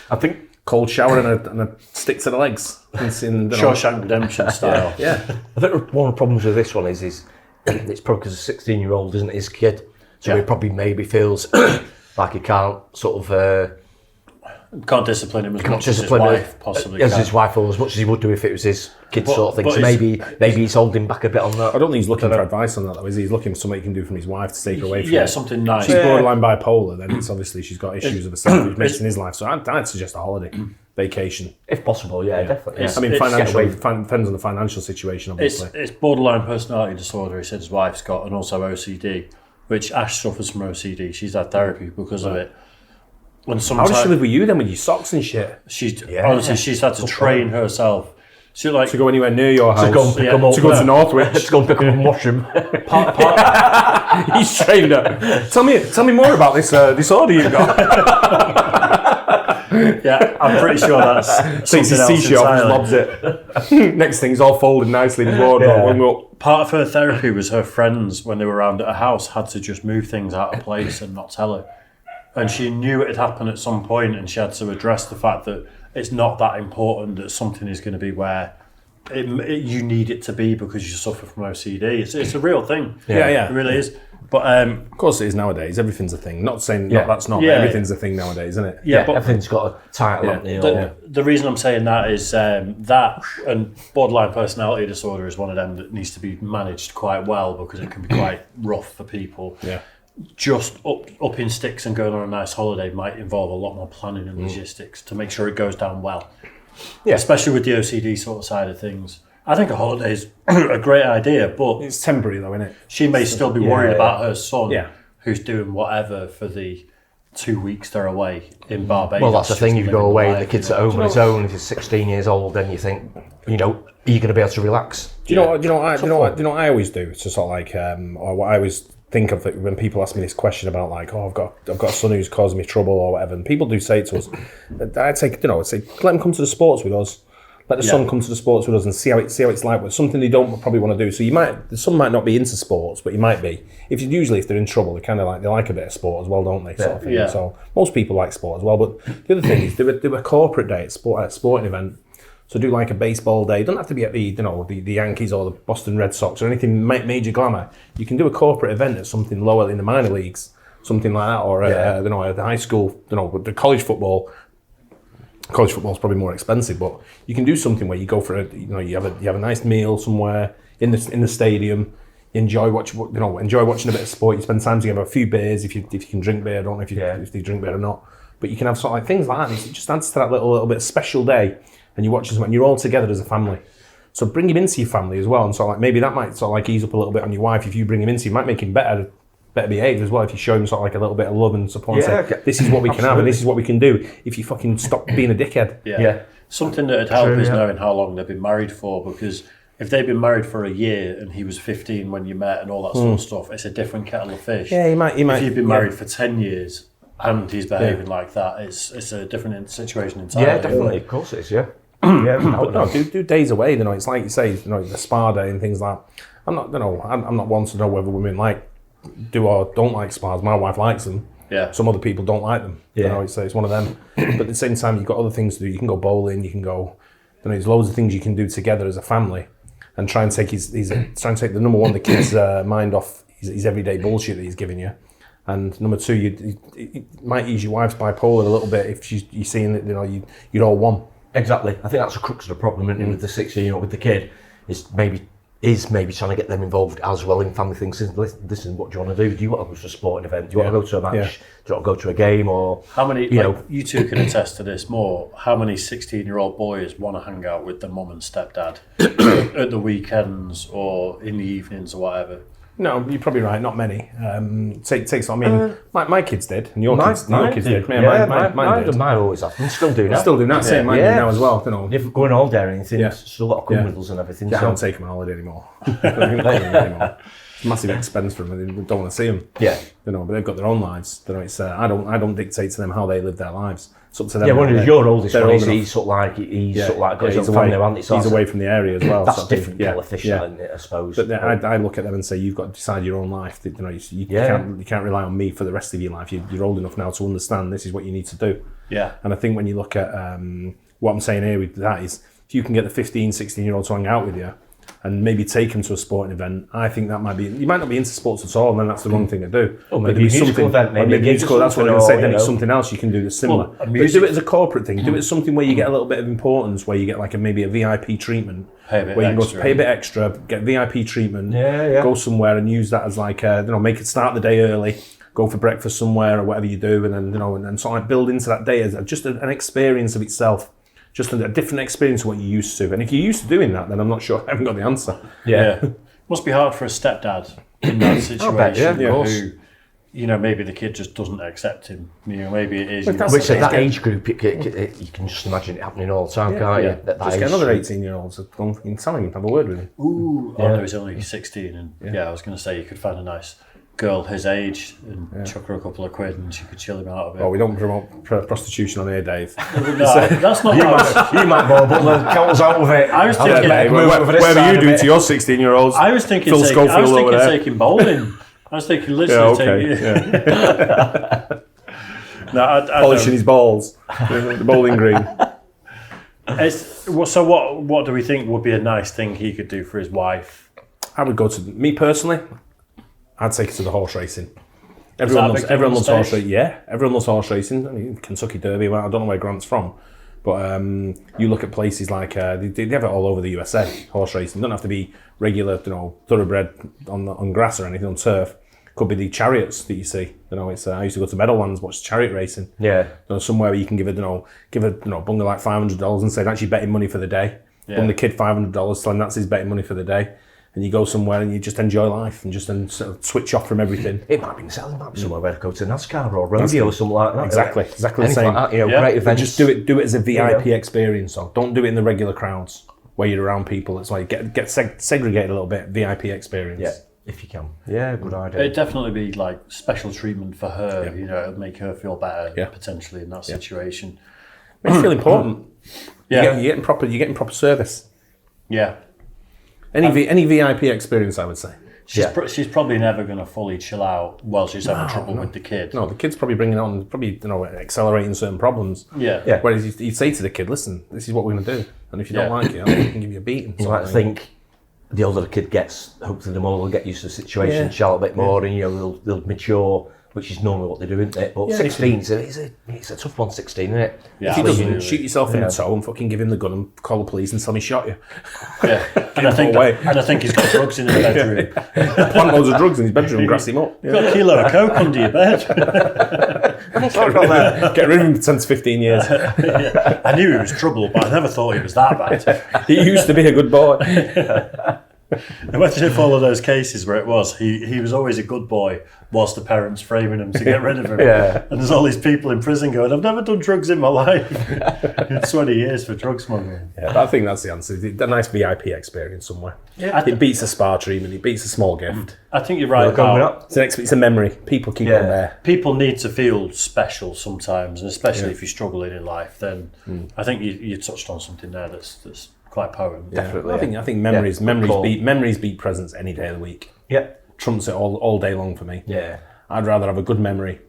I think Cold shower and a stick to the legs. Shawshank Redemption style. Yeah. I think one of the problems with this one is it's probably because a 16-year-old isn't his kid, so he probably maybe feels like he can't sort of Can't discipline him as much as his wife possibly as can. his wife, or as much as he would do if it was his kid sort of thing. So maybe he's holding back a bit on that. I don't think he's looking for advice on that though, is he? He's looking for something he can do from his wife to take her away from Yeah, it. something nice. She's borderline bipolar, then it's obviously she's got issues of herself which makes in his life. So I'd suggest a holiday, vacation. If possible, definitely. I mean, financial depends on the financial situation, obviously. It's borderline personality disorder, he said his wife's got, and also OCD, which Ash suffers from OCD. She's had therapy because of it. How does she live with you then with your socks and shit? Honestly, she's had to train herself. She to go anywhere near your house. To go and pick them up. To go to Northwich. To go and pick up a mushroom. He's trained her. Tell me more about this disorder you've got. Yeah, I'm pretty sure that's takes his t-shirt off and lobs it. Next thing's all folded nicely in his wardrobe. Part of her therapy was her friends, when they were around at her house, had to just move things out of place and not tell her. And she knew it had happened at some point, and she had to address the fact that it's not that important, that something is going to be where you need it to be because you suffer from OCD. It's a real thing. Yeah. It really is. But of course it is nowadays. Everything's a thing. Not saying that's not, but everything's a thing nowadays, isn't it? Yeah, but everything's got a title. The reason I'm saying that is that and borderline personality disorder is one of them that needs to be managed quite well because it can be quite rough for people. Yeah. Just up in sticks and going on a nice holiday might involve a lot more planning and logistics to make sure it goes down well. Yeah. Especially with the OCD sort of side of things. I think a holiday is a great idea, but it's temporary though, isn't it? She may still be worried about her son who's doing whatever for the 2 weeks they're away in Barbados. Well, that's the thing, you go away and the kid's at home on his own. If he's 16 years old, then you think, are you going to be able to relax? Do you know what I always do? It's just sort of like, or what I always think of it when people ask me this question about like, I've got a son who's causing me trouble or whatever, and people do say it to us. I'd say let him come to the sports with us. Let the son come to the sports with us and see how it's like. With something they don't probably want to do. So the son might not be into sports, but he might be. If they're in trouble, they like a bit of sport as well, don't they? Sort of thing. So most people like sport as well. But the other thing is do a corporate day at a sporting event. So do like a baseball day. It doesn't have to be at the Yankees or the Boston Red Sox or anything major glamour. You can do a corporate event at something lower in the minor leagues, something like that, or at the high school. The college football. College football is probably more expensive, but you can do something where you go for you have a nice meal somewhere in the stadium. You enjoy watching a bit of sport. You spend time together, a few beers if you can drink beer. I don't know if they drink beer or not, but you can have sort of like things like that. It just adds to that little bit of special day, and you're watching something. And you're all together as a family. So bring him into your family as well, and sort of like maybe that might sort of like ease up a little bit on your wife if you bring him into. You might make him better behaved as well if you show him sort of like a little bit of love and support and say, this is what we can have and this is what we can do if you fucking stop being a dickhead. Something that would help is knowing how long they've been married for, because if they've been married for a year and he was 15 when you met and all that sort of stuff, it's a different kettle of fish. He might. If you've been married for 10 years and he's behaving like that, it's a different situation entirely. Yeah, definitely. Of course it is, but no, do days away. It's like you say, the spa day and things like that. I'm not one to know whether women do or don't like spas. My wife likes them. Yeah. Some other people don't like them. It's one of them. But at the same time, you've got other things to do. You can go bowling. You can go. There's loads of things you can do together as a family, and try and take the number one, the kid's mind off his everyday bullshit that he's giving you, and number two, it might ease your wife's bipolar a little bit if you're seeing that you're all one. Exactly. I think that's the crux of the problem with the 16-year-old with the kid is maybe trying to get them involved as well in family things. Listen, what do you want to do? Do you want to go to a sporting event? Do you want to go to a match? Do you want to go to a game? Or how many? You two can attest to this more. How many 16-year-old boys want to hang out with their mum and stepdad at the weekends or in the evenings or whatever? No, you're probably right. Not many. My kids did, and your kids did. Mine did. Mine always have. Still do now. Still do that. Same mine do now as well. If we're going all there or anything, still got to come with us and everything. I don't take them on holiday anymore. It's a massive expense for them. They don't want to see them. But they've got their own lives. I don't dictate to them how they live their lives. It's up to them. Yeah, when your oldest one, he's sort of like got his own family around. He's away from the area as well. That's different kettle of fish, I suppose. But I look at them and say, you've got to decide your own life. You can't rely on me for the rest of your life. You're old enough now to understand this is what you need to do. Yeah. And I think when you look at what I'm saying here with that is, if you can get the 15, 16-year-old to hang out with you, and maybe take them to a sporting event. I think that might be. You might not be into sports at all, and then that's the wrong thing to do. Or maybe a musical event, maybe musical. That's what I'm going to say. Then it's something else you can do that's similar. Well, but do it as a corporate thing. Do it as something where you get a little bit of importance, where you get like maybe a VIP treatment, where you can go to pay a bit extra, get VIP treatment, go somewhere and use that as like make it start the day early. Go for breakfast somewhere or whatever you do, and then and sort of like build into that day as just an experience of itself, just a different experience of what you're used to. And if you're used to doing that, then I'm not sure I haven't got the answer. Yeah. Must be hard for a stepdad in that situation who, maybe the kid just doesn't accept him. Maybe it is. Which at that age group, you can just imagine it happening all the time, can't you? Just get another 18-year-old to go and tell him, have a word with him. Ooh, no, he's only 16, and I was going to say you could find a nice girl his age and chuck her a couple of quid and she could chill him out of it. Well, we don't promote prostitution on here, Dave. No, that's not you might more, but the cows out of it. I was thinking, whatever you do to your 16-year-olds. I was thinking taking bowling. I was thinking literally polishing his balls, the bowling green. So what do we think would be a nice thing he could do for his wife? I would go to me personally. I'd take it to the horse racing. Everyone loves horse racing. Yeah, everyone loves horse racing. I mean, Kentucky Derby. Well, I don't know where Grant's from, but you look at places like they have it all over the USA. Horse racing. You don't have to be regular, thoroughbred on grass or anything on turf. Could be the chariots that you see. It's I used to go to Meadowlands, watch chariot racing. Yeah. Somewhere where you can give a bunger like $500 and say that's your betting money for the day. Yeah. Bung the kid $500, tell him that's his betting money for the day. And you go somewhere and you just enjoy life and just sort of switch off from everything. It might be somewhere where to go to NASCAR or rodeo or something like that. Exactly the same. Like that, great events. Just do it as a VIP experience. So don't do it in the regular crowds where you're around people. It's like get segregated a little bit. VIP experience. Yeah, if you can. Yeah, good idea. It'd definitely be like special treatment for her. It'd make her feel better potentially in that situation. Makes you feel important. Yeah, you're getting proper service. Yeah. Any VIP experience, I would say. She's probably never going to fully chill out while she's having trouble with the kid. No, the kid's probably bringing on, accelerating certain problems. Yeah. Whereas you'd say to the kid, listen, this is what we're going to do. And if you don't like it, I can give you a beating. You might think the older the kid gets, hopefully the more they'll get used to the situation, chill a bit more, and they'll mature, which is normally what they do, isn't it? But 16, it's a tough one, 16, isn't it? Yeah, if he doesn't, shoot yourself in the toe and fucking give him the gun and call the police and tell me shot you. Yeah, and I think he's got drugs in his bedroom. Plant loads of drugs in his bedroom and grass him up. You've got a kilo of coke under your bed. Get rid of him for 10 to 15 years. I knew he was trouble, but I never thought he was that bad. He used to be a good boy. Imagine if all of those cases where it was, he was always a good boy whilst the parents framing him to get rid of him. And there's all these people in prison going, I've never done drugs in my life. 20 years for drug smuggling. Yeah, I think that's the answer. A nice VIP experience somewhere. Yeah, it beats a spa treatment, it beats a small gift. I think you're right. It's a memory. People keep on there. People need to feel special sometimes, and especially if you're struggling in life, then I think you touched on something there that's quite potent. Definitely. I think memories beat presents any day of the week. Yeah. Trumps it all day long for me. Yeah. I'd rather have a memory.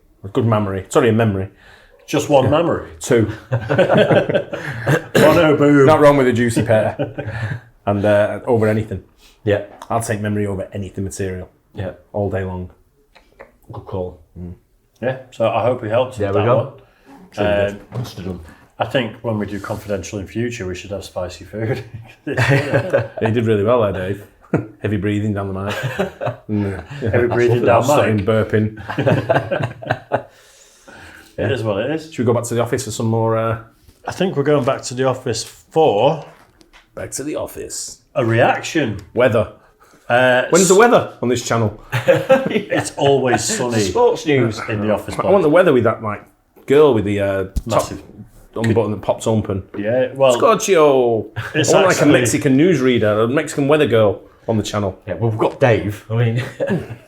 Just one memory. 2. 1-0 boom. Not wrong with a juicy pear. And over anything. Yeah. I'll take memory over anything material. Yeah. All day long. Good call. Yeah. So I hope we helped. There with we that go. one. Must have done. I think when we do confidential in future, we should have spicy food. He did really well there, Dave. Heavy breathing down the mic. Heavy breathing down the mic. Burping. It is what it is. Should we go back to the office for some more? I think we're going back to the office for... Back to the office. A reaction. Weather. When's the weather on this channel? It's always sunny. Sports news. In the office. I want the weather with that girl with the massive button that pops open. Yeah, well... Scotcho! I want like a Mexican newsreader, a Mexican weather girl on the channel. Yeah, well, we've got Dave. I mean...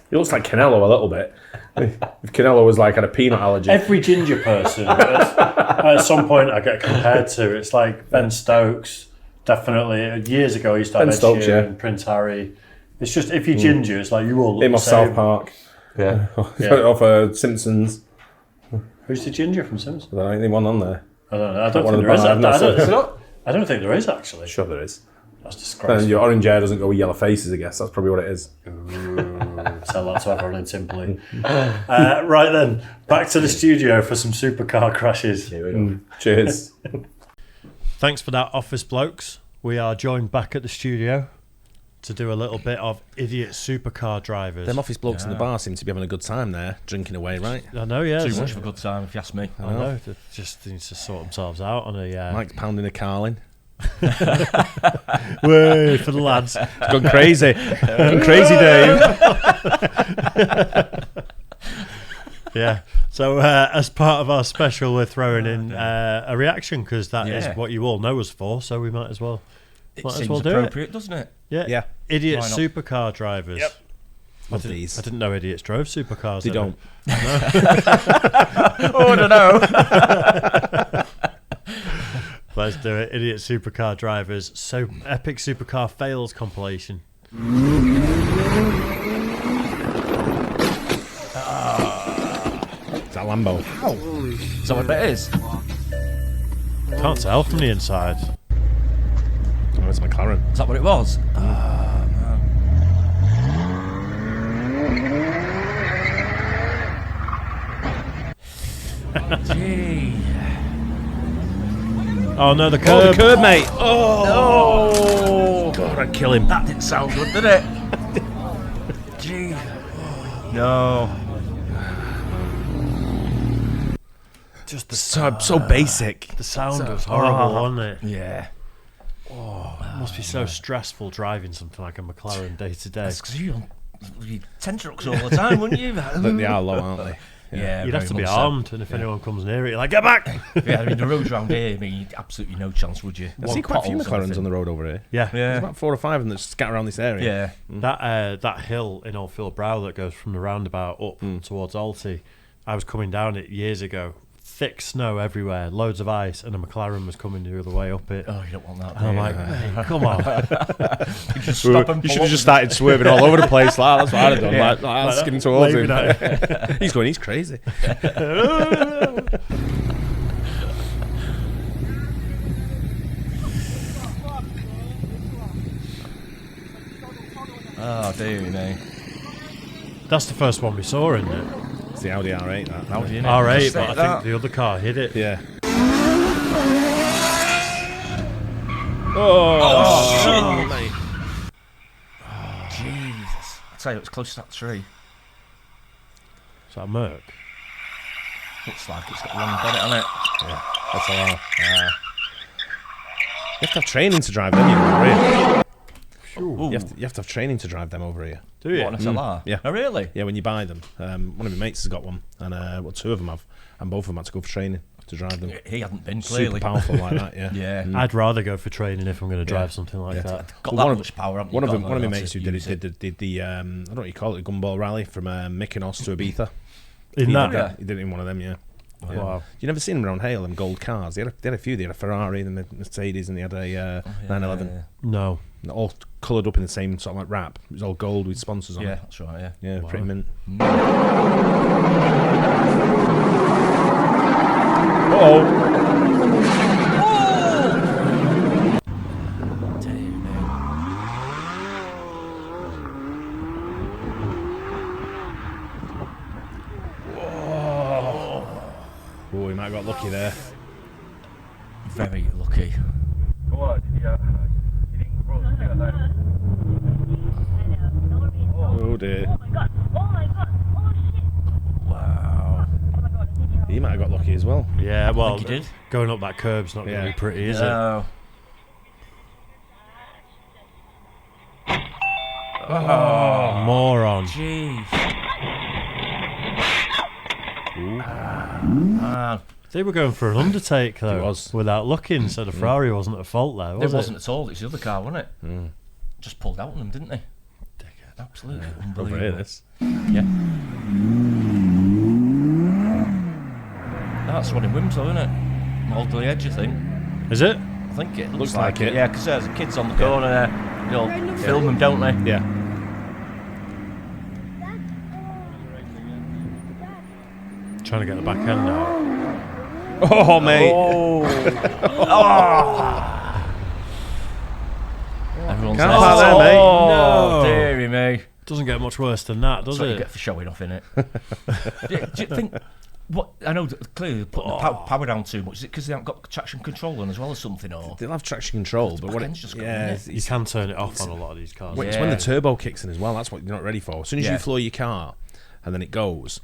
He looks like Canelo a little bit. If Canelo was had a peanut allergy. Every ginger person, at some point I get compared to, it's like Ben Stokes, definitely. Years ago he used to have Ed Sheeran, Prince Harry. It's just, if you're ginger, it's like you all look him the off same. South Park. Yeah. Off Simpsons. Who's the ginger from Simpsons? Is there anyone on there? I don't know. I don't think there is. I don't think there is, actually. Sure there is. That's disgraceful. Then your orange hair doesn't go with yellow faces, I guess. That's probably what it is. Tell that to everyone in Simply. Right then, back to the studio for some supercar crashes. Cheers. Thanks for that, Office Blokes. We are joined back at the studio to do a little bit of idiot supercar drivers. Them office blokes in the bar seem to be having a good time there, drinking away, right? I know, yeah. Too much of a good time, if you ask me. I know. They just need to sort themselves out on a... Mike's pounding a Carlin. Way for the lads. It's gone crazy. Gone crazy, Dave. Yeah. So as part of our special, we're throwing in a reaction because that is what you all know us for. So we might as well. It seems appropriate, doesn't it? Yeah. Idiot supercar drivers. Yep. I didn't know idiots drove supercars. They don't. Oh, I don't know. Let's do it. Idiot supercar drivers. So epic supercar fails compilation. Is that Lambo? Ow. Is that what it is? Can't tell from the inside. Oh, it's McLaren. Is that what it was? Gee. Oh no, the curb. Oh, the curb, mate. Oh, God, I'd kill him. that didn't sound good, did it? Gee. No. Just the So basic. The sound was horrible, wasn't it? Yeah. It must be so stressful driving something like a McLaren day to day. That's because you're on 10 trucks all the time, wouldn't you? Look, they are low, aren't they? Yeah, You'd have to very be much so. armed, and if anyone comes near it, you're like, get back! Yeah, I mean, the roads around here, I mean, you'd absolutely no chance, would you? I see quite a few McLarens on the road over here. Yeah. There's about 4 or 5 of them that scatter around this area. Yeah. That hill in Oldfield Brow that goes from the roundabout up towards Alty, I was coming down it years ago. Thick snow everywhere, loads of ice, and a McLaren was coming the other way up it. Oh, you don't want that. And I'm like, hey, come on. You just stop and You should have just started swerving all over the place. Like, that's what I'd have done. Yeah. Like skidding towards him. Waving He's going, he's crazy. Oh, dear me. That's the first one we saw, isn't it? It's the Audi R8, that. Audi, innit? R8, Just but I like that. think the other car hit it. Yeah. Oh, mate. Jesus. I'd say it was close to that tree. Is that a Merc? Looks like it's got a long bonnet on it. Yeah, that's a lot. You have to have training to drive them, you know, really. Ooh. You have to have training to drive them over here. Do you? What, an SLR? Yeah. Oh, really? Yeah, when you buy them. One of my mates has got one, and 2 of them have, and both of them had to go for training to drive them. He hadn't been, clearly. Super powerful like that, yeah. Yeah. I'd rather go for training if I'm going to drive something like that. Got Well, that much power, haven't you? One of Got them, one of my that mates who to did use it did the I don't know what you call it, the gumball rally from Mykonos to Ibiza. In that? He did it in one of them, yeah. Wow. You never seen them around Hale, them gold cars. They had a few. They had a Ferrari, and a Mercedes, and they had a 911. No. And all coloured up in the same sort of like wrap. It was all gold with sponsors on Yeah, it. that's right, yeah. Yeah, pretty mint. Oh, he might have got lucky there. Very lucky. Oh dear. Oh my god, oh shit. Wow. Oh my god, He might have got lucky as well. Yeah, well, I think he did. going up that curb's not going to Yeah. be pretty, is it? No. Oh, moron. Jeez. They were going for an undertake, though. It was. Without looking, so the Ferrari wasn't at fault there, was It it? wasn't at all. It's the other car, wasn't it? Just pulled out on them, didn't they? Absolutely Over unbelievable. here, this. Yeah. That's one in Winslow, isn't it? Alderley Edge, I think. Is it? I think it Looks like it. Yeah, because there's kids on the corner there. They'll film them, don't they? Yeah. Trying to get the back end out. Oh, mate. everyone's Can't nest. park there, mate. Oh, No. dearie me. Doesn't get much worse than that, does That's what you it? get for showing off, innit? do you think... What I know that clearly they're putting the power down too much. Is it because they haven't got traction control on as well or something? Or They'll have traction control, but what end's just gone, yeah, isn't it? You can turn it off on a lot of these cars. it's when the turbo kicks in as well. That's what you're not ready for. As soon as you floor your car, and then it goes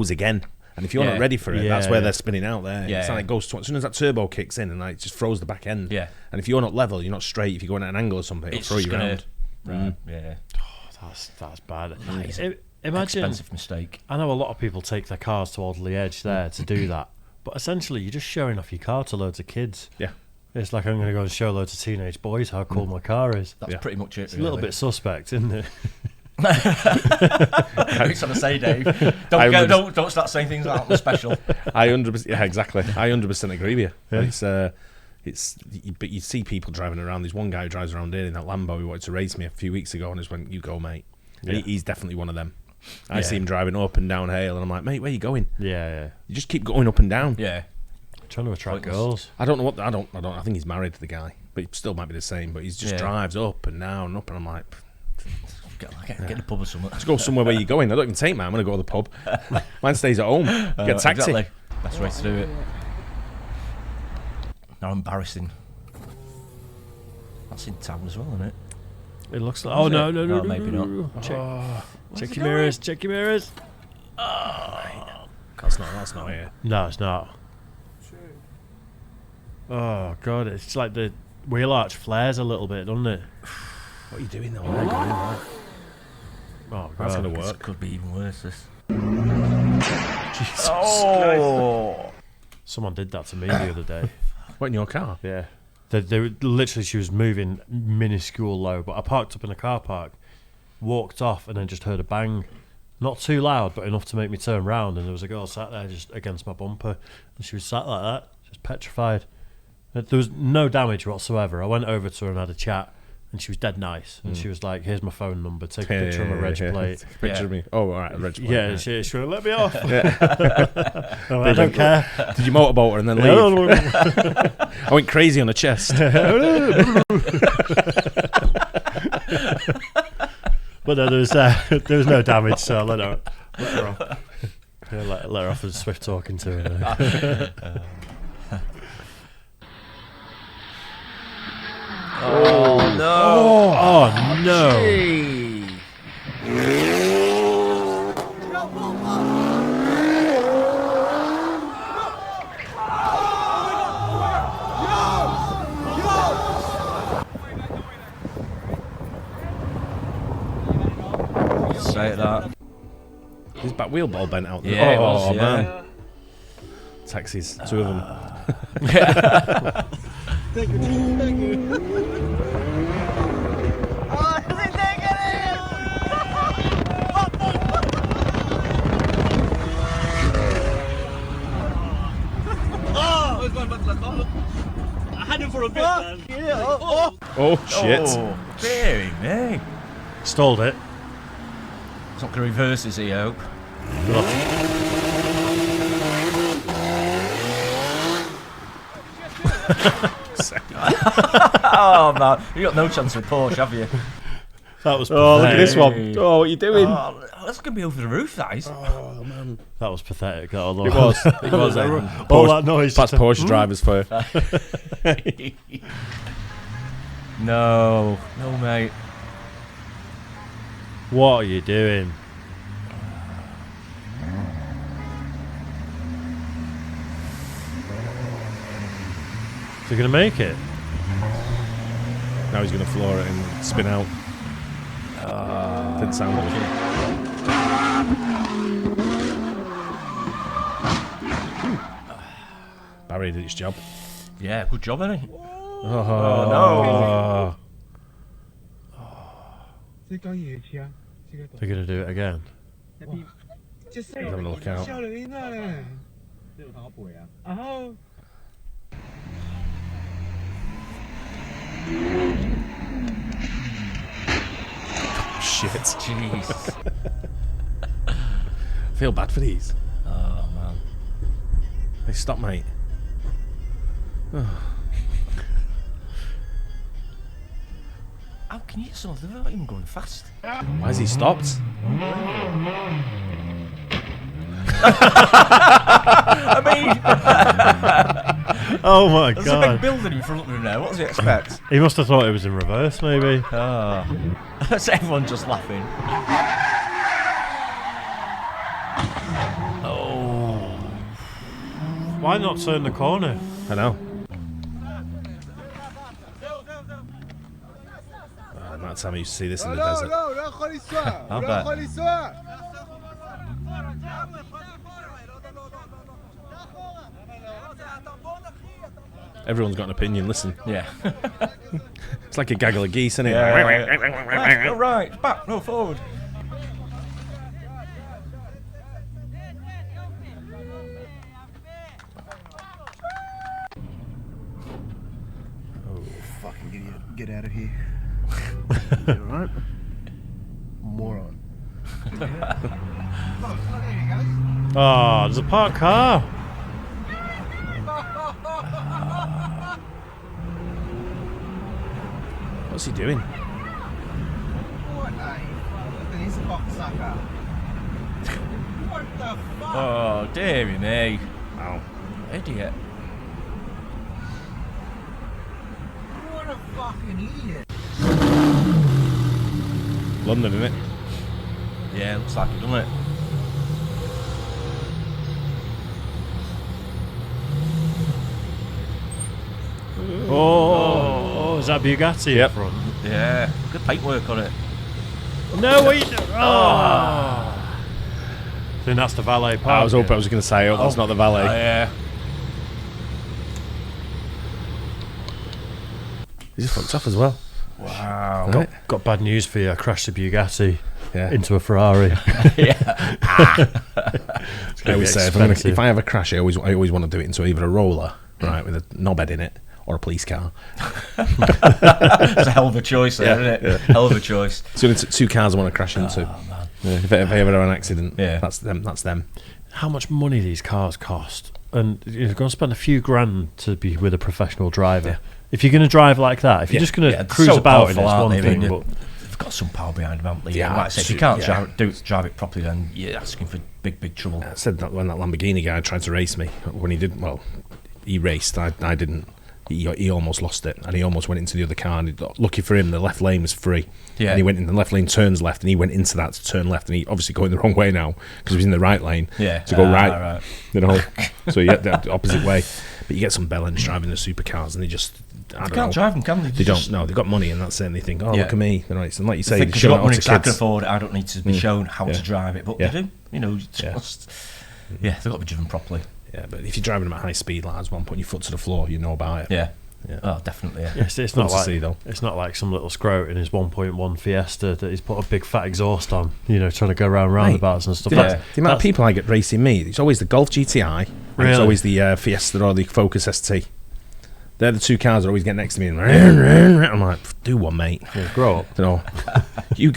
again. And if you're not ready for it, that's where they're spinning out there. It's like it goes as soon as that turbo kicks in, and like, it just throws the back end. Yeah. And if you're not level, you're not straight. If you're going at an angle or something, it'll throw you around. Right. Yeah. That's bad. Imagine expensive mistake. I know a lot of people take their cars towards the edge there to do that, but essentially you're just showing off your car to loads of kids. Yeah. It's like I'm going to go and show loads of teenage boys how cool my car is. That's pretty much it. It's a little bit suspect, isn't it? It's on a say, Dave. Don't start saying things like that special. I 100%. Yeah, exactly. I 100% agree with you. But you see people driving around. There's one guy who drives around here in that Lambo who wanted to race me a few weeks ago, and just went, "You go, mate." Yeah. He's definitely one of them. I see him driving up and down Hale, and I'm like, "Mate, where are you going?" Yeah. You just keep going up and down. Yeah. Trying to attract girls. I don't know what. I don't. I think he's married to the guy, but he still might be the same. But he just drives up and down and up, and I'm like, Get the pub or something. let's go somewhere where you're going. I don't even take mine. I'm going to go to the pub. Mine stays at home. Get a taxi. Exactly. That's the way to do it. Now embarrassing. That's in town as well, isn't it? It looks like. Oh no, maybe not. Check your mirrors. Check your mirrors. That's not here. No, it's not. Oh god, it's like the wheel arch flares a little bit, doesn't it? What are you doing though? Where are you going, right? Oh god, That's going to This work. could be even worse. This. Jesus. Oh. someone did that to me the other day. What, in your car? Yeah. They were, literally, she was moving minuscule low, but I parked up in a car park, walked off, and then just heard a bang. Not too loud, but enough to make me turn round, and there was a girl sat there just against my bumper, and she was sat like that, just petrified. There was no damage whatsoever. I went over to her and had a chat, and she was dead nice. And she was like, "Here's my phone number. Take a picture of my reg plate." Take a picture of me. Oh, all right, a reg plate. Yeah, she went, "Let me off." I don't care. Did you motorboat her and then leave? I went crazy on the chest. But no, there was no damage, so I let her off. Let her off as swift talking to her. Oh no! Oh no! Gee. Say that. His back wheel ball bent out there. Yeah, it was, yeah. Man. Taxis, two of them. I had him for a bit, man. Oh, shit. Oh, dearie me. Stalled it. It's not going to reverse, is he, I hope? Oh, man. You got no chance with Porsche, have you? That was Oh, look at pathetic. this one. Oh, what are you doing? Oh, that's going to be over the roof, that is. Oh, man. That was pathetic. That It was. It was. All that noise. That's Porsche drivers for you. No, mate. What are you doing? Is he going to make it? Now he's going to floor it and spin out. Didn't sound good. Barry did his job. Yeah, good job, innit? Oh, They're going to do it again. He's having a look out. Shit. Jeez. I feel bad for these. Oh, man. Hey, stop, mate. How Can you hear some of them? They're not even going fast. Why has he stopped? I mean, Oh my there's a god. big building in front of him now. What does he expect? He must have thought it was in reverse, maybe. That's everyone just laughing. Oh. Why not turn the corner? I know. The amount of time I used to see this in the desert. I bet. Everyone's got an opinion, listen. Yeah. It's like a gaggle of geese, isn't it? Right, no right, back, no forward. Fucking idiot. Get out of here. You alright? Moron. Oh, there's a parked car. What's he doing? Oh, dearie me. Wow. Idiot. What a fucking idiot. London, isn't it? Yeah, looks like it, doesn't it? Oh, is that Bugatti Yep. in front? Yeah, good paintwork on it. No, wait. Oh. I think that's the valet park. I was hoping I was going to say, that's not the valet. Yeah. He's just fucked off as well. Wow. Right? Got bad news for you. I crashed a Bugatti Yeah. into a Ferrari. I always say, expensive. if I have a crash, I always want to do it into either a roller, right, with a knobhead in it, or a police car. It's a hell of a choice there, isn't it? Yeah. Hell of a choice. So it's two cars I want to crash into. Yeah, if I ever have an accident, Yeah. that's them. How much money these cars cost? And you're going to spend a few grand to be with a professional driver. Yeah. If you're going to drive like that, if you're just going to cruise so about in powerful, it's aren't one they? thing, I mean, but they've got some power behind them, haven't they? Yeah, Like I said, if you can't absolutely, drive it properly, then you're asking for big trouble. I said that when that Lamborghini guy tried to race me, when he did, well, he raced, I didn't. He almost lost it, and he almost went into the other car. And lucky for him, the left lane was free. Yeah. And he went in the left lane, turns left, and he went into that to turn left, and he obviously going the wrong way now because he was in the right lane. Yeah. To go right, Right. you know. So you get the opposite way. But you get some bellends driving the supercars, and they just They can't drive them, can they? They don't. No, they've got money, and that's it. And they think, oh, Yeah. look at me. You know, it's, and like you say, Because they're you've showing got money it to off I to can kids. afford it. I don't need to be shown how Yeah. to drive it, but Yeah. they do. You know, just they've got to be driven properly. Yeah, but if you're driving them at high speed, like one, putting your foot to the floor, you know about it. Yeah. Yeah. Oh, definitely. Yeah. it's Fun not to like see, though. it's not like some little scrote in his 1.1 Fiesta that he's put a big fat exhaust on. You know, trying to go around roundabouts and stuff. The, That's- the amount of people I get racing me, it's always the Golf GTI, and it's Really? always the Fiesta or the Focus ST. They're the two cars that always get next to me. And I'm like, do one, mate. Yeah, grow up. You know, you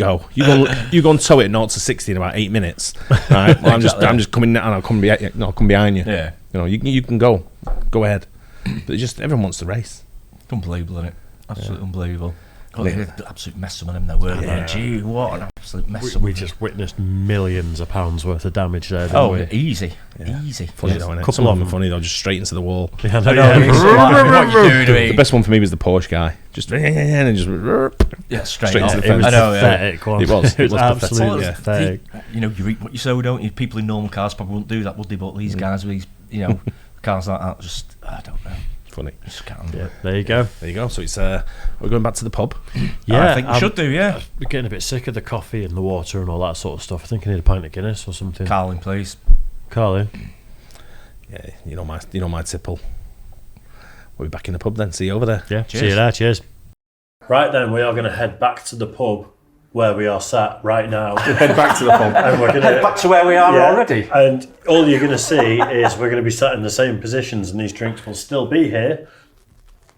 go and tow it 0 to 60 in about 8 minutes. Right? Well, Exactly. I'm just coming down. I'll come behind you. Yeah. You know, you can go ahead. But it's just everyone wants to race. Unbelievable, isn't it? Absolutely unbelievable. Oh, they had an absolute mess of them there, weren't they? Gee, what an absolute mess of We just witnessed millions of pounds worth of damage there. Didn't Oh, we? easy. Funny though, innit? Couple Some of of them them. are funny though, just straight into the wall. Yeah, I know, it's like, what you doing to me? The best one for me was the Porsche guy. Just and just Yeah, straight straight off. into the It was fence. I know, yeah. pathetic. Wasn't It was It pathetic. absolutely Yeah. pathetic. You know, you reap what you sow, don't you? People in normal cars probably wouldn't do that, would they? But these guys with these, you know, cars like that, just, I don't know. Funny. Just can't handle Yeah, it. there you go. There you go. So it's we're going back to the pub. Yeah, I think we should do, yeah. We're getting a bit sick of the coffee and the water and all that sort of stuff. I think I need a pint of Guinness or something. Carlin, please. Carlin. Yeah, you know my tipple. We'll be back in the pub then. See you over there. Yeah, Cheers. see you there. Cheers. Right then, we are going to head back to the pub where we are sat right now. Head back to the pub. And we're going to Back to where we are already. And all you're going to see is we're going to be sat in the same positions, and these drinks will still be here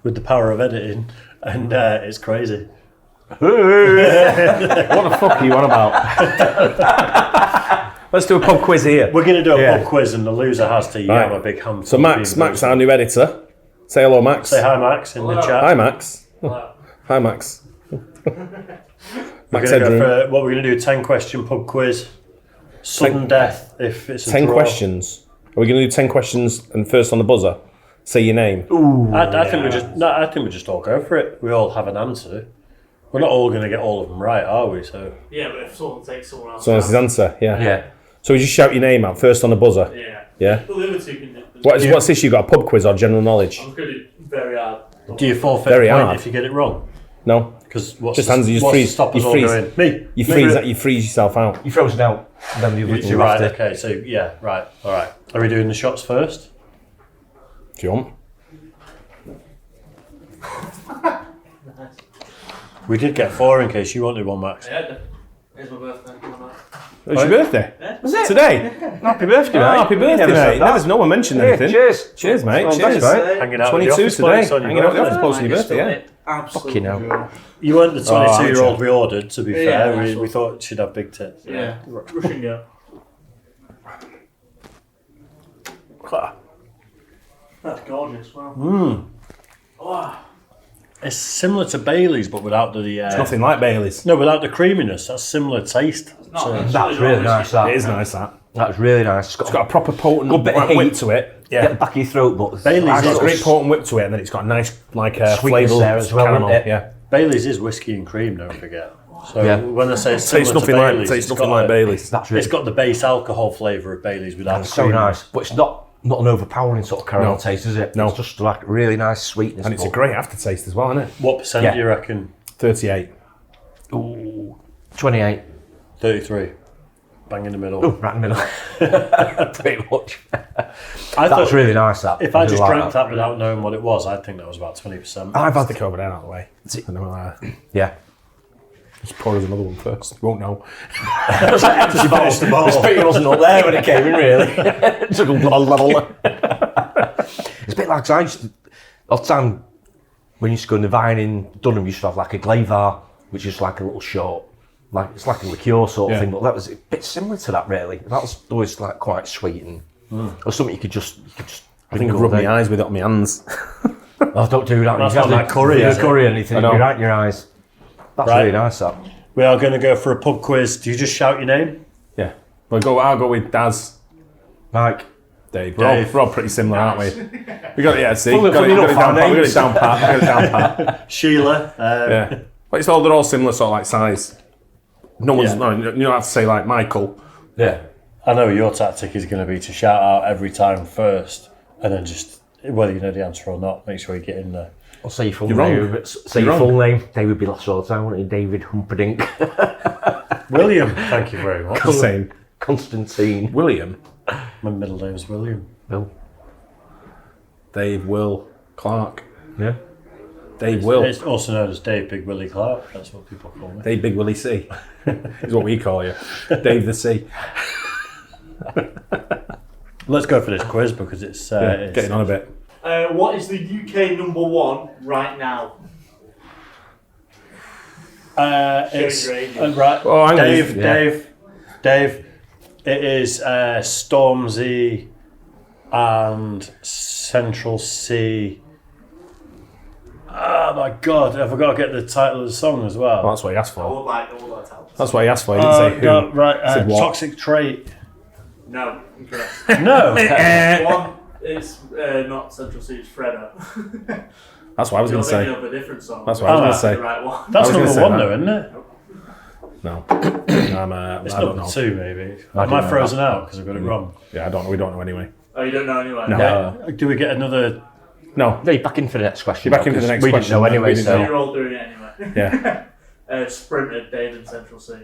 with the power of editing, and it's crazy. What the fuck are you on about? Let's do a pub quiz here. We're going to do a Yeah. pub quiz, and the loser has to yam a big handful. So of Max, beans. our new editor. Say hello, Max. Say hi, Max, in the chat. Hi, Max. Hi, Max. We're going to go for what we're going to do. 10-question pub quiz. Sudden death if it's a 10 draw. questions. Are we going to do 10 questions and first on the buzzer? Say your name. Ooh, I think we just all go for it. We all have an answer. We're not all going to get all of them right, are we? So Yeah, but if someone takes someone else. Someone else's answer, yeah. Yeah. So we just shout your name out first on the buzzer. Yeah. Yeah. Well, the other two can do. What's this? You got a pub quiz or general knowledge? I'm going to do very hard. do you forfeit Very a point hard. if you get it wrong? No. Because Just hands you freeze. stop us You all freeze. going? Me. You freeze yourself out. You frozen out. And then the other two Right. after. Okay. So yeah. Right. All right. Are we doing the shots first? Do you want? We did get 4 in case you wanted one, Max. Yeah, it's my birthday. It was your birthday? Yeah. Was it? Today? Happy birthday, mate. Happy birthday, Never said mate. that. There's no one mentioned Yeah, anything. cheers. Cheers, mate. Well, Cheers. thanks, mate. Hanging out 22 at the office today. place on your Hanging out at the birthday. office close to your birthday, yeah. Fucking hell. You weren't the 22-year-old Oh, we ordered, to be Yeah, fair. that's We thought she'd have big tits. Yeah. Russian girl. That's gorgeous. Wow. Oh. It's similar to Bailey's, but without the... It's nothing like Bailey's. No, without the creaminess. That's similar taste. That's really nice, that. It is nice, that. That's really nice. It's got a proper potent Good bit of whip heat. to it. Get Yeah. the back of your throat, but Bailey's It's got is a great potent whip to it, and then it's got a nice, Sweetness flavour there as well, caramel. isn't it? Yeah. Bailey's is whiskey and cream, don't forget. So Yeah. when I say it's Tastes similar to nothing like Bailey's, tastes it's nothing got like a- Bailey's. That's really It's got the base alcohol flavour of Bailey's without the so cream. nice. But it's not an overpowering sort of caramel No. taste, is it? No. It's just like really nice sweetness. And it's a but- great aftertaste as well, isn't it? What percent Yeah. do you reckon? 38. Ooh, 28. 33. Bang in the middle. Ooh, right in the middle. Pretty much. I That's thought really nice, that. if I just really like drank that without knowing what it was, I'd think that was about 20%. I've had Stick over there out of the way. And then Yeah. just pour us another one first. You won't know. Just finish the bottle. It wasn't up there when it came in, really. Took a level. It's a bit like I used to, all the time when you used to go in the vine in Dunham, you used to have like a glavar, which is like a little short, like it's like a liqueur sort of Yeah. thing. But that was a bit similar to that, really. That was always like quite sweet and or something you could just. I think I've rubbed my eyes with it on my hands. Oh, don't do that. That's You not have like curry, to- is it? curry or anything. I know. You're right in your eyes. That's Right. really nice. That. We are going to go for a pub quiz. Do you just shout your name? Yeah. I'll go with Daz. Mike. Dave. Dave. We're all pretty similar, aren't we? We got it, yeah, see. Funny Got it enough, down our pat. We got names. it down pat. We got it down pat. Sheila. Yeah. But they're all similar sort of like size. No one's, no, you don't have to say like Michael. Yeah. I know your tactic is going to be to shout out every time first, and then just, whether you know the answer or not, make sure you get in there. I'll say your full You're name. wrong. Say You're your wrong. full name. David Bilas all the time, wouldn't you? David Humperdinck. William, thank you very much. The same. Constantine. William. My middle name's William. Bill. Dave Will Clark. Yeah. Dave Will. It's also known as Dave Big Willie Clark. That's what people call me. Dave Big Willie C. is what we call you. Dave the C. Let's go for this quiz because it's Getting on a bit. What is the UK #1 right now? It's Showing your ages. right. Oh, hang on. Dave, Yeah. Dave. It is Stormzy and Central C. Oh my God! I forgot to get the title of the song as well. Well, that's what he asked I for. would like all that help. That's what he asked for. He didn't say who. No, right. He said what. Toxic Trait. No, incorrect. No. One is not Central C, it's Freddo. That's what I was going You're to say. thinking of a different song. That's what I was That's gonna the say. right one. That's I was gonna number say one, that. though, isn't it? No. It's I don't number know. 2, maybe. I Am I don't know frozen out because I got it wrong? Yeah, I don't know. We don't know anyway. Oh, you don't know anyway? No. Do we get another? No. No, you're back in for the next question. You're back in for the because next we question, didn't know then. anyway, We didn't So so. you're all doing it anyway. Yeah. Sprinter, Dave and Central C.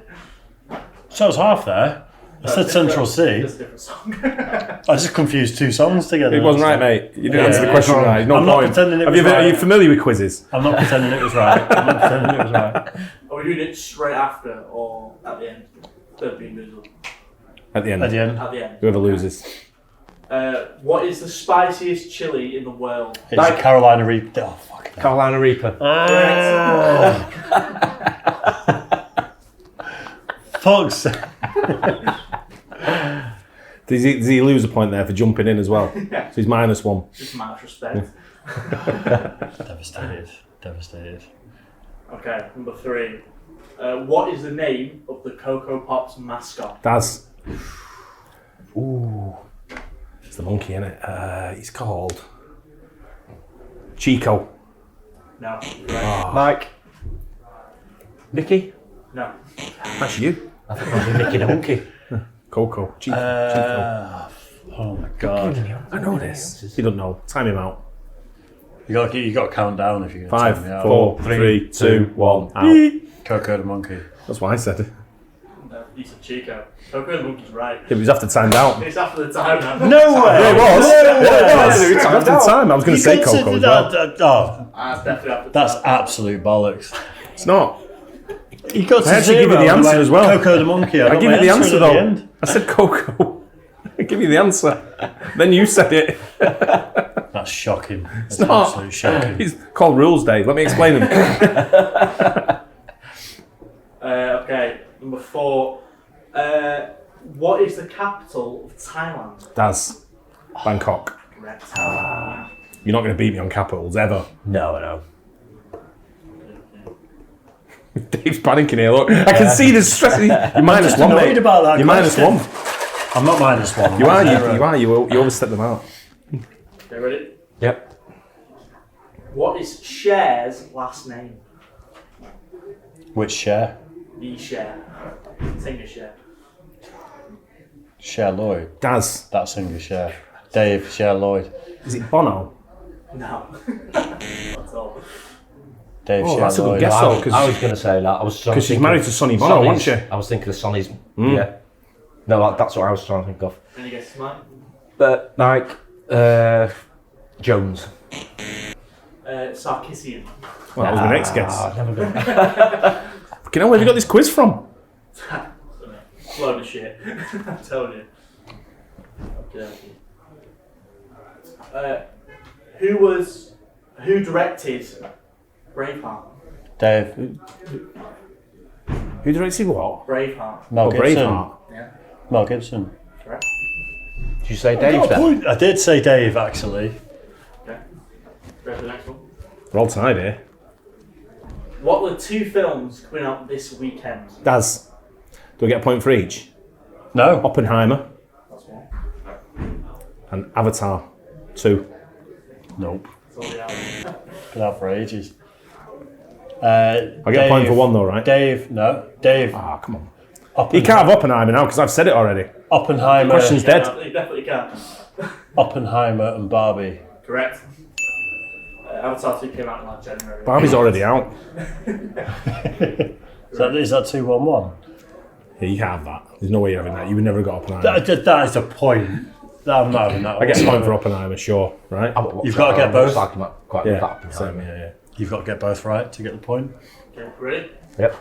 So it's half there. I said Central C. That's a different song. I just confused two songs together. It wasn't right, mate. You didn't answer the Yeah. question right. No I'm not point. pretending it Have was you been, Are you right. familiar with quizzes? I'm not pretending it was right. I'm not pretending it was right. Are we doing it straight after or at the end? They've been boozled. At the end. At the end, At the end. Whoever loses. What is the spiciest chili in the world? it's a Carolina Reaper. Oh fuck. it. Carolina Reaper. Fuck's sake. Does he lose a point there for jumping in as well? Yeah. So he's -1. Just much respect. Devastated. I Okay, number 3. What is the name of the Cocoa Pops mascot? Daz. Ooh. It's the monkey, innit? He's called Chico. No. Mike. Nicky? No. That's you. I think it was Nicky the monkey. Coco. Chico. Oh my god. I know this. You don't know. Time him out. You got to count down if you're going to 5, time me out. 4, 3, 2, 1. Out. Coco the monkey. That's what I said. No, you said Chico. Coco the monkey's right. It was after timed out. It's after the time now. No way! Yeah, it was. It was. After the time. I was going to say Coco as well. That's definitely after the That's time. absolute bollocks. It's not. You got to I actually give you the answer as well. Coco the monkey. I give you the answer though. I said Coco. I give you the answer. Then you said it. That's shocking. That's It's not. absolute shocking. It's called Rules Day. Let me explain them. Okay, number 4. What is the capital of Thailand? Daz. Bangkok. Correct. You're not going to beat me on capitals ever. No. Dave's panicking here. Look, I can see the stress. You're minus one, mate. about that You're minus question. one. I'm not minus one. You are. You overstep them out. Okay, ready? Yep. What is Cher's last name? Which Cher? The Cher. Singer Cher. Cher Lloyd. Daz. That singer Cher. Dave Cher Lloyd. Is it Bono? No. That's all. Dave Oh, Cher that's a good Lloyd. guess. I So, was 'cause- going to say that. I was Because she's married to Sonny Bono, wasn't she? I was thinking of Sonny's. Yeah. No, that's what I was trying to think of. Any guesses, Mike? But Mike Jones. Sarkisian. Well, that was my next guess. Never been. Fucking hell, where have you got this quiz from? Load of shit. I'm telling you. Okay. Who directed Braveheart? Dave. Who directed what? Braveheart. Mel Gibson. Braveheart. Yeah. Mel Gibson. Correct. Did you say Dave then? I did say Dave actually. Okay. Ready for the next one? We're all tied here. What were 2 films coming out this weekend? Daz. Do I get a point for each? No. Oppenheimer That's one. and Avatar 2. Nope. That's all the hours. Been out for ages. I get a point for one though, right? Dave. No. Dave. Ah, come on. You can't have Oppenheimer now because I've said it already. Oppenheimer. Question's dead. No, you definitely can. Oppenheimer and Barbie. Correct. Avatar 2 came out in like January. Barbie's already out. Is that 2-1-1? Yeah, you can't have that. There's no way you're having that. You would never got Oppenheimer. That is a point. I'm not having that. I get a point for Oppenheimer, sure, right? You've got to get both. Same. Yeah. You've got to get both right to get the point. Okay, ready? Yep.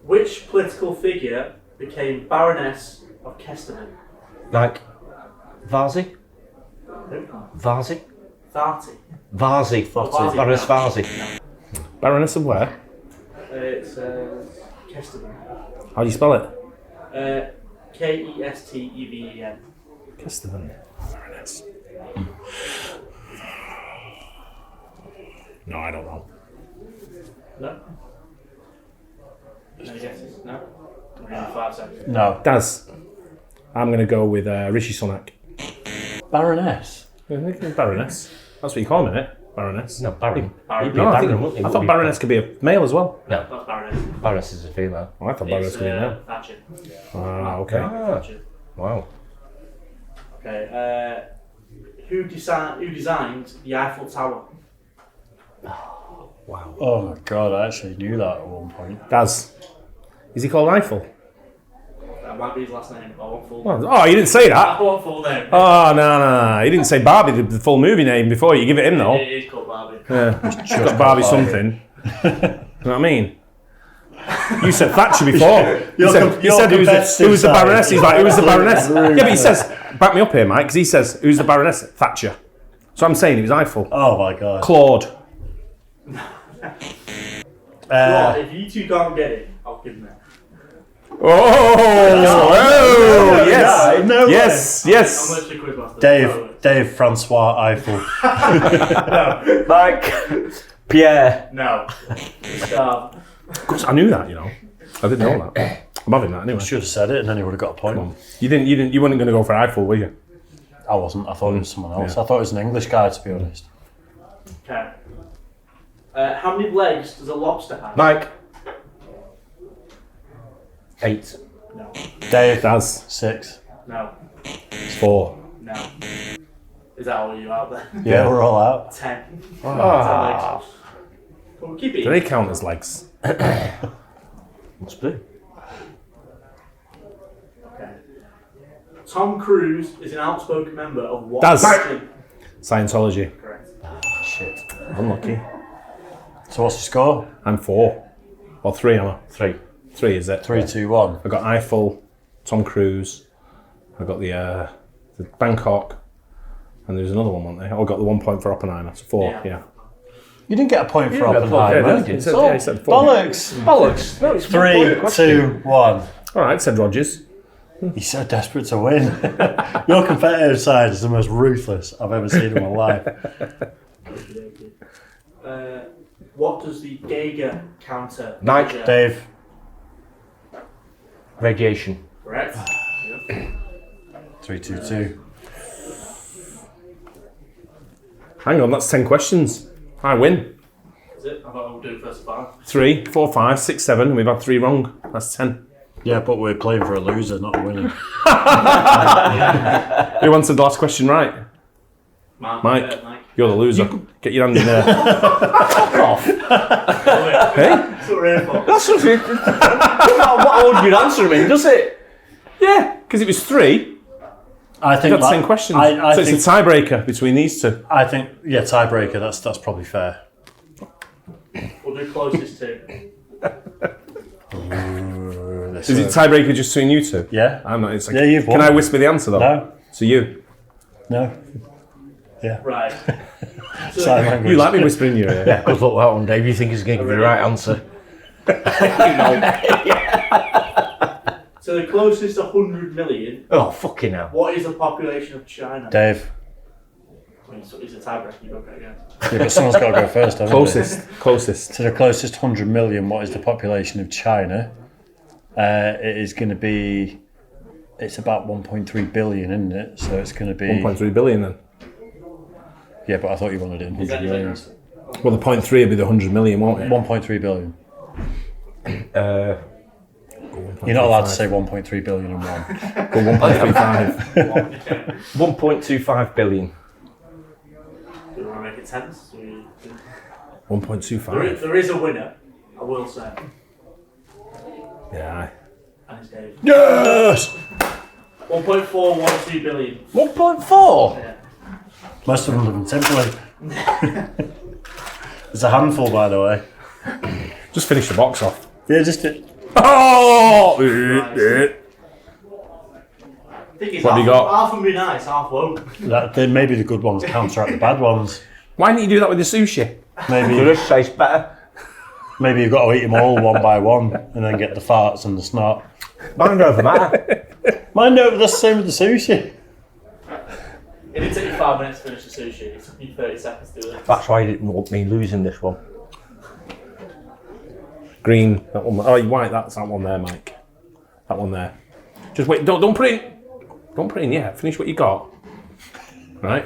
Which political figure became Baroness of Kesterman? Like Varzi? Who? Varzi? Varty. Varzi. Varzi. Baroness Varzi. Baroness of where? It's Kesterman. How do you spell it? Kesteven. Kesterman. Baroness. No, I don't know. No? Any guesses? No? I'll give you 5 seconds. No. Daz. I'm going to go with Rishi Sunak. Baroness. Baroness. That's what you call him, isn't it? Baroness. No, Baron. Baron. He'd be No, a I, Baron, think, wouldn't he? I thought Baroness could be a male as well. No, That's Baroness. Baroness is a female. Oh, I thought Baroness It's could be a male. Thatcher. Ah, okay. Thatcher. Wow. Okay, who designed the Eiffel Tower? Wow. Oh my god, I actually knew that at one point. Daz. Is he called Eiffel? That might be his last name. I want full Well, oh, you didn't say that. I want full name. Oh, no. He didn't say Barbie, the full movie name, before you give it him, though. It is called Barbie. Yeah. It's got Barbie something. You know what I mean? You said Thatcher before. You said who was the Baroness? He's like, who was the Baroness? Yeah, but he says, back me up here, Mike, because he says, who's the Baroness? Thatcher. So I'm saying it was Eiffel. Oh my god. Claude. If you two can't get it, I'll give them it. Oh, yes. No Yes, I'm yes. literally Quizmaster. Dave Francois Eiffel. Mike. Pierre. No. Gustav. Of course, I knew that. You know, I didn't know that. I'm having that anyway. Should have said it, and then he would have got a point. You weren't going to go for Eiffel, were you? I wasn't. I thought it was someone else. I thought it was an English guy, to be honest. Okay. How many legs does a lobster have? Mike. 8. No. Dave. Daz. 6. No. 4. No. Is that all you out there? Yeah, we're all out. 10. Ah. Well, keep it. Do they count as legs? Must be. Okay. Tom Cruise is an outspoken member of what? Daz. Christian? Scientology. Correct. Shit. Unlucky. So what's the score? I'm 4. Or 3, am I? 3. 3 is it? 3, 2, 1. I got Eiffel, Tom Cruise. I got the Bangkok, and there's another one, wasn't there? I got the 1 point for Oppenheimer. So 4. Yeah. You didn't get a point for didn't get a point, Oppenheimer. did you? He said 4. Bollocks. No, it's 3, 2, 1. All right, said Rogers. He's so desperate to win. Your competitive side is the most ruthless I've ever seen in my life. What does the Geiger counter Mike. measure? Dave. Radiation. Correct. 3, 2, 2. Hang on, that's 10 questions. I win. Is it? I thought we'll do first 5. 3, 4, 5, 6, 7, and we've had 3 wrong. That's 10. Yeah, but we're playing for a loser, not a winner. Who answered the last question right? Mike. You're the loser. Get your hand in there. Fuck off. Hey? That's what we're here for. That's what it doesn't matter what order you're answering in, does it? Yeah, because it was 3. I think You got 10 questions. I so think, it's a tiebreaker between these two. I think, yeah, tiebreaker. That's probably fair. We'll do closest to. Is it tiebreaker just between you two? Yeah. I'm not. It's like, Yeah, you've won. Can I whisper the answer though? No. So you. No. Yeah. Right. Sign language. You like me whispering your ear? Yeah, good luck with that one, Dave. You think he's going to give you the right answer? So the closest to 100 million. Oh, fucking hell. What is the population of China? Dave. I mean, so it's a tiebreaker. You don't get again. Yeah, but someone's got to go first, haven't Closest. they? To the closest 100 million, what is the population of China? It is going to be... It's about 1.3 billion, isn't it? So it's going to be... 1.3 billion then. Yeah, but I thought you wanted it in 100 million. Well, the 0.3 will be the 100 million, won't it? 1.3 billion. You're not allowed to say 1.3 billion and 1. Go 1.35. 1.25 billion. Do you want to make it tense? 1.25. There is a winner, I will say. Yeah. And it's Dave. Yes! 1.412 billion. 1.4? Yeah. Most of them live in Timberlake. There's a handful, by the way. Just finish the box off. Yeah, just... Oh! I think it's What have you got? Half will be nice, half won't. Maybe the good ones counteract the bad ones. Why didn't you do that with the sushi? The Maybe rest tastes better. maybe you've got to eat them all one by one and then get the farts and the snot. Mind over matter. Mind over, that's the same with the sushi. It did take you 5 minutes to finish the sushi. It took me 30 seconds to do it. That's why you didn't want me losing this one. Green. That one. Oh, white. That's that one there, Mike. That one there. Just wait. Don't put it in. Don't put it in yet. Finish what you got. Right.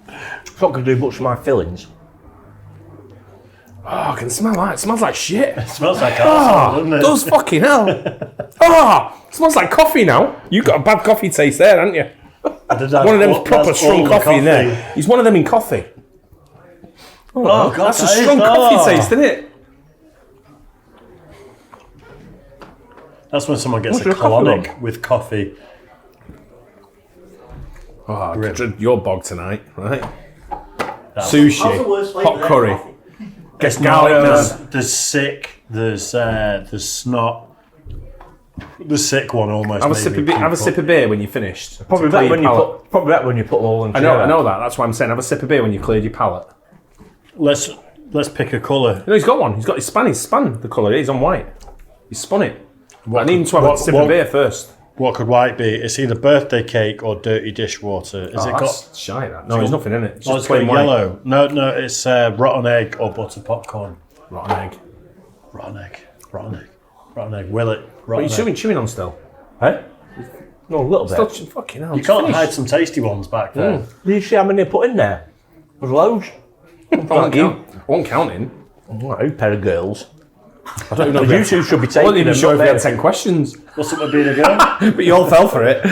It's not going to do much for my fillings. Oh, I can smell that. It smells like shit. It smells like arsehole, doesn't it? Does fucking hell. Oh, it smells like coffee now. You got a bad coffee taste there, haven't you? One of them's proper strong coffee in there. He's one of them in coffee. Oh, God, That's a strong coffee taste, isn't it? That's when someone gets What's a your coffee colonic with coffee. Oh, Grim. you're bogged tonight, right? How's the Sushi, worst flavour hot there? curry. Coffee. Gets garlic naan. There's sick. There's snot. The sick one almost. Have a sip of beer when you're finished. Probably better when you put them all in. I know that. That's why I'm saying have a sip of beer when you cleared your palate. Let's pick a colour. No, he's got one. He's got his span. He's spun the colour. He's on white. He's spun it. I need him to have a sip of beer first. What could white be? It's either birthday cake or dirty dishwater. Is it got shy? That no, there's nothing in it. It's Oh, just it's got plain white. yellow. No, it's rotten egg or butter popcorn. Rotten egg. Rotten egg. Rotten egg. Rotten egg. Will it? What Rotten are you egg. chewing on still? Eh? No, a little bit. Still fucking hell. You can't hide some tasty ones back there. Did you see how many I put in there? There's loads. I wasn't counting. No, pair of girls. I don't even know. You two should be I taking wasn't even them, sure if not we had me. 10 questions. What's up with being a girl? But you all fell for it.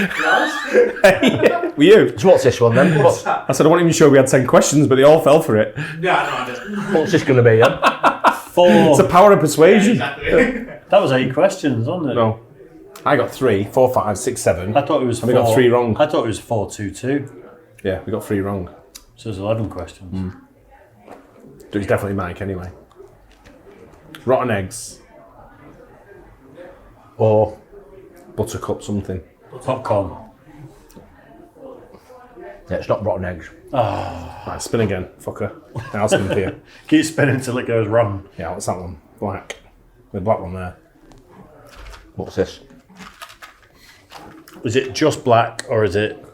Were you? So what's this one then? What's, I said I wasn't even sure we had 10 questions, but they all fell for it. Yeah, no, I didn't. what's this going to be then? It's the power of persuasion. Exactly. That was 8 questions, wasn't it? No. I got 3, 4, 5, 6, 7. I thought it was And 4. we got 3 wrong. I thought it was 4, 2, 2. Yeah, we got 3 wrong. So there's 11 questions. It was definitely Mike anyway. Rotten eggs. Or buttercup something. Popcorn. Yeah, it's not rotten eggs. Right, spin again, fucker. I'll spin for you. Keep spinning till it goes wrong. Yeah, what's that one? Black. The black one there. What's this? Is it just black or is it?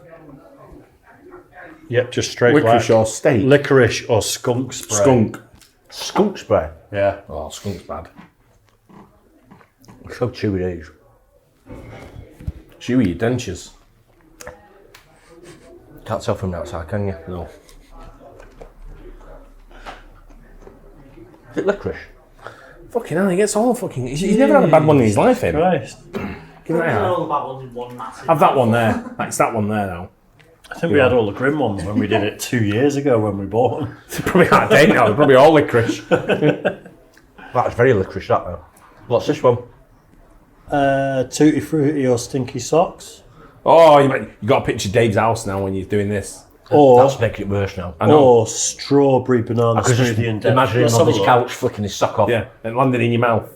Yep, just straight Licorice black. or steak? Licorice or skunk spray. Skunk. Skunk spray. Yeah. Oh, skunk's bad. So chewy these. Chewy your dentures. Can't tell from the outside, can you? No. Is it licorice? Fucking hell, he gets all fucking... He's never had a bad one in his life, him. Christ. Give it a hand. All the bad ones in one massive. Have that one there. It's that one there now. I think we had all the grim ones when we did it 2 years ago when we bought them. They're probably out of date now. They're probably all licorice. That's very licorice, that though. What's this one? Tutti Frutti or Stinky Socks. Oh, you got to picture Dave's house now when you're doing this. Or, That's making it worse now. I know. or Strawberry Banana I could just Smoothie and imagine him Let's on have a his look. couch flicking his sock off. Yeah, and landing in your mouth.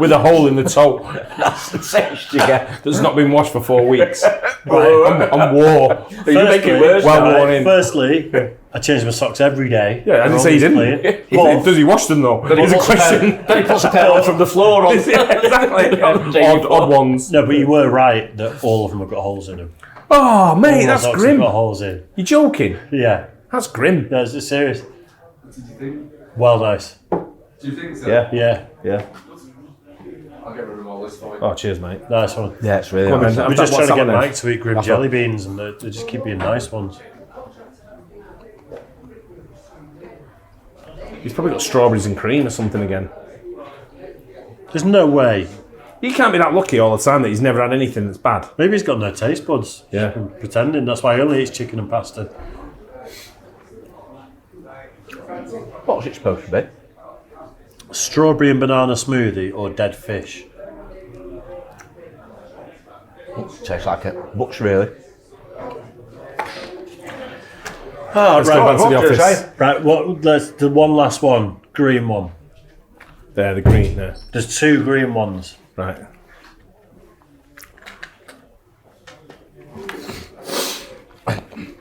With a hole in the toe That's the taste you get. that's not been washed for 4 weeks. Right. I'm war. You make it worse Well now. worn in. Firstly, I change my socks every day. Yeah, I didn't say he didn't. But Does he wash them though? There's a question. Then he puts a pair on from the floor on. Yeah, exactly. Odd ones. no, but you were right that all of them have got holes in them. Oh, All mate, my that's socks grim. have got holes in. You're joking? Yeah, That's grim. no, it's serious. Well, nice. Do you think so? Yeah. Yeah, Yeah. I'll get rid of all this for you. Oh, cheers, mate. nice one. Yeah, it's really Come on, nice. then. We're just trying What's to get that one Mike to eat grim jelly beans, and they just keep being nice ones. He's probably got strawberries and cream or something again. There's no way. He can't be that lucky all the time that he's never had anything that's bad. Maybe he's got no taste buds. Yeah. He's pretending. That's why he only eats chicken and pasta. What's it supposed to be? Strawberry and banana smoothie or dead fish. Tastes like it. Books really. Oh, Let's go back to the what did I office. say? Right, let's the one last one. Green one. There, the green there. There's 2 green ones. Right.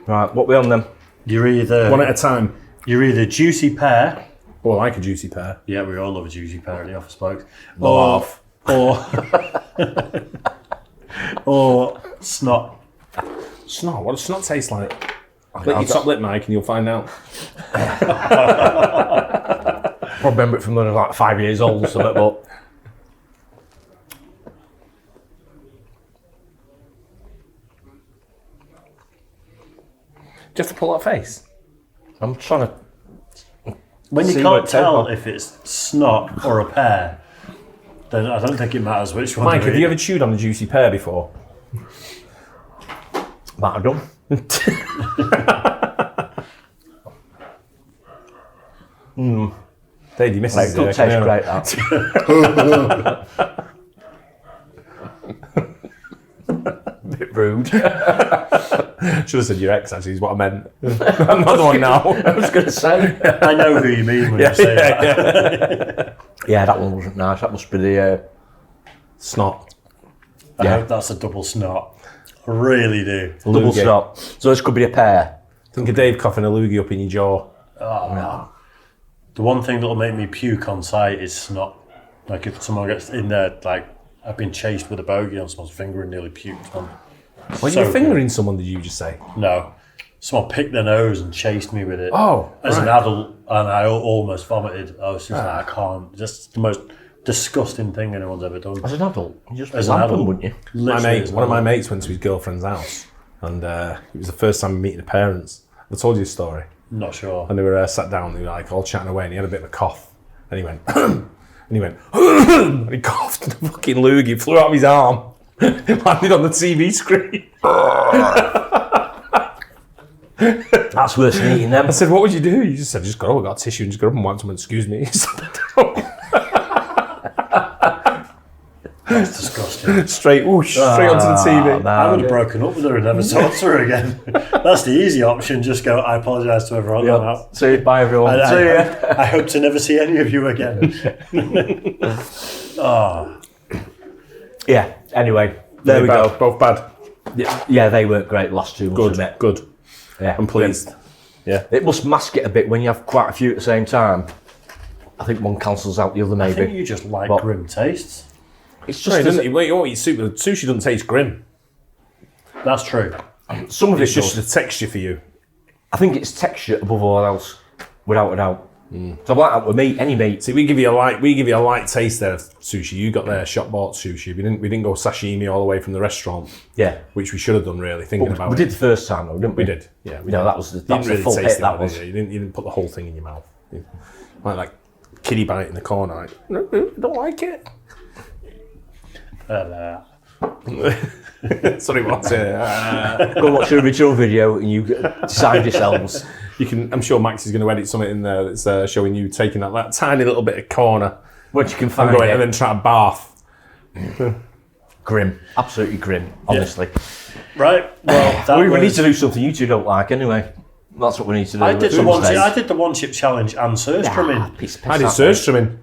Right, what we on then? You're either One at a time. juicy pear. Oh, I like a juicy pear. Yeah, we all love a juicy pear in the office, folks. Love. Or or snot. Snot? What does snot taste like? Lick your top lip, Mike, and you'll find out. I remember it from when I was like 5 years old or something, but Do you have to pull that face? I'm trying to. When you See what can't it tell tastes if it's snot or a pear, then I don't think it matters which one. Mike, you have eat. you ever chewed on a juicy pear before? Might have done. Dave, you missed Like, it does taste great, that. Bit rude. Should have said your ex, actually, is what I meant. I'm not the one now. I was going to say. I know who you mean when you say that. Yeah, that one wasn't nice. That must be the. Snot. I hope that's a double snot. I really do. Double Loogie. stop. So this could be a pear. Think of Dave coughing a loogie up in your jaw. The one thing that'll make me puke on sight is snot. Like if someone gets in there, like I've been chased with a bogey on someone's finger and nearly puked on. Well, you were fingering someone, did you just say? No. Someone picked their nose and chased me with it. Oh, as an adult, and I almost vomited. I was just like, I can't. Just the most disgusting thing anyone's ever done. As an adult, you just as an adult, wouldn't you? One of my mates went to his girlfriend's house, and it was the first time meeting the parents. I told you the story. Not sure. And they were sat down, they were like all chatting away, and he had a bit of a cough, and he went, and he coughed, and the fucking loogie flew out of his arm, landed on the TV screen. That's worse than eating them. I said, what would you do? He just said, just got a tissue and just got up and wiped them and excuse me. That's disgusting. Straight onto the TV. Man. I would have broken up with her and never talked to her again. That's the easy option. Just go, I apologise to everyone. I'm out. See you, bye everyone. See ya. I hope to never see any of you again. Oh. Yeah, anyway, there we go. Both bad. Yeah, they weren't great the last 2 months. Good. Yeah, I'm pleased. Yeah. It must mask it a bit when you have quite a few at the same time. I think one cancels out the other, maybe. I think you just like grim tastes. It's just you don't eat sushi doesn't taste grim. That's true. Some of it's it just does. the texture for you. I think it's texture above all else, without a doubt. So I'm like that with meat, any meat. See, we give you a light taste there of sushi. You got there shop bought sushi. We didn't go sashimi all the way from the restaurant. Yeah, which we should have done really. Thinking about we it. did the first time though, didn't we? We did. Yeah, we did. That was the really full hit. That was. You didn't put the whole thing in your mouth. Like kiddie bite in the corner. Like, no, don't like it. Sorry, what's it? Go watch the original video and you decide yourselves. I'm sure Max is going to edit something in there that's showing you taking that tiny little bit of corner, which you can find, and then try to bath. Grim, absolutely grim. Honestly, right. Well, we need to do something you two don't like anyway. That's what we need to do. I did the one chip challenge and surstrimming. I did surstrimming.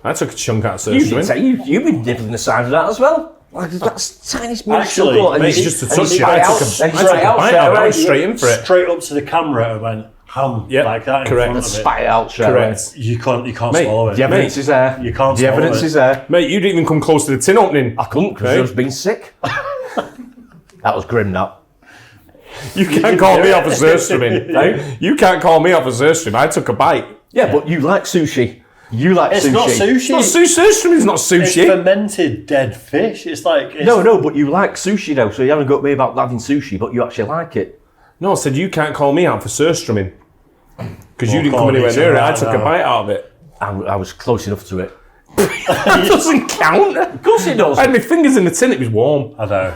I took a chunk out of surstrimming. You've been nibbling the side of that as well. Like that's tiniest Actually, it's just a touch. I took a bite out. I went straight in for it. Straight up to the camera and went ham like that. Correct. In front of spat it out. Correct. You can't swallow it. The evidence is there. You can't. The evidence is there. Mate, you didn't even come close to the tin opening. I couldn't because I was being sick. That was grim. That. You can't call me off a surstrimming. You can't call me off a surstrimming. I took a bite. Yeah, but you like sushi. You like it's sushi. Not sushi. It's not surstrimming is not sushi. It's fermented dead fish. It's like... No, but you like sushi though, so you haven't got me about having sushi, but you actually like it. No, I said you can't call me out for surstrimming. Because you didn't come anywhere near it. I took a bite out of it. I was close enough to it. That doesn't count. Of course it does. I had my fingers in the tin, it was warm. I know.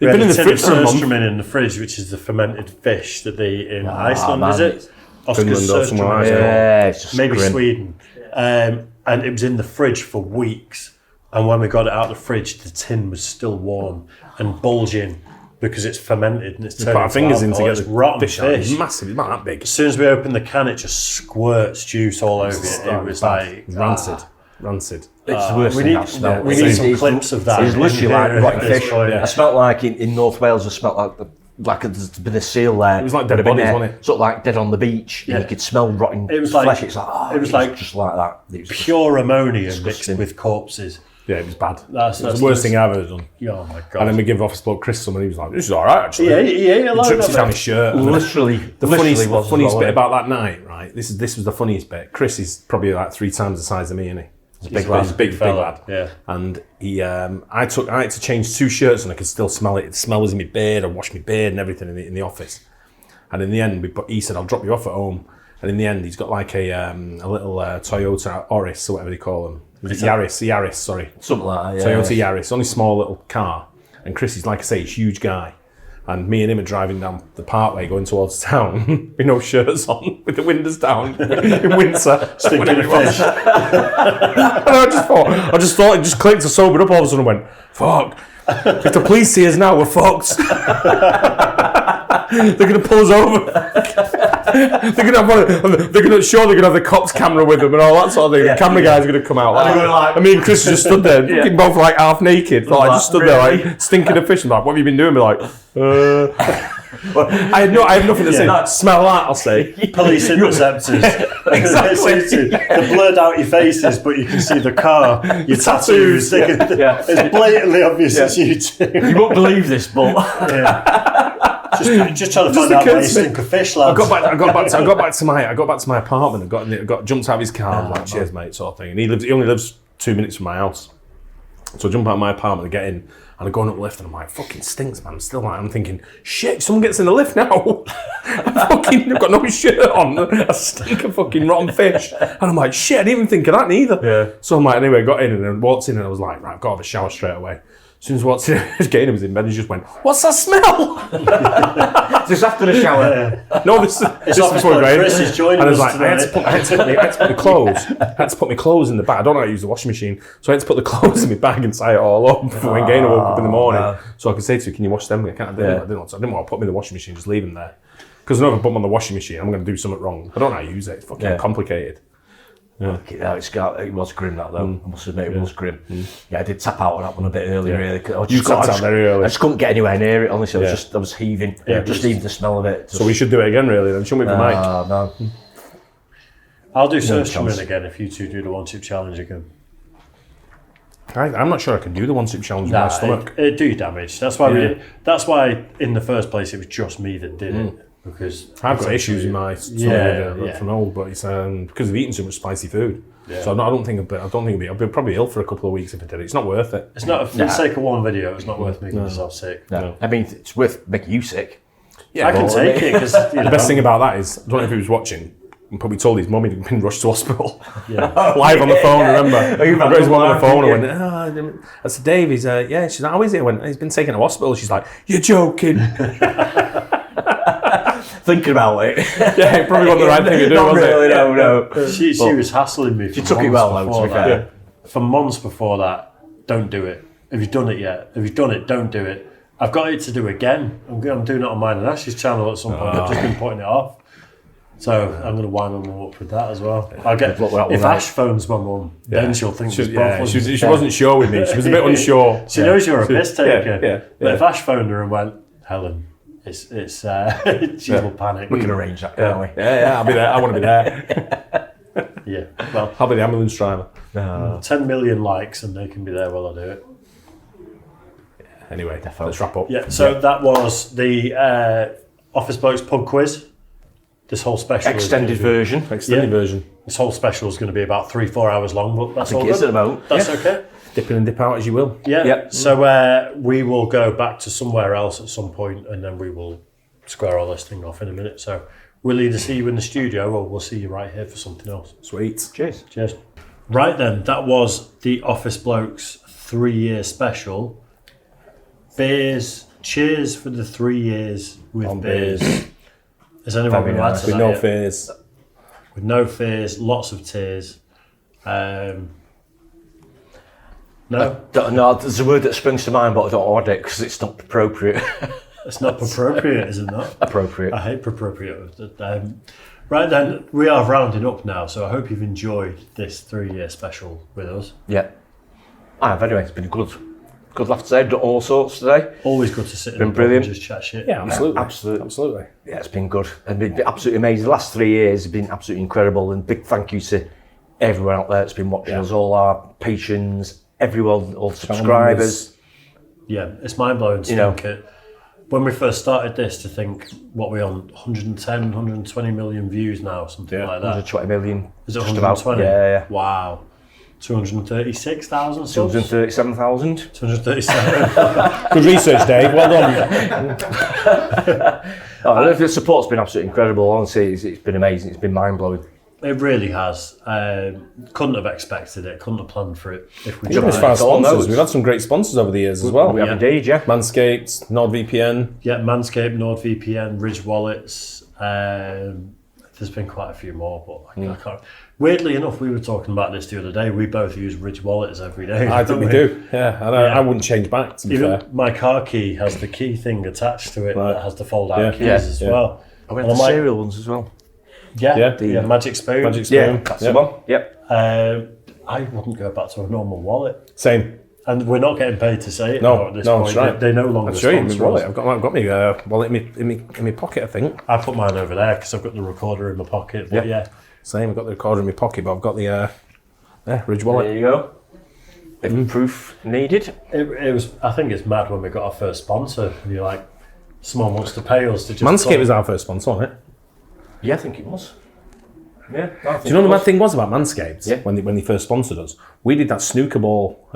You've been in the fridge for a month. In the fridge, which is the fermented fish that they eat in Iceland, is it? Finland or somewhere like that. Yeah, it's just maybe grim. Sweden. And it was in the fridge for weeks. And when we got it out of the fridge, the tin was still warm and bulging because it's fermented and it's turning put our fingers in to get it's the rotten fish. fish. It's massive. It's not that big. As soon as we opened the can, it just squirts juice all over it. It was like rancid. Rancid. It's worse than that smell. We need some clips of that. It's literally like rotten fish. Yeah. I smelled like in North Wales. I smelled like there's been a seal there. It was like dead bodies, wasn't it? Sort of like dead on the beach. And you could smell rotting flesh. It's like it was like just like that. It was pure ammonia mixed with corpses. Yeah, it was bad. That's the worst thing I've ever done. Oh my god! And then we give office bloke Chris some, and he was like, "This is all right, actually." Yeah, he ate a lot dripped of it down his shirt. Literally, the funniest bit about that night, right? This was the funniest bit. Chris is probably like 3 times the size of me, isn't he? He's a big lad. Yeah. And he, I had to change 2 shirts, and I could still smell it. The smell was in my beard. I washed my beard and everything in the office. And in the end, he said, "I'll drop you off at home." And in the end, he's got like a little Toyota Auris, or whatever they call them. Yaris, sorry. Something like that, Toyota Yaris, only small little car. And Chris is, like I say, he's a huge guy. And me and him are driving down the parkway going towards town with no shirts on, with the windows down in winter. Stinking of fish. And I just thought it just clicked. I sobered up all of a sudden and went, fuck. If the police see us now, we're fucked. They're going to pull us over. They're going to have the cops camera with them and all that sort of thing. The camera guys are going to come out. I mean, Chris just stood there, both like half naked. I just stood there like stinking of fish. And like, what have you been doing? We're like, Well, I had nothing to say. Smell that, I'll say. Police interceptors. Exactly. They blurred out your faces, but you can see the car, your tattoos. It's blatantly obvious it's you two. You won't believe this, but just trying to find out where you sink a fish, lads. I got back to my apartment. I got jumped out of his car. I was like, cheers, mate, sort of thing. And he only lives 2 minutes from my house. So I jump out of my apartment and get in, and I'm going up the lift, and I'm like, fucking stinks, man. I'm thinking, shit, someone gets in the lift now. I've got no shirt on. I stink of fucking rotten fish. And I'm like, shit, I didn't even think of that neither. Yeah. So I'm like, anyway, got in and then walked in, and I was like, right, I've got to have a shower straight away. As soon as I walked in, getting him was in bed, and he just went, what's that smell? Just after the shower. No, this is before going. Chris is joining and I was us like, I had to put my clothes. I had to put my clothes in the bag. I don't know how to use the washing machine, so I had to put the clothes in my bag and tie it all up before when Gaynor woke up in the morning. So I could say to you, can you wash them? I didn't want to put them in the washing machine, just leave them there. Because I know if I put them on the washing machine, I'm going to do something wrong. I don't know how to use it. It's fucking complicated. Yeah. It was grim, that though. I must admit, it was grim. Yeah, I did tap out on that one a bit earlier. Really, you tapped out very early. I just couldn't get anywhere near it. Honestly, I was heaving. Just even the smell of it. So we should do it again, really. Then shouldn't we, for Mike? No. I'll do Sushi again if you two do the 1-soup challenge again. I'm not sure I can do the 1-soup challenge with my stomach. It do damage. That's why. That's why in the first place it was just me that did it. Because I've got issues with my stomach from old, but it's because of eating so much spicy food. Yeah. So I don't think I'll be probably ill for a couple of weeks if I did it. It's not worth it. It's not for the sake of one video. It's not worth making yourself sick. No. I mean, it's worth making you sick. Yeah, I can take it because the best thing about that is I don't know if he was watching. And probably told his mum he'd been rushed to hospital. Live on the phone, remember? I got his mum on the phone and went, I said, Dave, she's like, how is he? I went, he's been taken to hospital. She's like, you're joking. Thinking about it. Yeah, it probably wasn't the right thing to do, was really, it? No. She was hassling me. She took it well, though, to be fair. For months before that, don't do it. Have you done it yet? If you've done it, don't do it. I've got it to do again. I'm doing it on mine and Ash's channel at some point. I've just been putting it off. So I'm going to wind my mum up with that as well. If Ash phones my mum, then she'll think she wasn't sure with me. She was a bit unsure. She knows you're a piss taker. But if Ash phoned her and went, Helen, she will panic. We can arrange that, can't we? Yeah, I'll be there. I want to be there. Yeah, well, I'll be the ambulance driver. 10 million likes and they can be there while I do it. Anyway, let's wrap up. Yeah, so that was the Office Blokes pub quiz. This whole special extended version. This whole special is going to be about 3-4 hours long, but that's all good. At the moment. That's okay. Dip in and dip out as you will. Yeah. So we will go back to somewhere else at some point, and then we will square all this thing off in a minute. So we'll either see you in the studio or we'll see you right here for something else. Sweet. Cheers. Right then, that was the Office Blokes 3-year special. Beers. Cheers for the 3 years with beers. Has anyone been mad to that? With no fears. With no fears, lots of tears. No, there's a word that springs to mind, but I don't add it because it's not appropriate. It's not appropriate, is it not? Appropriate. I hate appropriate. Right then, we are rounding up now, so I hope you've enjoyed this 3-year special with us. Yeah. I have anyway, it's been good laugh today, done all sorts today. Always good to sit in and just chat shit. Yeah, absolutely. Yeah, it's been good. And been absolutely amazing. The last 3 years have been absolutely incredible, and big thank you to everyone out there that's been watching us, all our patrons, everyone, all subscribers. Yeah, it's mind-blowing to think it. When we first started this, to think, what we're on, 110, 120 million views now, something like that. 120 million. Is it 120? Yeah. Wow. 236,000 subs? 237,000. 237. Good research, Dave. Well done. The support's been absolutely incredible. Honestly, it's been amazing. It's been mind-blowing. It really has. Couldn't have expected it. Couldn't have planned for it if we tried. As far as sponsors, we've had some great sponsors over the years as well. We have indeed, yeah. Manscaped, NordVPN. Yeah, Manscaped, NordVPN, Ridge Wallets. There's been quite a few more, but I can't. Weirdly enough, we were talking about this the other day. We both use Ridge Wallets every day. I think we do. Yeah, I wouldn't change back, to be fair. My car key has the key thing attached to it that has the fold-out keys as well. I went the cereal ones as well. Yeah, Magic Spoon. Yeah, that's the one. Yep. I wouldn't go back to a normal wallet. Same. And we're not getting paid to say it No, at this no, point. that's right. They no longer That's right. sponsor My wallet. us. I've got my wallet in my pocket, I think. I put mine over there because I've got the recorder in my pocket. But yeah. Same. I've got the recorder in my pocket, but I've got the Ridge wallet. There you go. If proof needed. It was. I think it's mad when we got our first sponsor. And you're like, someone wants to pay us to just. Manscaped was our first sponsor, wasn't it? Yeah, I think it was. Yeah. Do you know the mad thing was about Manscaped? Yeah. When they first sponsored us, we did that snooker ball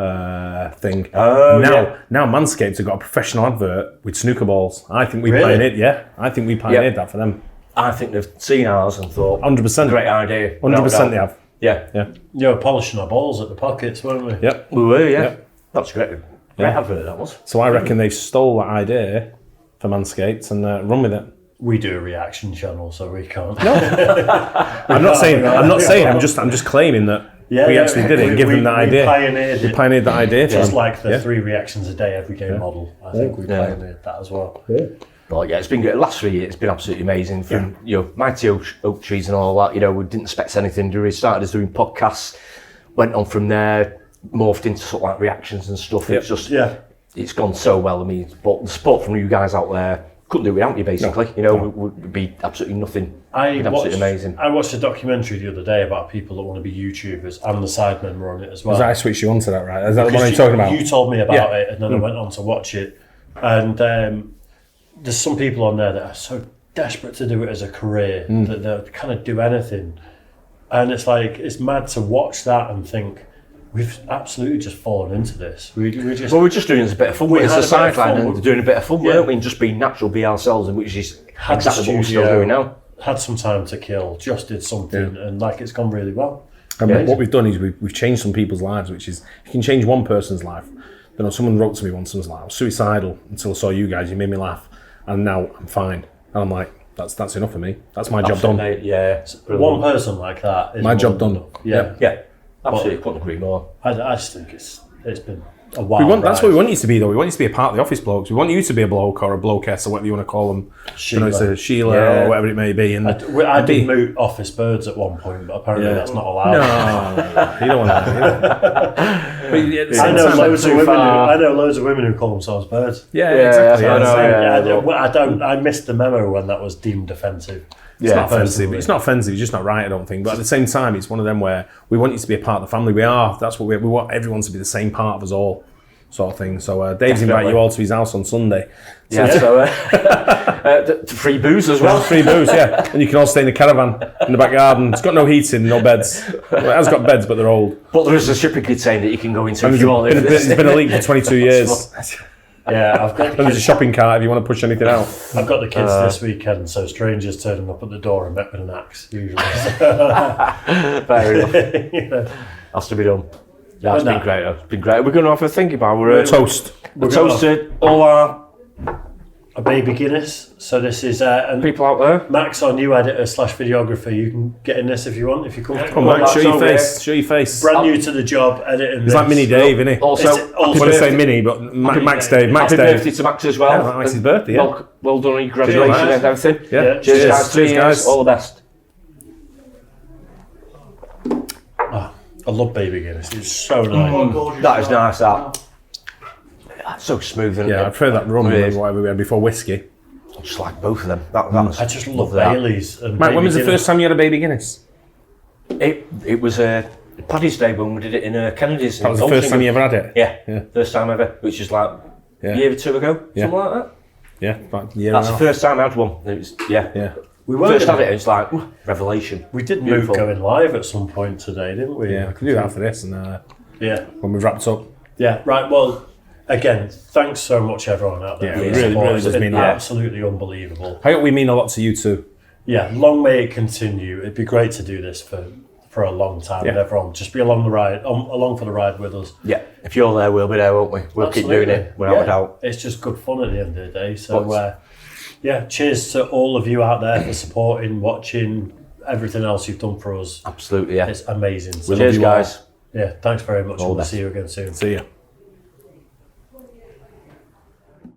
thing. Oh, now Manscaped have got a professional advert with snooker balls. I think we Really? pioneered. Yeah, I think we pioneered that for them. I think they've seen ours and thought, 100%. great idea. 100% they have. Yeah. Yeah. You were polishing our balls at the pockets, weren't we? Yep. We were, yeah. Yep. That's great. Great advert, that was. So I reckon they stole that idea for Manscaped and run with it. We do a reaction channel, so we can't. I'm not saying. I'm just claiming that we actually did it and give them that idea. We pioneered that idea. Just like the 3 reactions a day every game model. I think we pioneered that as well. Yeah. Well, yeah, it's been good. The last 3 years, it's been absolutely amazing. From mighty oak trees and all that. We didn't expect anything. We started as doing podcasts, went on from there, morphed into sort of like reactions and stuff. It's just it's gone so well. I mean, but the support from you guys out there, couldn't do it without you, basically. Would be absolutely nothing. Absolutely amazing. I watched a documentary the other day about people that want to be YouTubers, and the Sidemen were on it as well. I switched you onto that, right? Is that the one you're talking about? You told me about it, and then I went on to watch it. And there's some people on there that are so desperate to do it as a career that they'll kind of do anything. And it's like, it's mad to watch that and think, we've absolutely just fallen into this. We're just doing it as a bit of fun. It's a sideline and doing a bit of fun, weren't we? And just being natural, be ourselves, and which is exactly what we're still doing now. Had some time to kill, just did something, and it's gone really well. And what we've done is we've changed some people's lives, which is, you can change one person's life. Someone wrote to me once and was like, I was suicidal until I saw you guys, you made me laugh, and now I'm fine. And I'm like, that's enough for me. That's my job done. Yeah. One person like that is my job done. Yeah. Absolutely, couldn't agree more. I just think it's been a while. That's what we want you to be, though. We want you to be a part of the office blokes. We want you to be a bloke or a blokess or whatever you want to call them. Sheila, it's a Sheila or whatever it may be. And I did moot office birds at one point, but apparently that's not allowed. No, you don't want that. I know loads of women who call themselves birds. Yeah, exactly. I missed the memo when that was deemed offensive. It's not offensive. It's not offensive. It's just not right, I don't think. But at the same time, it's one of them where we want you to be a part of the family. We are. That's what we want everyone to be the same part of us all, sort of thing. So Dave's invited you all to his house on Sunday. So free booze as well. Free booze, yeah. And you can all stay in the caravan in the back garden. It's got no heating, no beds. Well, it has got beds, but they're old. But there is a shipping container that you can go into if you want. It's been a leak for 22 years. Yeah, I've got. There's a shopping cart if you want to push anything out. I've got the kids this weekend, so strangers turning up at the door and met with an axe usually. Fair enough. Has to be done. Yeah, it's been great. It's been great. We're going to have a think about our toast. We're toasted all our a baby Guinness. So this is people out there. Max, our new editor / videographer. You can get in this if you want. If you come, come on, show your face. Show your face. Brand new to the job, editing. He's like Mini Dave, isn't he? Also, I want to say Mini, but Max Dave. Happy birthday to Max as well. Yeah, Max's birthday. Yeah. Well done on your graduation and everything. Yeah. Cheers, guys. All the best. I love baby Guinness. It's so nice. That is nice. That's so smooth. Yeah, I prefer that rum than whatever we had before whiskey. I just like both of them. I just love Baileys. Mate, when was the first time you had a baby Guinness? It was Paddy's Day when we did it in Kennedy's. That was the first time you ever had it? Yeah. First time ever, which is like a year or two ago, something like that. Yeah, about a year That's the first time I had one. It was, yeah. We first had it, it's like, revelation. We did move going live at some point today, didn't we? Yeah, we can do that after this and when we've wrapped up. Yeah, right, well, again, thanks so much everyone out there. Yeah, it really does mean absolutely unbelievable. I hope we mean a lot to you too. Yeah, long may it continue. It'd be great to do this for a long time and everyone just be along for the ride with us. Yeah, if you're there, we'll be there, won't we? We'll keep doing it without a doubt. It's just good fun at the end of the day. So, cheers to all of you out there for supporting, watching, everything else you've done for us. Absolutely, yeah. It's amazing. So cheers, guys. Yeah, thanks very much. We'll see you again soon. See you.